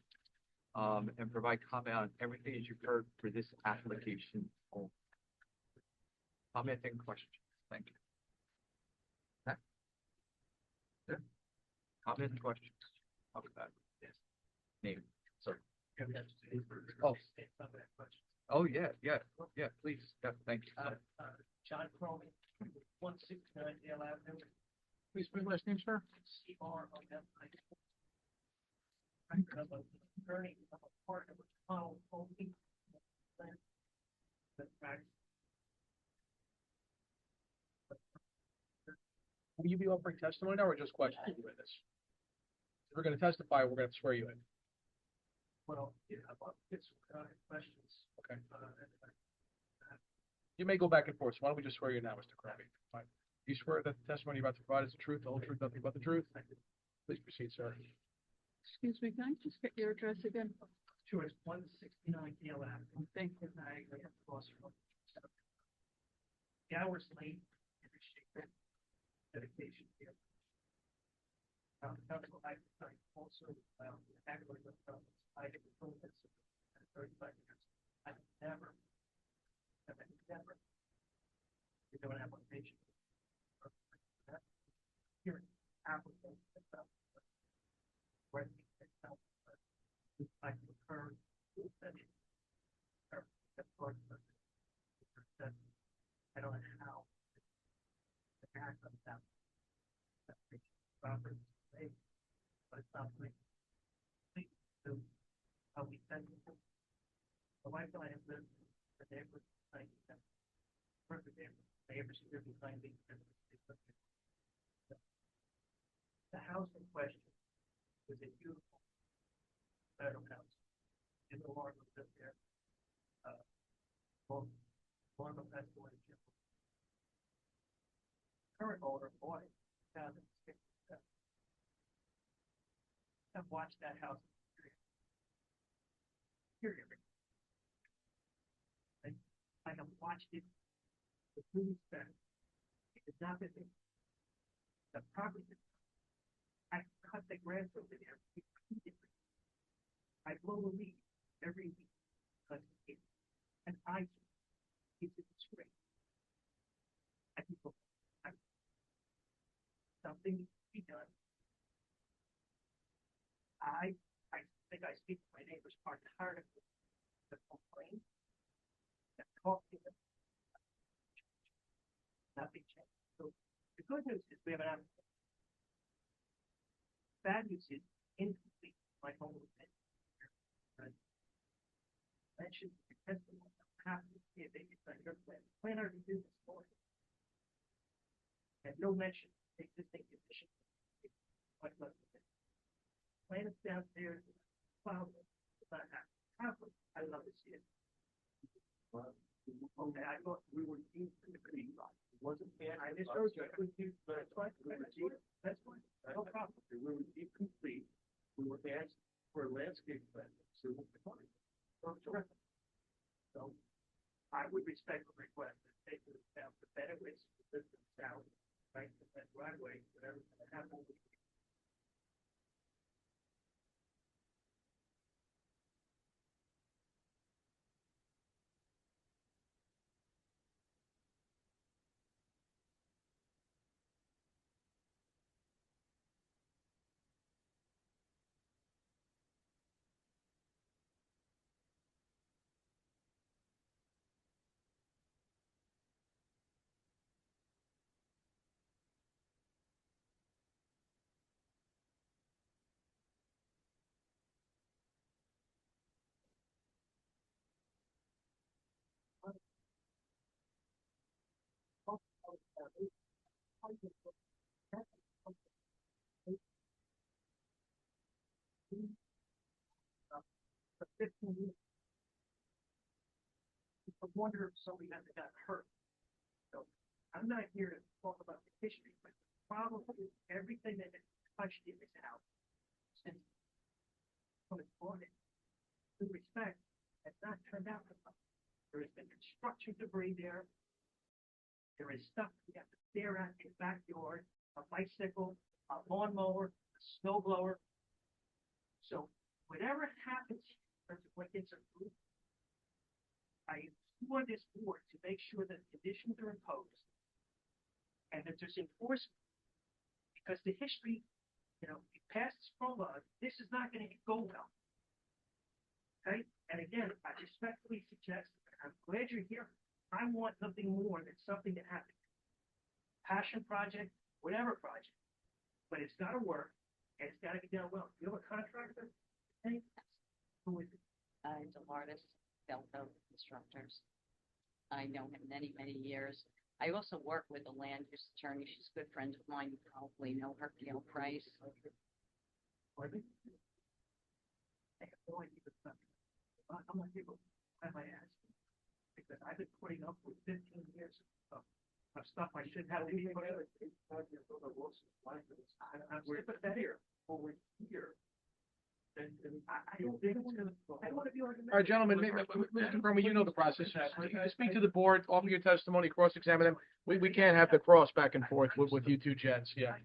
[SPEAKER 1] and provide comment on everything that you've heard for this application. only. Comment and questions. Thank you. Okay. Yeah. Comment and questions. Talk about it. Yes. Name, sir. Oh, yeah, please. Yeah, thank you.
[SPEAKER 7] John Cromie, 169 Dale Avenue,
[SPEAKER 5] Please, my last name, sir?
[SPEAKER 7] CROMI. I'm an attorney, I'm a partner with Powell Colby.
[SPEAKER 5] Will you be offering testimony now or just questions? If we're gonna testify, we're gonna swear you in.
[SPEAKER 7] Well, yeah, it's questions.
[SPEAKER 5] Okay. You may go back and forth. So why don't we just swear you in now, Mr. Crowley? Fine. You swear that the testimony you're about to provide is the truth, the whole truth, nothing but the truth? Please proceed, sir.
[SPEAKER 2] Excuse me, can I just get your address again?
[SPEAKER 7] Sure, it's 169 Dale Avenue. Thank you. I across from. The hours late, dedication here. Council, I also, actually, I get the full this 35 years. I never, you do an application. Here, applicant, when I concur, I don't know how the parent of that property, but it's not like how we send people. The wife and I have lived the neighborhood, perfect neighbors, behind me. The house in question is a beautiful bedroom house. In the Lord lived there. Long passed away. Current owner, boy, 2006. I've watched that house. Period. I
[SPEAKER 8] have watched it with due respect. It is not that the property, I cut the grass over there repeatedly. I blow the leaf every week because it's an eye. It's a disgrace. I think something needs to be done. I think I speak to my neighbors are tired of the complaint, that talking, nothing changed. So the good news is we have an application. Bad news is incomplete. My home was mentioned the testimony of half of the they decide your plan. Plan already do this for you. And no mention of existing conditions. Plan is downstairs. Cloud. It's not happening. I love to see it. Okay, I thought we were deep in the creek. It wasn't bad. I just heard you. I couldn't do, but that's fine. That's fine. No problem. We were deep complete. We were asked for a landscape plan. So we're fine. So terrific. So I would respect the request and take it down the better ways to the town, right? That driveway, whatever happens. For 15 years. I wonder if somebody hasn't got hurt. So I'm not here to talk about the history, but the problem is everything that is touched in this house since when it's bought it, with respect, has not turned out well. There has been construction debris there. There is stuff you have to stare at in the backyard, a bicycle, a lawnmower, a snow blower. So whatever happens in terms of what gets approved, I implore this board to make sure that conditions are imposed and that there's enforcement. Because the history, you know, past prologue, this is not going to go well. Okay? And again, I respectfully suggest, I'm glad you're here. I want nothing more than something to happen. Passion project, whatever project. But it's got to work and it's got to be done well. You have a contractor? Hey, who is it?
[SPEAKER 12] Delartis, Belco Constructors. I know him many, many years. I also work with a land use attorney. She's a good friend of mine. You probably know her, Gail Price.
[SPEAKER 8] Pardon? I have no idea what's up. I'm not able, why am I asking? Because I've been putting up with 15 years of stuff I shouldn't have to be putting up. I'm sympathetic over here. And I don't think it's gonna, I don't want to be argumentative.
[SPEAKER 5] All right, gentlemen, Mr. Burma, you know the process. Speak to the board, offer your testimony, cross-examine them. We can't have the cross back and forth with you two gents, yeah.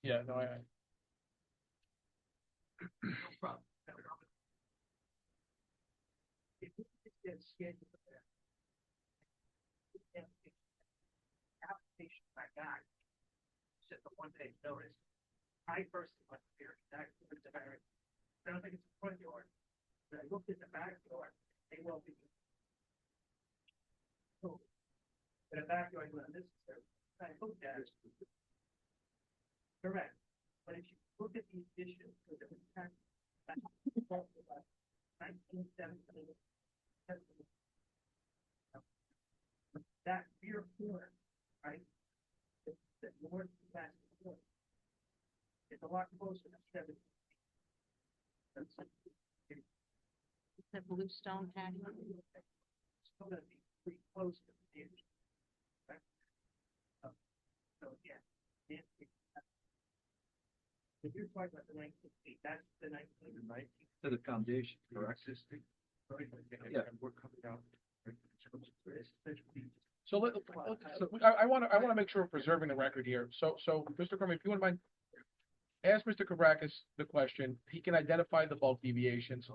[SPEAKER 5] Yeah, no,
[SPEAKER 8] No problem. If we get scheduled for that, application I got, just a one-page notice. I personally went here, exactly with the variance. I don't think it's the front yard. But I looked at the back yard, they will be. So, in the backyard, well, this is, I looked at it. Correct. But if you look at the addition to the tax, that's 1917. That rear corner, right? The north and west corner. It's a lot closer to 7.
[SPEAKER 12] It's the bluestone patio.
[SPEAKER 8] It's still gonna be pretty close to the edge. Right? So, yeah. If you're talking about the 19 feet, that's the 19.
[SPEAKER 10] To the foundation, correct?
[SPEAKER 11] Existing.
[SPEAKER 10] Yeah.
[SPEAKER 11] And we're coming out
[SPEAKER 5] So I want to make sure we're preserving the record here. So, Mr. Crummy, if you wouldn't mind, ask Mr. Kavrakis the question. He can identify the bulk deviations.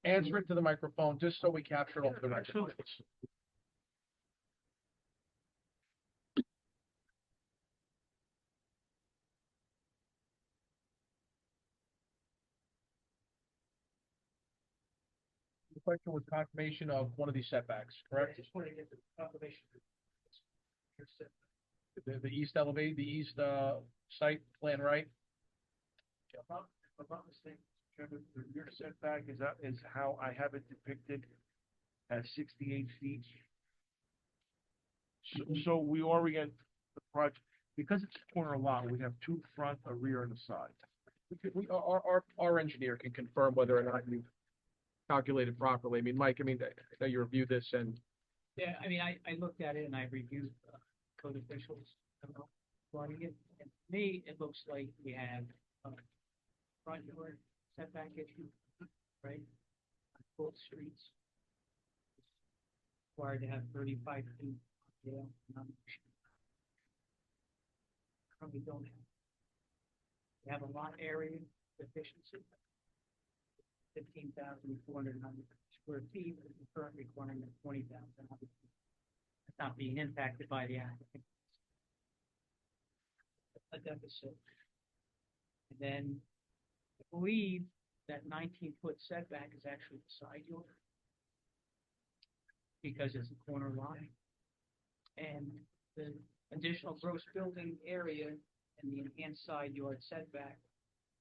[SPEAKER 5] Answer it to the microphone, just so we capture it off the record. The question was confirmation of one of these setbacks, correct?
[SPEAKER 8] Just want to get the confirmation.
[SPEAKER 5] The east elevate, the east, site plan, right?
[SPEAKER 11] If I'm not mistaken, Chairman, the rear setback is how I have it depicted as 68 feet. So we orient the project, because it's a corner lot, we have two front, a rear, and a side.
[SPEAKER 5] Our engineer can confirm whether or not you calculated properly. I mean, Mike, I know you reviewed this and
[SPEAKER 7] Yeah, I mean, I looked at it and I reviewed code officials running it. And to me, it looks like we have front yard setback issue, right? On both streets. Required to have 35 feet. Yeah, currently don't have. We have a lot area deficiency. 15,490 square feet, with the current requirement of 20,000. It's not being impacted by the applicant. A deficit. And then I believe that 19-foot setback is actually the side yard, because it's a corner line. And the additional gross building area and the enhanced side yard setback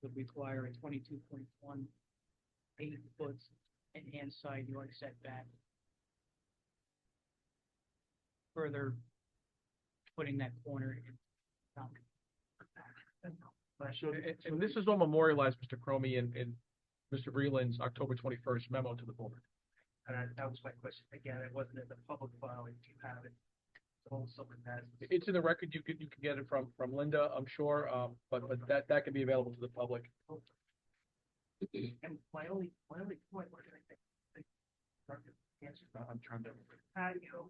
[SPEAKER 7] would require a 22.1 8-foot enhanced side yard setback. Further putting that corner in.
[SPEAKER 5] and this is all memorialized, Mr. Cromie, in Mr. Breland's October 21st memo to the board.
[SPEAKER 8] And that was my question. Again, it wasn't in the public filing. Do you have it? So someone has.
[SPEAKER 5] It's in the record. You can get it from Linda, I'm sure. But that can be available to the public.
[SPEAKER 8] And my only point was, I think, answer, I'm trying to, patio.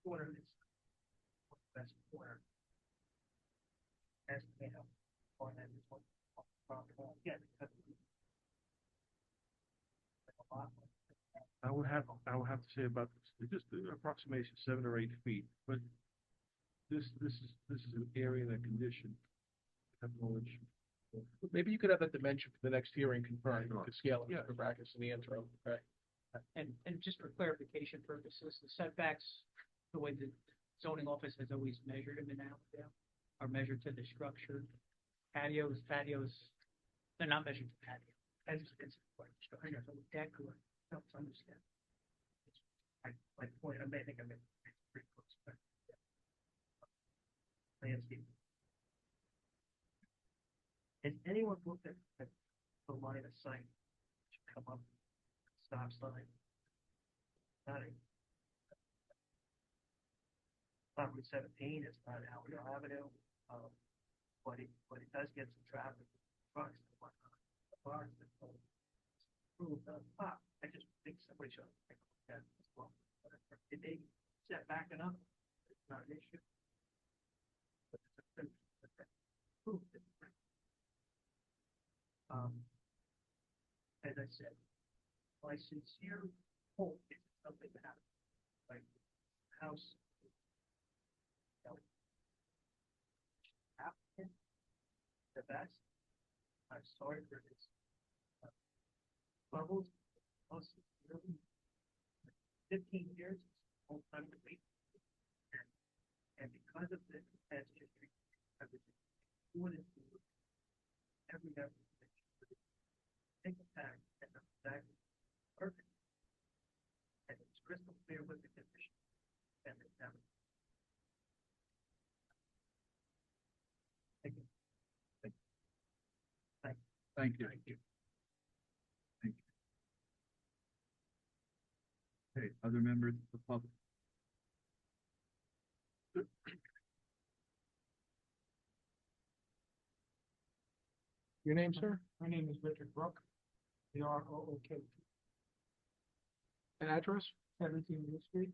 [SPEAKER 8] Corner is, that's corner. As you know, or then this one, yeah, because.
[SPEAKER 11] I would have to say about just the approximation 7 or 8 feet, but this is an area and a condition. I have no issue.
[SPEAKER 5] Maybe you could have that dimension for the next hearing confirmed. You could scale it,
[SPEAKER 11] Yeah.
[SPEAKER 5] Mr. Brackets, in the intro. Okay.
[SPEAKER 7] And just for clarification purposes, the setbacks, the way the zoning office has always measured them in Allendale, are measured to the structure. Patios, they're not measured to patio. It's like structure, so deck or helps understand.
[SPEAKER 8] My point, I think I'm pretty close, but. Landscape. Has anyone looked at the line of sight? Should come up, stop sign. Not Route 17, it's not Allendale Avenue, but it does get some traffic, trucks and whatnot. The cars that go through the top. I just think somebody should take a look at it as well. Did they set back enough? It's not an issue. But it's a proof. As I said, my sincere hope is something that happens. Like house. Applicant, the best. I'm sorry for this. Bubbles, most 15 years, whole time to wait. And because of this past history, I've been doing it every take a back and the back perfect. And it's crystal clear with the condition. And it's never. Thank you.
[SPEAKER 1] Thank you. Okay, other members of the public?
[SPEAKER 5] Your name, sir?
[SPEAKER 7] My name is Richard Brook, BROOK.
[SPEAKER 5] An address?
[SPEAKER 13] 17 Mill Street.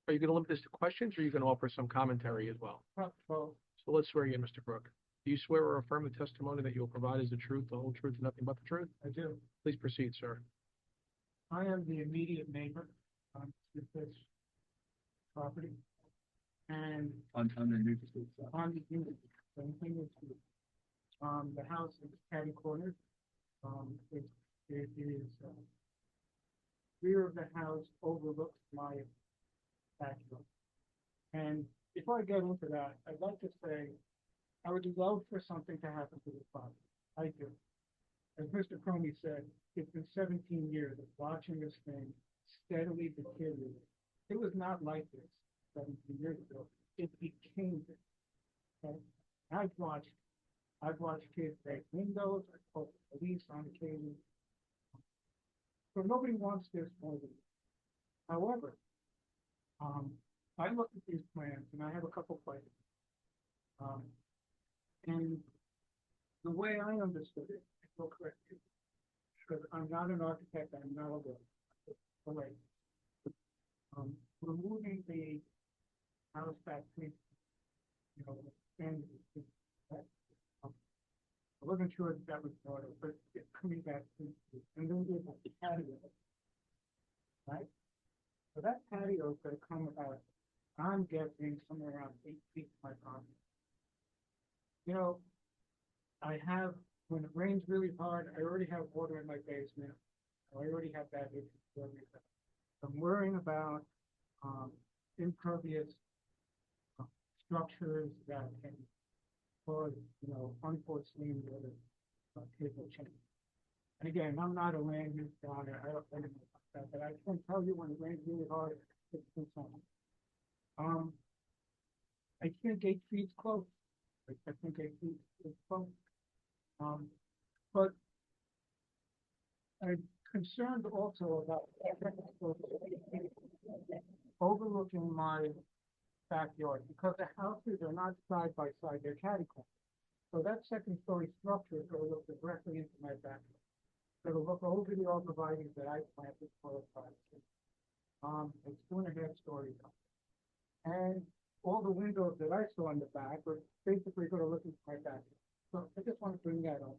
[SPEAKER 5] Are you gonna limit this to questions, or are you gonna offer some commentary as well?
[SPEAKER 13] Well,
[SPEAKER 5] So let's swear you in, Mr. Crook. Do you swear or affirm the testimony that you will provide is the truth, the whole truth, and nothing but the truth?
[SPEAKER 13] I do.
[SPEAKER 5] Please proceed, sir.
[SPEAKER 13] I am the immediate neighbor on this property. And
[SPEAKER 9] On the new street.
[SPEAKER 13] on the unit, the thing is, the house is catty cornered. It is, rear of the house overlooks my backyard. And before I get into that, I'd like to say, I would love for something to happen to this property. I do. As Mr. Cromie said, it's been 17 years of watching this thing steadily deteriorate. It was not like this 17 years ago. It became this. Okay? I've watched kids break windows. I've called the police on occasion. So nobody wants this more than me. However, I looked at these plans and I have a couple questions. And the way I understood it, I will correct you, because I'm not an architect, I'm not a lawyer. Removing the house back, and I wasn't sure if that was part of, but it's coming back to, and then there's the patio, right? So that patio is going to come about, I'm guessing somewhere around 8 feet from my property. I have, when it rains really hard, I already have water in my basement. I already have bad issues. I'm worrying about impervious structures that can cause, unforeseen weather cable change. And again, I'm not a land use guy. I don't think about that, but I can tell you when it rains really hard, it's something. I think 8 feet's close. I think 8 feet is close. But I'm concerned also about overlooking my backyard because the houses are not side by side, they're catty corner. So that second story structure is going to look directly into my backyard. It'll look over the arborvitae that I planted for a project. It's 2.5 stories up. And all the windows that I saw in the back are basically going to look into my backyard. So I just want to bring that up.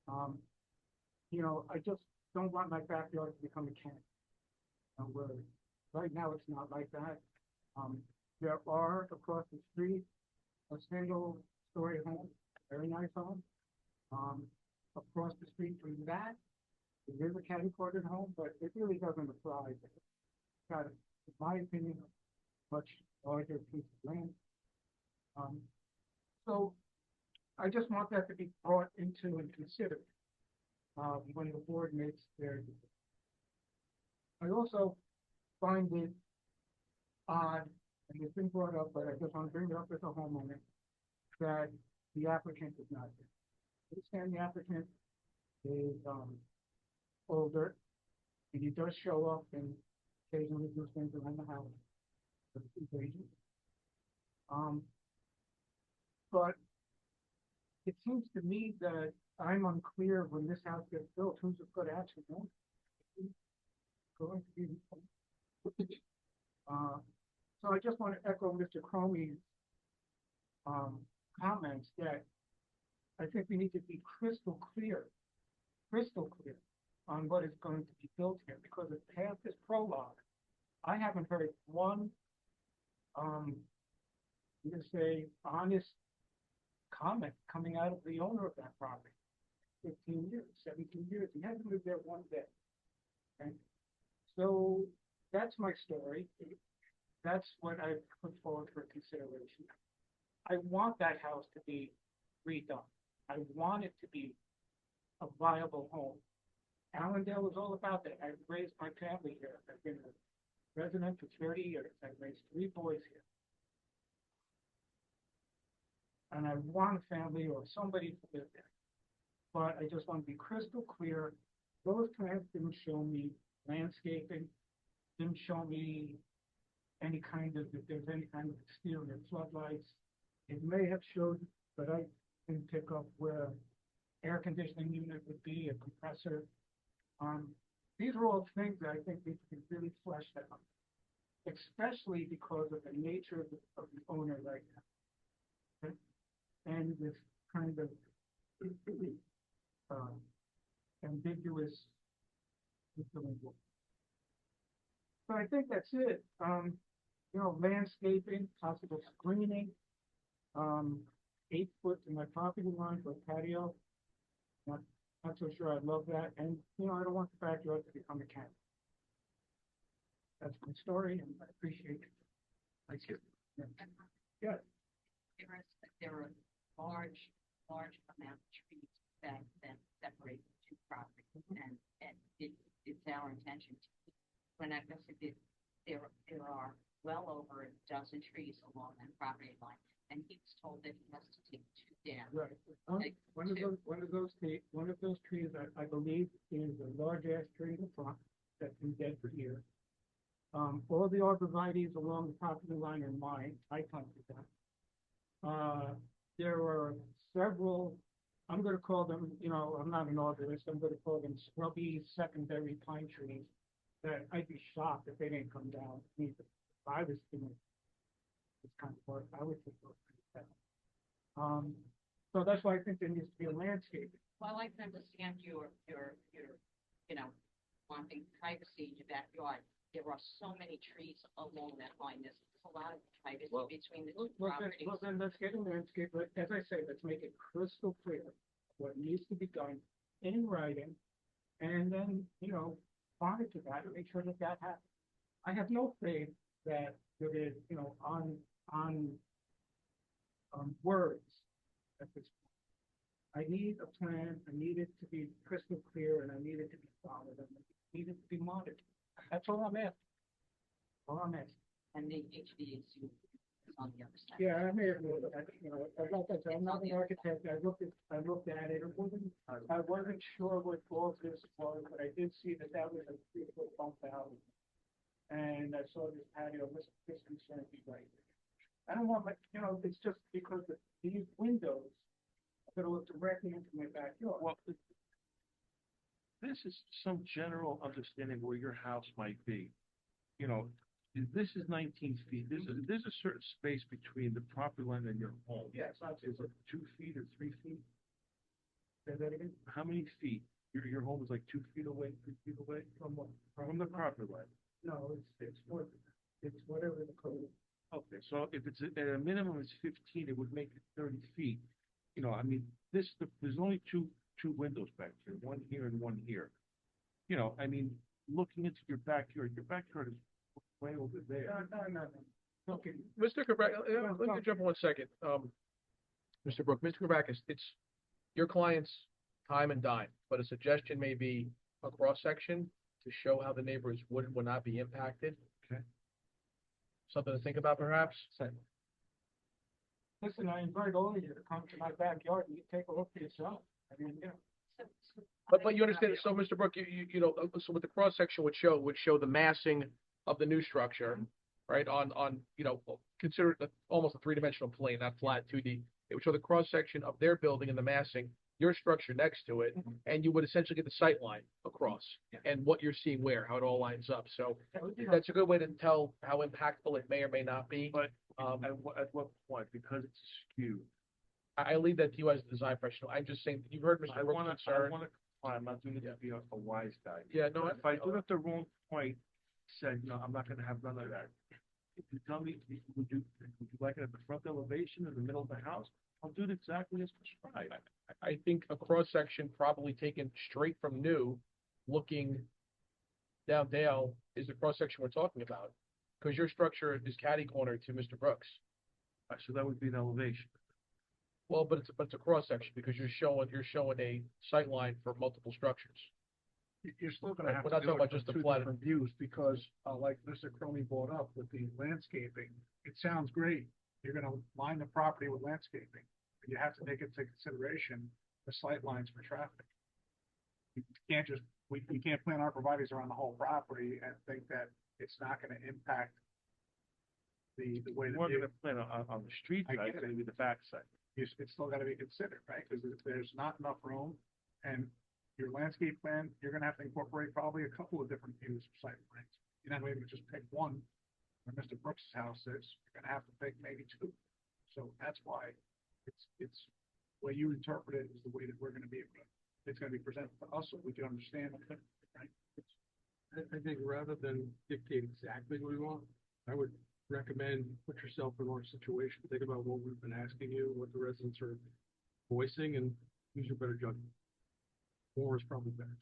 [SPEAKER 13] I just don't want my backyard to become a camp. Right now it's not like that. There are across the street a single story home, very nice home. Across the street from that, there is a catty cornered home, but it really doesn't apply. It's got, in my opinion, a much larger piece of land. So I just want that to be brought into and considered when the board makes their decision. I also find it odd, and it's been brought up, but I just want to bring it up as a homeowner, that the applicant is not there. I understand the applicant is older, and he does show up and occasionally do things around the house. But it seems to me that I'm unclear when this house gets built, who's it going to actually own? Going to be. So I just want to echo Mr. Cromie's comments that I think we need to be crystal clear on what is going to be built here, because it's past this prologue. I haven't heard one, I'm going to say, honest comment coming out of the owner of that property. 15 years, 17 years, he hasn't lived there one day. Okay? So that's my story. That's what I put forward for consideration. I want that house to be redone. I want it to be a viable home. Allendale is all about that. I've raised my family here. I've been a resident for 30 years. I've raised 3 boys here. And I want a family or somebody to live there. But I just want to be crystal clear. Those plans didn't show me landscaping, didn't show me any kind of, if there's any kind of exterior floodlights. It may have showed, but I didn't pick up where air conditioning unit would be, a compressor. these are all things that I think need to be really fleshed out, especially because of the nature of the owner right now. Okay? And this kind of uh, ambiguous. So I think that's it. Landscaping, possible screening, 8 foot in my property line for a patio. Not so sure I love that, and, I don't want the backyard to become a camp. That's my story, and I appreciate it.
[SPEAKER 1] Thank you.
[SPEAKER 13] Yeah.
[SPEAKER 12] There are large amount of trees that separate the two properties, and it's our intention to, when I guess there are well over a dozen trees along that property line, and he was told that he has to take 2 down.
[SPEAKER 13] Right. One of those trees, I believe, is a large ash tree in the front that's been dead for years. All the arborvitaes along the property line are mine. I planted them. There are several, I'm gonna call them, I'm not an arborist, I'm gonna call them scrubby secondary pine trees that I'd be shocked if they didn't come down. If I was doing this kind of work, I would think those trees down. So that's why I think there needs to be a landscaping.
[SPEAKER 12] Well, I can understand your, wanting privacy in your backyard. There are so many trees along that line. There's a lot of privacy between the two properties.
[SPEAKER 13] Well, then let's get a landscape, but as I say, let's make it crystal clear what needs to be done in writing, and then, monitor that and make sure that happens. I have no faith that there is, on words at this point. I need a plan, I need it to be crystal clear, and I need it to be followed, and I need it to be monitored. That's all I'm asking.
[SPEAKER 12] And the HVAC is on the other side.
[SPEAKER 13] Yeah, I may have, like I said, I'm not an architect, I looked at it, I wasn't sure what all this was, but I did see that was a 3 foot bump out. And I saw this patio, this concerned me right there. I don't want it's just because these windows are gonna look directly into my backyard.
[SPEAKER 11] Well, this is some general understanding where your house might be. This is 19 feet. There's a certain space between the property line and your home.
[SPEAKER 13] Yes,
[SPEAKER 11] Is it 2 feet or 3 feet?
[SPEAKER 13] say that again?
[SPEAKER 11] How many feet? Your home is like 2 feet away, 3 feet away
[SPEAKER 13] From what?
[SPEAKER 11] from the property line.
[SPEAKER 13] No, it's more, it's whatever the code is.
[SPEAKER 11] Okay, so if it's at a minimum, it's 15, it would make it 30 feet. There's only two windows back here, one here and one here. Looking into your backyard is way over there.
[SPEAKER 13] No. Okay.
[SPEAKER 5] Mr. Quebec, let me jump in 1 second. Mr. Brook, Mr. Quebec, it's your client's time and dime, but a suggestion may be a cross-section to show how the neighbors would and would not be impacted.
[SPEAKER 11] Okay.
[SPEAKER 5] Something to think about, perhaps?
[SPEAKER 13] Listen, I invite all of you to come to my backyard and you take a look for yourself. I mean,
[SPEAKER 5] But you understand, so Mr. Brook, so what the cross-section would show the massing of the new structure, right, on, consider it almost a 3-dimensional plane, not flat, 2D. It would show the cross-section of their building and the massing, your structure next to it, and you would essentially get the sight line across, and what you're seeing where, how it all lines up. So that's a good way to tell how impactful it may or may not be.
[SPEAKER 11] But at what point? Because it's skewed.
[SPEAKER 5] I leave that to you as a design professional. I'm just saying, you've heard Mr. Brook's concern.
[SPEAKER 11] I'm not doing it to be a wise guy.
[SPEAKER 5] Yeah, no,
[SPEAKER 11] If I do it at the wrong point, said, I'm not gonna have none of that. If you tell me, would you like it at the front elevation, in the middle of the house? I'll do it exactly as prescribed.
[SPEAKER 5] I think a cross-section probably taken straight from new, looking down Dale, is the cross-section we're talking about. Because your structure is catty-corner to Mr. Brooks.
[SPEAKER 11] So that would be an elevation.
[SPEAKER 5] Well, but it's a cross-section because you're showing a sight line for multiple structures.
[SPEAKER 13] you're still gonna have
[SPEAKER 5] We're
[SPEAKER 13] to
[SPEAKER 5] not
[SPEAKER 13] do
[SPEAKER 5] talking
[SPEAKER 13] it
[SPEAKER 5] about just
[SPEAKER 13] from
[SPEAKER 5] the
[SPEAKER 13] 2
[SPEAKER 5] flat-
[SPEAKER 13] different views, because, like Mr. Crony brought up with the landscaping, it sounds great. You're gonna line the property with landscaping, but you have to take into consideration the sight lines for traffic. You can't just, we can't plant arborvitaes around the whole property and think that it's not gonna impact the way that
[SPEAKER 11] We're gonna plan on the street
[SPEAKER 13] I
[SPEAKER 11] side,
[SPEAKER 13] get it.
[SPEAKER 11] maybe the back side.
[SPEAKER 13] it's still gotta be considered, right? Because there's not enough room, and your landscape plan, you're gonna have to incorporate probably a couple of different views of site plans. You're not able to just pick one, where Mr. Brooks' house is, you're gonna have to pick maybe two. So that's why it's, the way you interpret it is the way that we're gonna be able to, it's gonna be presented to us, so we can understand it, right? I think rather than dictate exactly what we want, I would recommend put yourself in our situation, think about what we've been asking you, what the residents are voicing, and use your better judgment. More is probably better.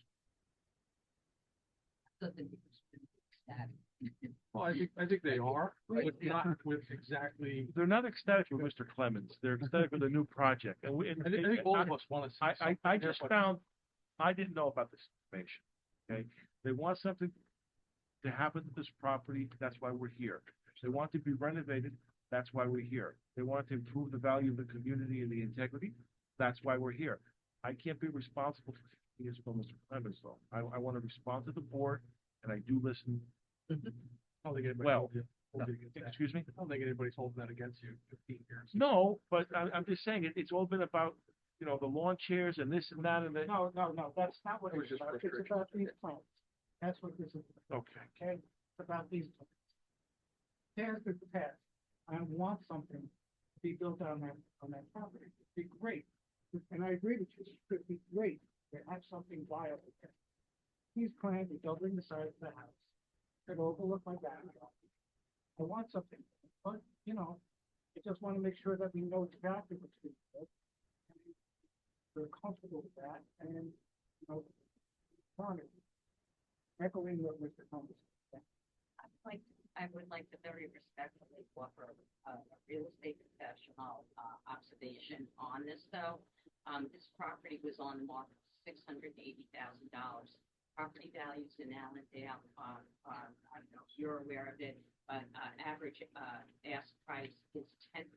[SPEAKER 13] Well, I think they are, but not with exactly.
[SPEAKER 11] They're not ecstatic with Mr. Clemens. They're ecstatic with a new project. And we, and
[SPEAKER 13] I think all of us want to see.
[SPEAKER 11] I just found, I didn't know about this information. Okay, they want something to happen to this property. That's why we're here. They want to be renovated. That's why we're here. They want to improve the value of the community and the integrity. That's why we're here. I can't be responsible for years for Mr. Clemens, though. I want to respond to the board, and I do listen.
[SPEAKER 13] I don't think anybody
[SPEAKER 11] Well,
[SPEAKER 13] holds you- holds you against that.
[SPEAKER 11] Excuse me?
[SPEAKER 13] I don't think anybody's holding that against you. 15 years.
[SPEAKER 11] No, but I'm just saying, it's all been about, you know, the lawn chairs and this and that and that.
[SPEAKER 13] No, that's not what
[SPEAKER 10] It was
[SPEAKER 13] it's
[SPEAKER 10] just
[SPEAKER 13] about. It's
[SPEAKER 10] frustration.
[SPEAKER 13] about these plans. That's what this is about,
[SPEAKER 11] Okay.
[SPEAKER 13] okay? It's about these plans. Past is the past. I want something to be built on that property. It'd be great. And I agree with you, it would be great to have something viable there. These plans are doubling the size of the house. Could overlook my backyard. I want something, but, you know, I just want to make sure that we know exactly what's being built. We're comfortable with that, and, you know, echoing what Mr. Thomas said.
[SPEAKER 12] I would like to very respectfully offer a real estate professional observation on this, though. This property was on the market for $680,000. Property values in Allendale, I don't know if you're aware of it, but average ask price is 10%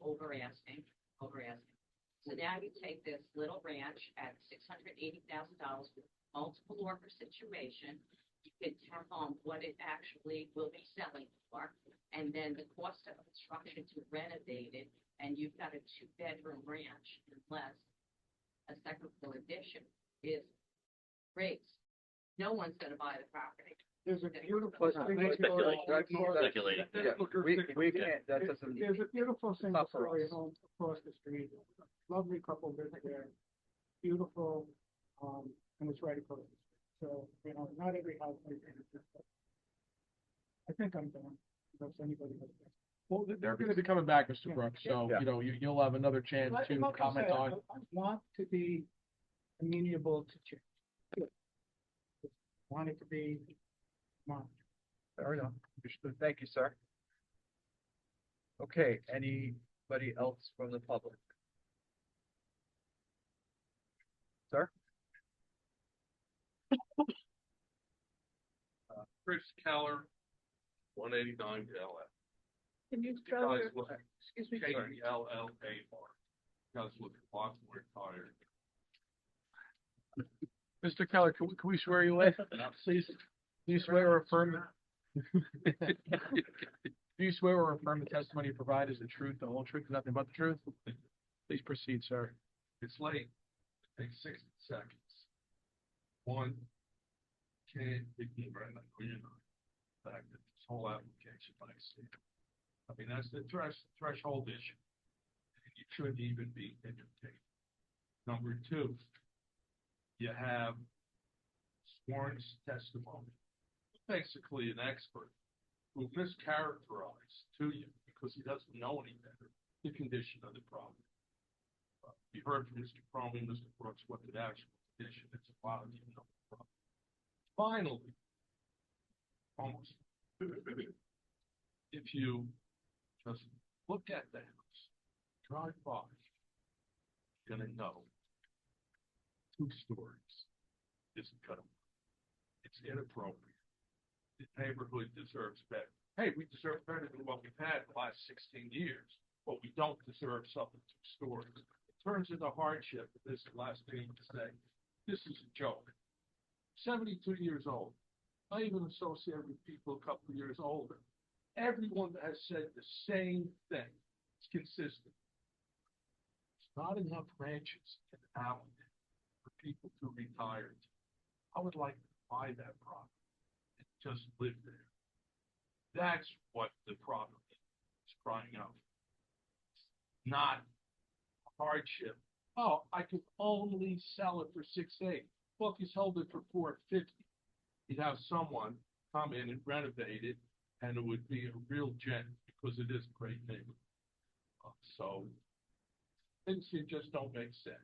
[SPEAKER 12] over asking. So now you take this little ranch at $680,000 with multiple order situation. You can tell on what it actually will be selling for, and then the cost of construction to renovate it, and you've got a 2-bedroom ranch unless a second floor addition is raised. No one's gonna buy the property.
[SPEAKER 13] There's a beautiful.
[SPEAKER 9] Speculating.
[SPEAKER 1] Yeah, we can't, that doesn't.
[SPEAKER 13] There's a beautiful single
[SPEAKER 1] Not for
[SPEAKER 13] story
[SPEAKER 1] us.
[SPEAKER 13] home across the street. Lovely couple lives there. Beautiful, and it's right across the street. So, you know, not every house. I think I'm done. Unless anybody has.
[SPEAKER 5] Well, they're gonna be coming back, Mr. Brooks, so,
[SPEAKER 1] Yeah.
[SPEAKER 5] you know, you'll have another chance
[SPEAKER 13] Like
[SPEAKER 5] to
[SPEAKER 13] I
[SPEAKER 5] comment
[SPEAKER 13] said,
[SPEAKER 5] on.
[SPEAKER 13] I want to be amenable to change. Want it to be,
[SPEAKER 1] Fair enough. Understood. Thank you, sir. Okay, anybody else from the public? Sir?
[SPEAKER 10] Chris Keller, 189 LF.
[SPEAKER 2] Can you
[SPEAKER 10] You
[SPEAKER 2] spell
[SPEAKER 10] guys
[SPEAKER 2] your,
[SPEAKER 10] look,
[SPEAKER 2] excuse me,
[SPEAKER 10] KELLAR. You guys look a lot more tired.
[SPEAKER 5] Mr. Keller, can we swear you in? Please, do you swear or affirm? Do you swear or affirm the testimony you provide is the truth, the whole truth, and nothing but the truth? Please proceed, sir.
[SPEAKER 10] It's late. It takes 60 seconds. One, can't ignore, and I know you're not. The fact that this whole application, I see. I mean, that's the threshold issue. It shouldn't even be entertained. Number two, you have sworn testimony, basically an expert who mischaracterized to you because he doesn't know any better the condition of the property. You heard from Mr. Cromie, Mr. Brooks, what the actual condition is about, you know. The property. Finally, almost, if you just look at the house, drive by, you're gonna know 2 stories isn't gonna work. It's inappropriate. The neighborhood deserves better. Hey, we deserve better than what we've had the last 16 years, but we don't deserve something 2 stories. It turns into hardship. This is the last thing to say. This is a joke. 72 years old. I even associate with people a couple of years older. Everyone has said the same thing. It's consistent. There's not enough ranches in Allendale for people to retire to. I would like to buy that property and just live there. That's what the problem is crying out. Not hardship. Oh, I could only sell it for $6.8. Well, if you sold it for $4.50, you'd have someone come in and renovate it, and it would be a real gem because it is a great neighborhood. So things here just don't make sense.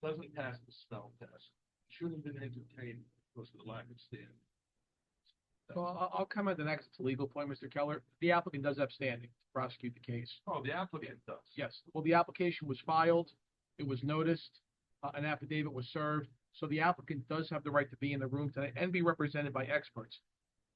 [SPEAKER 10] Doesn't pass the smell test. Shouldn't have been entertained because of the lack of standing.
[SPEAKER 5] So I'll comment the next legal point, Mr. Keller. The applicant does have standing to prosecute the case.
[SPEAKER 10] Oh, the applicant does.
[SPEAKER 5] Yes, well, the application was filed, it was noticed, an affidavit was served, so the applicant does have the right to be in the room tonight and be represented by experts.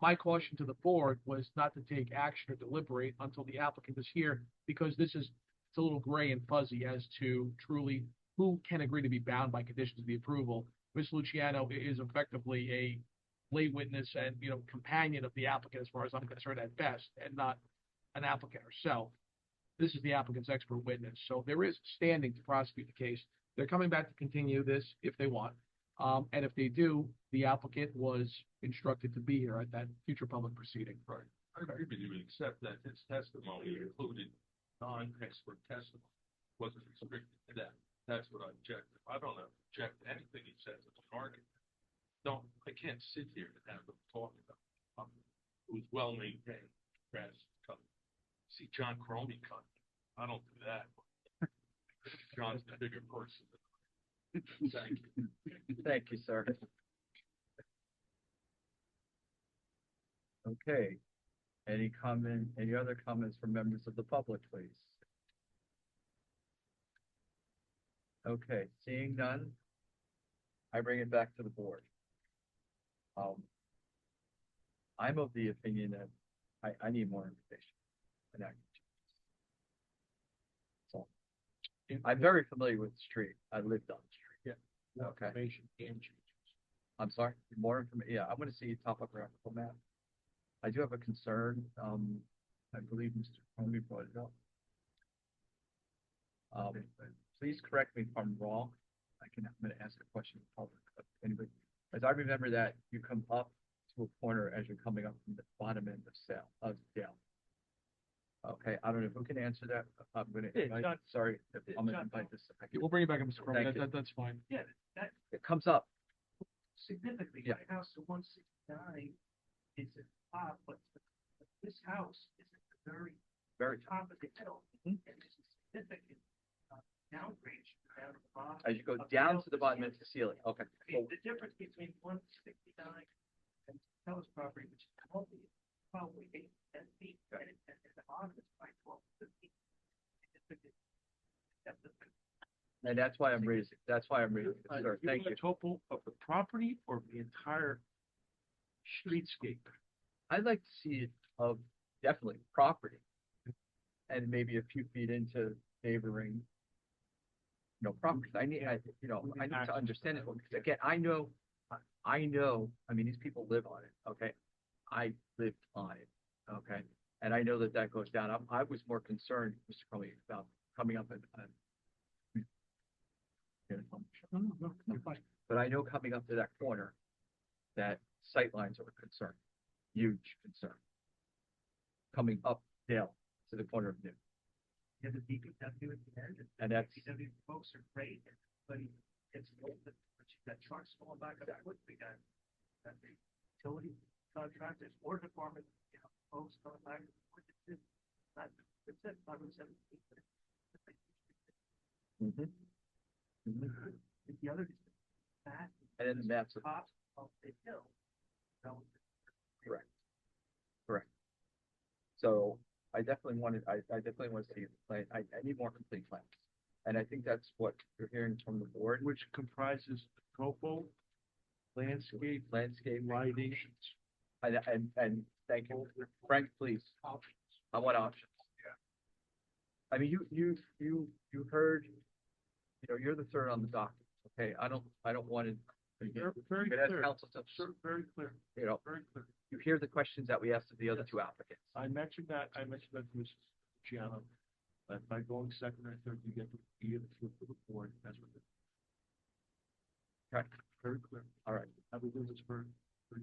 [SPEAKER 5] My caution to the board was not to take action or deliberate until the applicant is here, because it's a little gray and fuzzy as to truly who can agree to be bound by conditions of the approval. Ms. Luciano is effectively a lay witness and, companion of the applicant as far as I'm concerned at best, and not an applicant herself. This is the applicant's expert witness, so there is standing to prosecute the case. They're coming back to continue this if they want. And if they do, the applicant was instructed to be here at that future public proceeding.
[SPEAKER 10] Right. I agree with you, except that his testimony included non-expert testimony. Wasn't restricted to that. That's what I objected. I don't object to anything he says as an argument. I can't sit here and have them talk about who's well maintained grass cut. See John Cromie cut. I don't do that. John's a bigger person than I. Thank you.
[SPEAKER 1] Thank you, sir. Okay. Any other comments from members of the public, please? Okay, seeing none, I bring it back to the board. I'm of the opinion that I need more information. And so I'm very familiar with the street. I lived on the street.
[SPEAKER 5] Yeah.
[SPEAKER 1] Okay.
[SPEAKER 5] Information and changes.
[SPEAKER 1] I'm sorry, more information. Yeah, I want to see a topographical map. I do have a concern. I believe Mr. Comey brought it up. Please correct me if I'm wrong. I'm going to ask a question in public. Anybody, as I remember that you come up to a corner as you're coming up from the bottom end of Dale. Okay, I don't know who can answer that. I'm going to invite, sorry, I'm going to invite this.
[SPEAKER 5] We'll bring it back up, Mr. Cromie.
[SPEAKER 1] Thank you.
[SPEAKER 5] That's fine.
[SPEAKER 8] Yeah, that
[SPEAKER 1] It comes up.
[SPEAKER 8] significantly,
[SPEAKER 1] Yeah.
[SPEAKER 8] my house at 169 is at top, but this house is at the
[SPEAKER 1] Very
[SPEAKER 8] top of the hill.
[SPEAKER 1] Mhm.
[SPEAKER 8] And there's a significant downgrade down to the bottom.
[SPEAKER 1] As you go
[SPEAKER 8] of
[SPEAKER 1] down
[SPEAKER 8] hill
[SPEAKER 1] to the bottom of the ceiling. Okay.
[SPEAKER 8] I mean, the difference between 169 and Telus property, which is probably 8 to 10 feet, and the bottom is by 12 to 15. Significant depth of it.
[SPEAKER 1] And that's why I'm raising, sir, thank you.
[SPEAKER 11] A topo of the property or the entire streetscape?
[SPEAKER 1] I'd like to see it of definitely property. And maybe a few feet into neighboring, properties. I need to understand it, because again, I know, I mean, these people live on it, okay? I lived on it, okay? And I know that goes down. I was more concerned, Mr. Crowley, about coming up and, but I know coming up to that corner, that sightlines are a concern, huge concern. Coming up Dale to the corner of New.
[SPEAKER 8] Yeah, the DPW at the end.
[SPEAKER 1] And that's-
[SPEAKER 8] DPW folks are great, but it's open, but you got trucks going back up, we got the utility contractors, water department, folks going back. It's it, 517. The other, that.
[SPEAKER 1] And then the maps of-
[SPEAKER 8] Top of the hill.
[SPEAKER 1] Correct. Correct. So I definitely want to see the plan. I need more complete plans. And I think that's what you're hearing from the board,
[SPEAKER 11] Which comprises topo, landscape,
[SPEAKER 1] landscape,
[SPEAKER 11] lighting.
[SPEAKER 1] and thank you. Frank, please. I want options. Yeah. I mean, you heard, you're the third on the docket. Okay, I don't want to.
[SPEAKER 11] Very
[SPEAKER 1] But as
[SPEAKER 11] clear.
[SPEAKER 1] counsel said,
[SPEAKER 11] Sir, very clear, very clear.
[SPEAKER 1] you hear the questions that we asked of the other two applicants.
[SPEAKER 11] I mentioned that to Mrs. Giano, that by going second or third, you get the, for the board, that's what Very clear.
[SPEAKER 1] All right.
[SPEAKER 11] I will do this for you.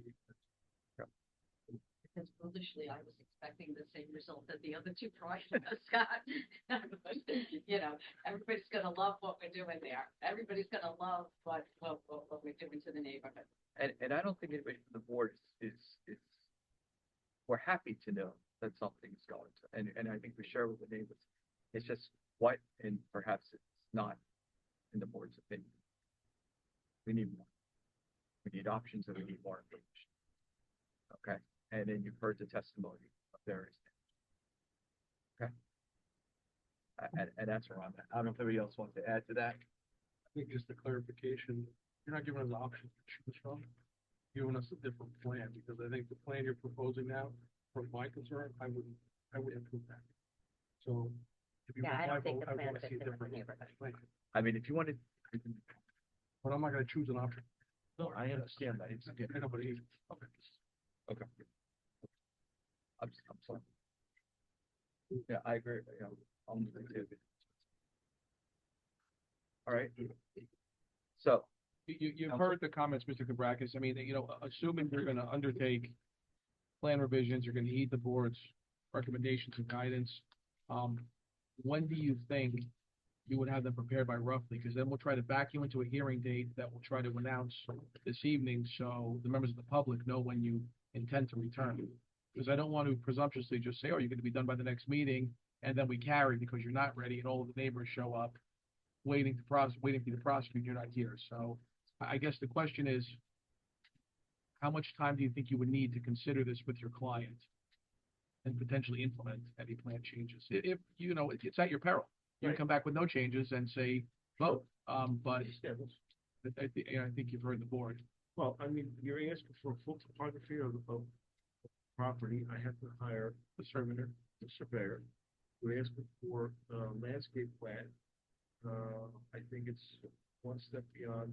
[SPEAKER 12] Because foolishly, I was expecting the same result that the other two projects got. You know, everybody's gonna love what we're doing there. Everybody's gonna love what we're doing to the neighborhood.
[SPEAKER 1] And I don't think anybody from the board is, we're happy to know that something's going to, and I think we share with the neighbors. It's just what, and perhaps it's not in the board's opinion. We need more. We need options and we need more information. Okay, and then you've heard the testimony of various. Okay. And that's where I'm at. I don't know if anybody else wants to add to that.
[SPEAKER 13] I think just the clarification, you're not giving us options to choose from. You're giving us a different plan, because I think the plan you're proposing now, from my concern, I wouldn't approve that. So if you
[SPEAKER 3] Yeah, I
[SPEAKER 13] want my
[SPEAKER 3] don't think
[SPEAKER 13] vote,
[SPEAKER 3] the
[SPEAKER 13] I
[SPEAKER 3] plan
[SPEAKER 13] want to
[SPEAKER 3] fits
[SPEAKER 13] see a
[SPEAKER 3] in with the
[SPEAKER 13] different
[SPEAKER 3] neighborhood.
[SPEAKER 13] plan.
[SPEAKER 1] I mean, if you wanted,
[SPEAKER 13] But I'm not gonna choose an option.
[SPEAKER 11] No, I understand that. It's,
[SPEAKER 13] I know, but he, okay.
[SPEAKER 1] okay. I'm sorry. Yeah, I agree. You know, I'm with you too. All right. So,
[SPEAKER 5] You've heard the comments, Mr. Kabrakis. I mean, you know, assuming you're gonna undertake plan revisions, you're gonna heed the board's recommendations and guidance. When do you think you would have them prepared by roughly? Because then we'll try to back you into a hearing date that we'll try to announce this evening, so the members of the public know when you intend to return. Because I don't want to presumptuously just say, oh, you're gonna be done by the next meeting, and then we carry because you're not ready, and all of the neighbors show up waiting for you to prosecute, you're not here. So I guess the question is, how much time do you think you would need to consider this with your client and potentially implement any plan changes? If, you know, it's at your peril. You can come back with no changes and say, vote. But I think you've heard the board.
[SPEAKER 11] well, I mean, you're asking for a full topography of the property. I have to hire a surveyor. We're asking for a landscape plan. I think it's one step beyond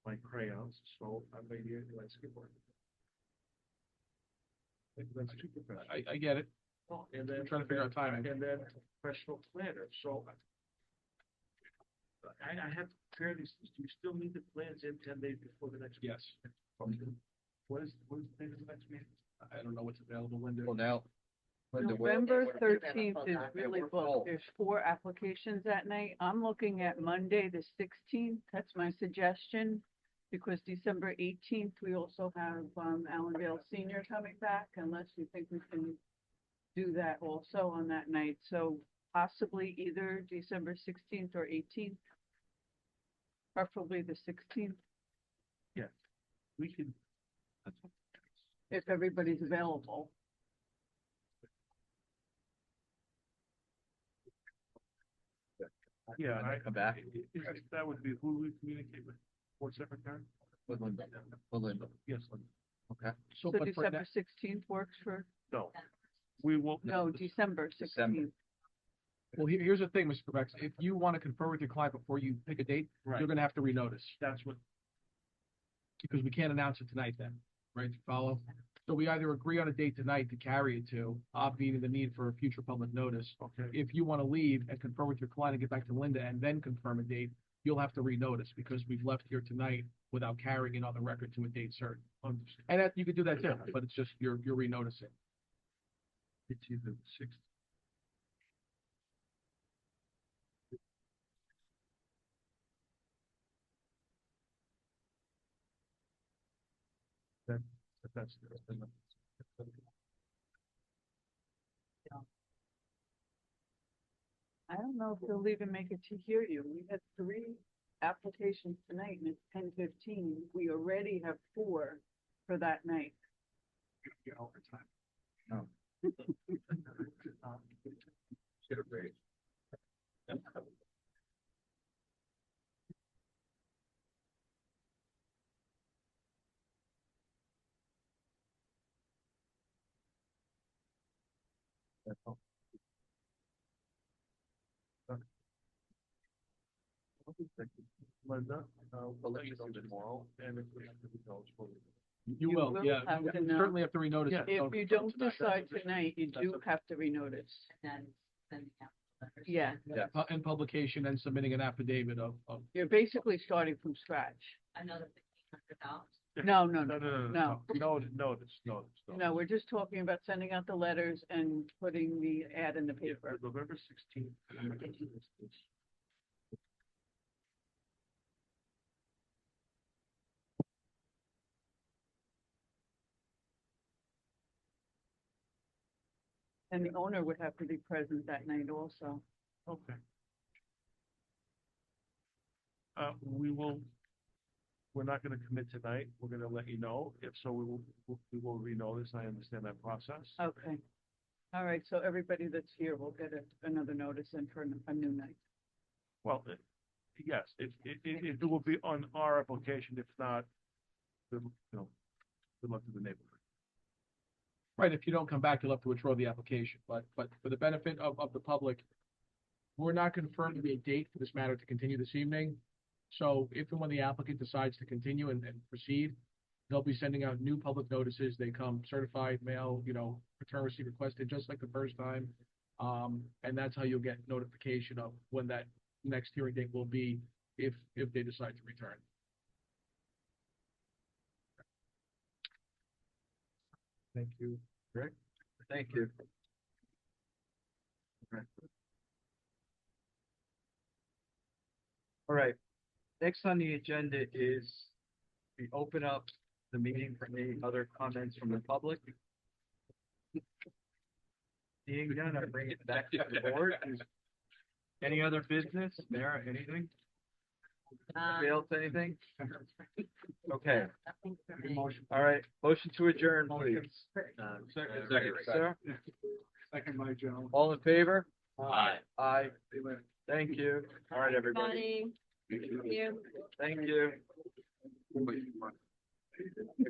[SPEAKER 11] my crayons, so I may need a landscape architect. I think that's too professional.
[SPEAKER 5] I get it.
[SPEAKER 11] And then
[SPEAKER 5] We're trying to figure out timing.
[SPEAKER 11] And then a professional planner, so I have to prepare these, do you still need the plans in 10 days before the next?
[SPEAKER 5] Yes.
[SPEAKER 11] What is the date of the next meeting?
[SPEAKER 5] I don't know what's available, Linda.
[SPEAKER 1] well now. Linda, what-
[SPEAKER 2] November
[SPEAKER 3] we're-
[SPEAKER 2] 13th is
[SPEAKER 3] Yeah,
[SPEAKER 2] really
[SPEAKER 1] we're full.
[SPEAKER 2] booked. There's 4 applications that night. I'm looking at Monday, the 16th. That's my suggestion. Because December 18th, we also have, Allendale Senior coming back, unless you think we can do that also on that night. So possibly either December 16th or 18th. Preferably the 16th,
[SPEAKER 11] We can,
[SPEAKER 2] if everybody's available.
[SPEAKER 11] yeah, I,
[SPEAKER 1] Come back.
[SPEAKER 11] that would be who we communicate with, board secretary?
[SPEAKER 1] With Linda. With Linda.
[SPEAKER 11] Yes, Linda.
[SPEAKER 1] Okay.
[SPEAKER 2] So
[SPEAKER 5] but for
[SPEAKER 2] December
[SPEAKER 5] that-
[SPEAKER 2] 16th works for,
[SPEAKER 11] No, we will.
[SPEAKER 2] no, December 16th.
[SPEAKER 1] December.
[SPEAKER 5] Well, here's the thing, Mr. Quebec. If you want to confer with your client before you pick a date,
[SPEAKER 11] Right.
[SPEAKER 5] you're gonna have to renotice.
[SPEAKER 11] That's what,
[SPEAKER 5] Because we can't announce it tonight then, right? Follow? So we either agree on a date tonight to carry it to, obviating the need for a future public notice.
[SPEAKER 11] okay,
[SPEAKER 5] If you want to leave and confer with your client and get back to Linda and then confirm a date, you'll have to renotice because we've left here tonight without carrying it on the record to a date certain.
[SPEAKER 11] understood.
[SPEAKER 5] And that, you could do that too, but it's just, you're renoticing.
[SPEAKER 11] It's either the 6th. That's the.
[SPEAKER 2] I don't know if they'll even make it to hear you. We had 3 applications tonight and it's 10:15. We already have 4 for that night.
[SPEAKER 5] Get overtime.
[SPEAKER 1] No. Get a raise.
[SPEAKER 11] Linda, we'll let you know tomorrow, and if we have to be eligible.
[SPEAKER 5] You will,
[SPEAKER 2] will
[SPEAKER 5] yeah.
[SPEAKER 2] have
[SPEAKER 5] You
[SPEAKER 2] to know.
[SPEAKER 5] certainly have to renotice.
[SPEAKER 11] Yeah.
[SPEAKER 5] it.
[SPEAKER 2] If you don't decide tonight, you do have to renotice.
[SPEAKER 12] Then the
[SPEAKER 2] Yeah,
[SPEAKER 5] And publication and submitting an affidavit of.
[SPEAKER 2] you're basically starting from scratch.
[SPEAKER 12] Another $1,500.
[SPEAKER 2] No, no,
[SPEAKER 11] No,
[SPEAKER 2] no,
[SPEAKER 11] no, no, notice.
[SPEAKER 2] no, we're just talking about sending out the letters and putting the ad in the paper.
[SPEAKER 11] November 16th.
[SPEAKER 2] And the owner would have to be present that night also.
[SPEAKER 11] Okay. We're not gonna commit tonight. We're gonna let you know. If so, we will renotice. I understand that process.
[SPEAKER 2] Okay. All right, so everybody that's here will get another notice in for a new night.
[SPEAKER 11] Well, yes, it will be on our application. If not, good luck to the neighborhood.
[SPEAKER 5] Right, if you don't come back, you'll have to withdraw the application, but for the benefit of the public, we're not confirming a date for this matter to continue this evening. So if and when the applicant decides to continue and proceed, they'll be sending out new public notices. They come certified mail, return receipt requested, just like the first time. And that's how you'll get notification of when that next hearing date will be if they decide to return.
[SPEAKER 11] Thank you. Rick?
[SPEAKER 1] Thank you. All right, next on the agenda is we open up the meeting for any other comments from the public. Seeing none, I bring it back to the board. Any other business? Mara, anything? Bill, anything? Okay, all right, motion to adjourn, please.
[SPEAKER 10] Second.
[SPEAKER 1] Sir,
[SPEAKER 13] Second by Joe.
[SPEAKER 1] all in favor?
[SPEAKER 9] Aye.
[SPEAKER 1] Aye. Thank you. All right, everybody. Thank you.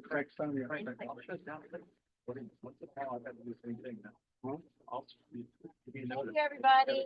[SPEAKER 13] Craig's telling me.
[SPEAKER 1] What's the problem? I've got to do the same thing now.
[SPEAKER 6] Thank you, everybody.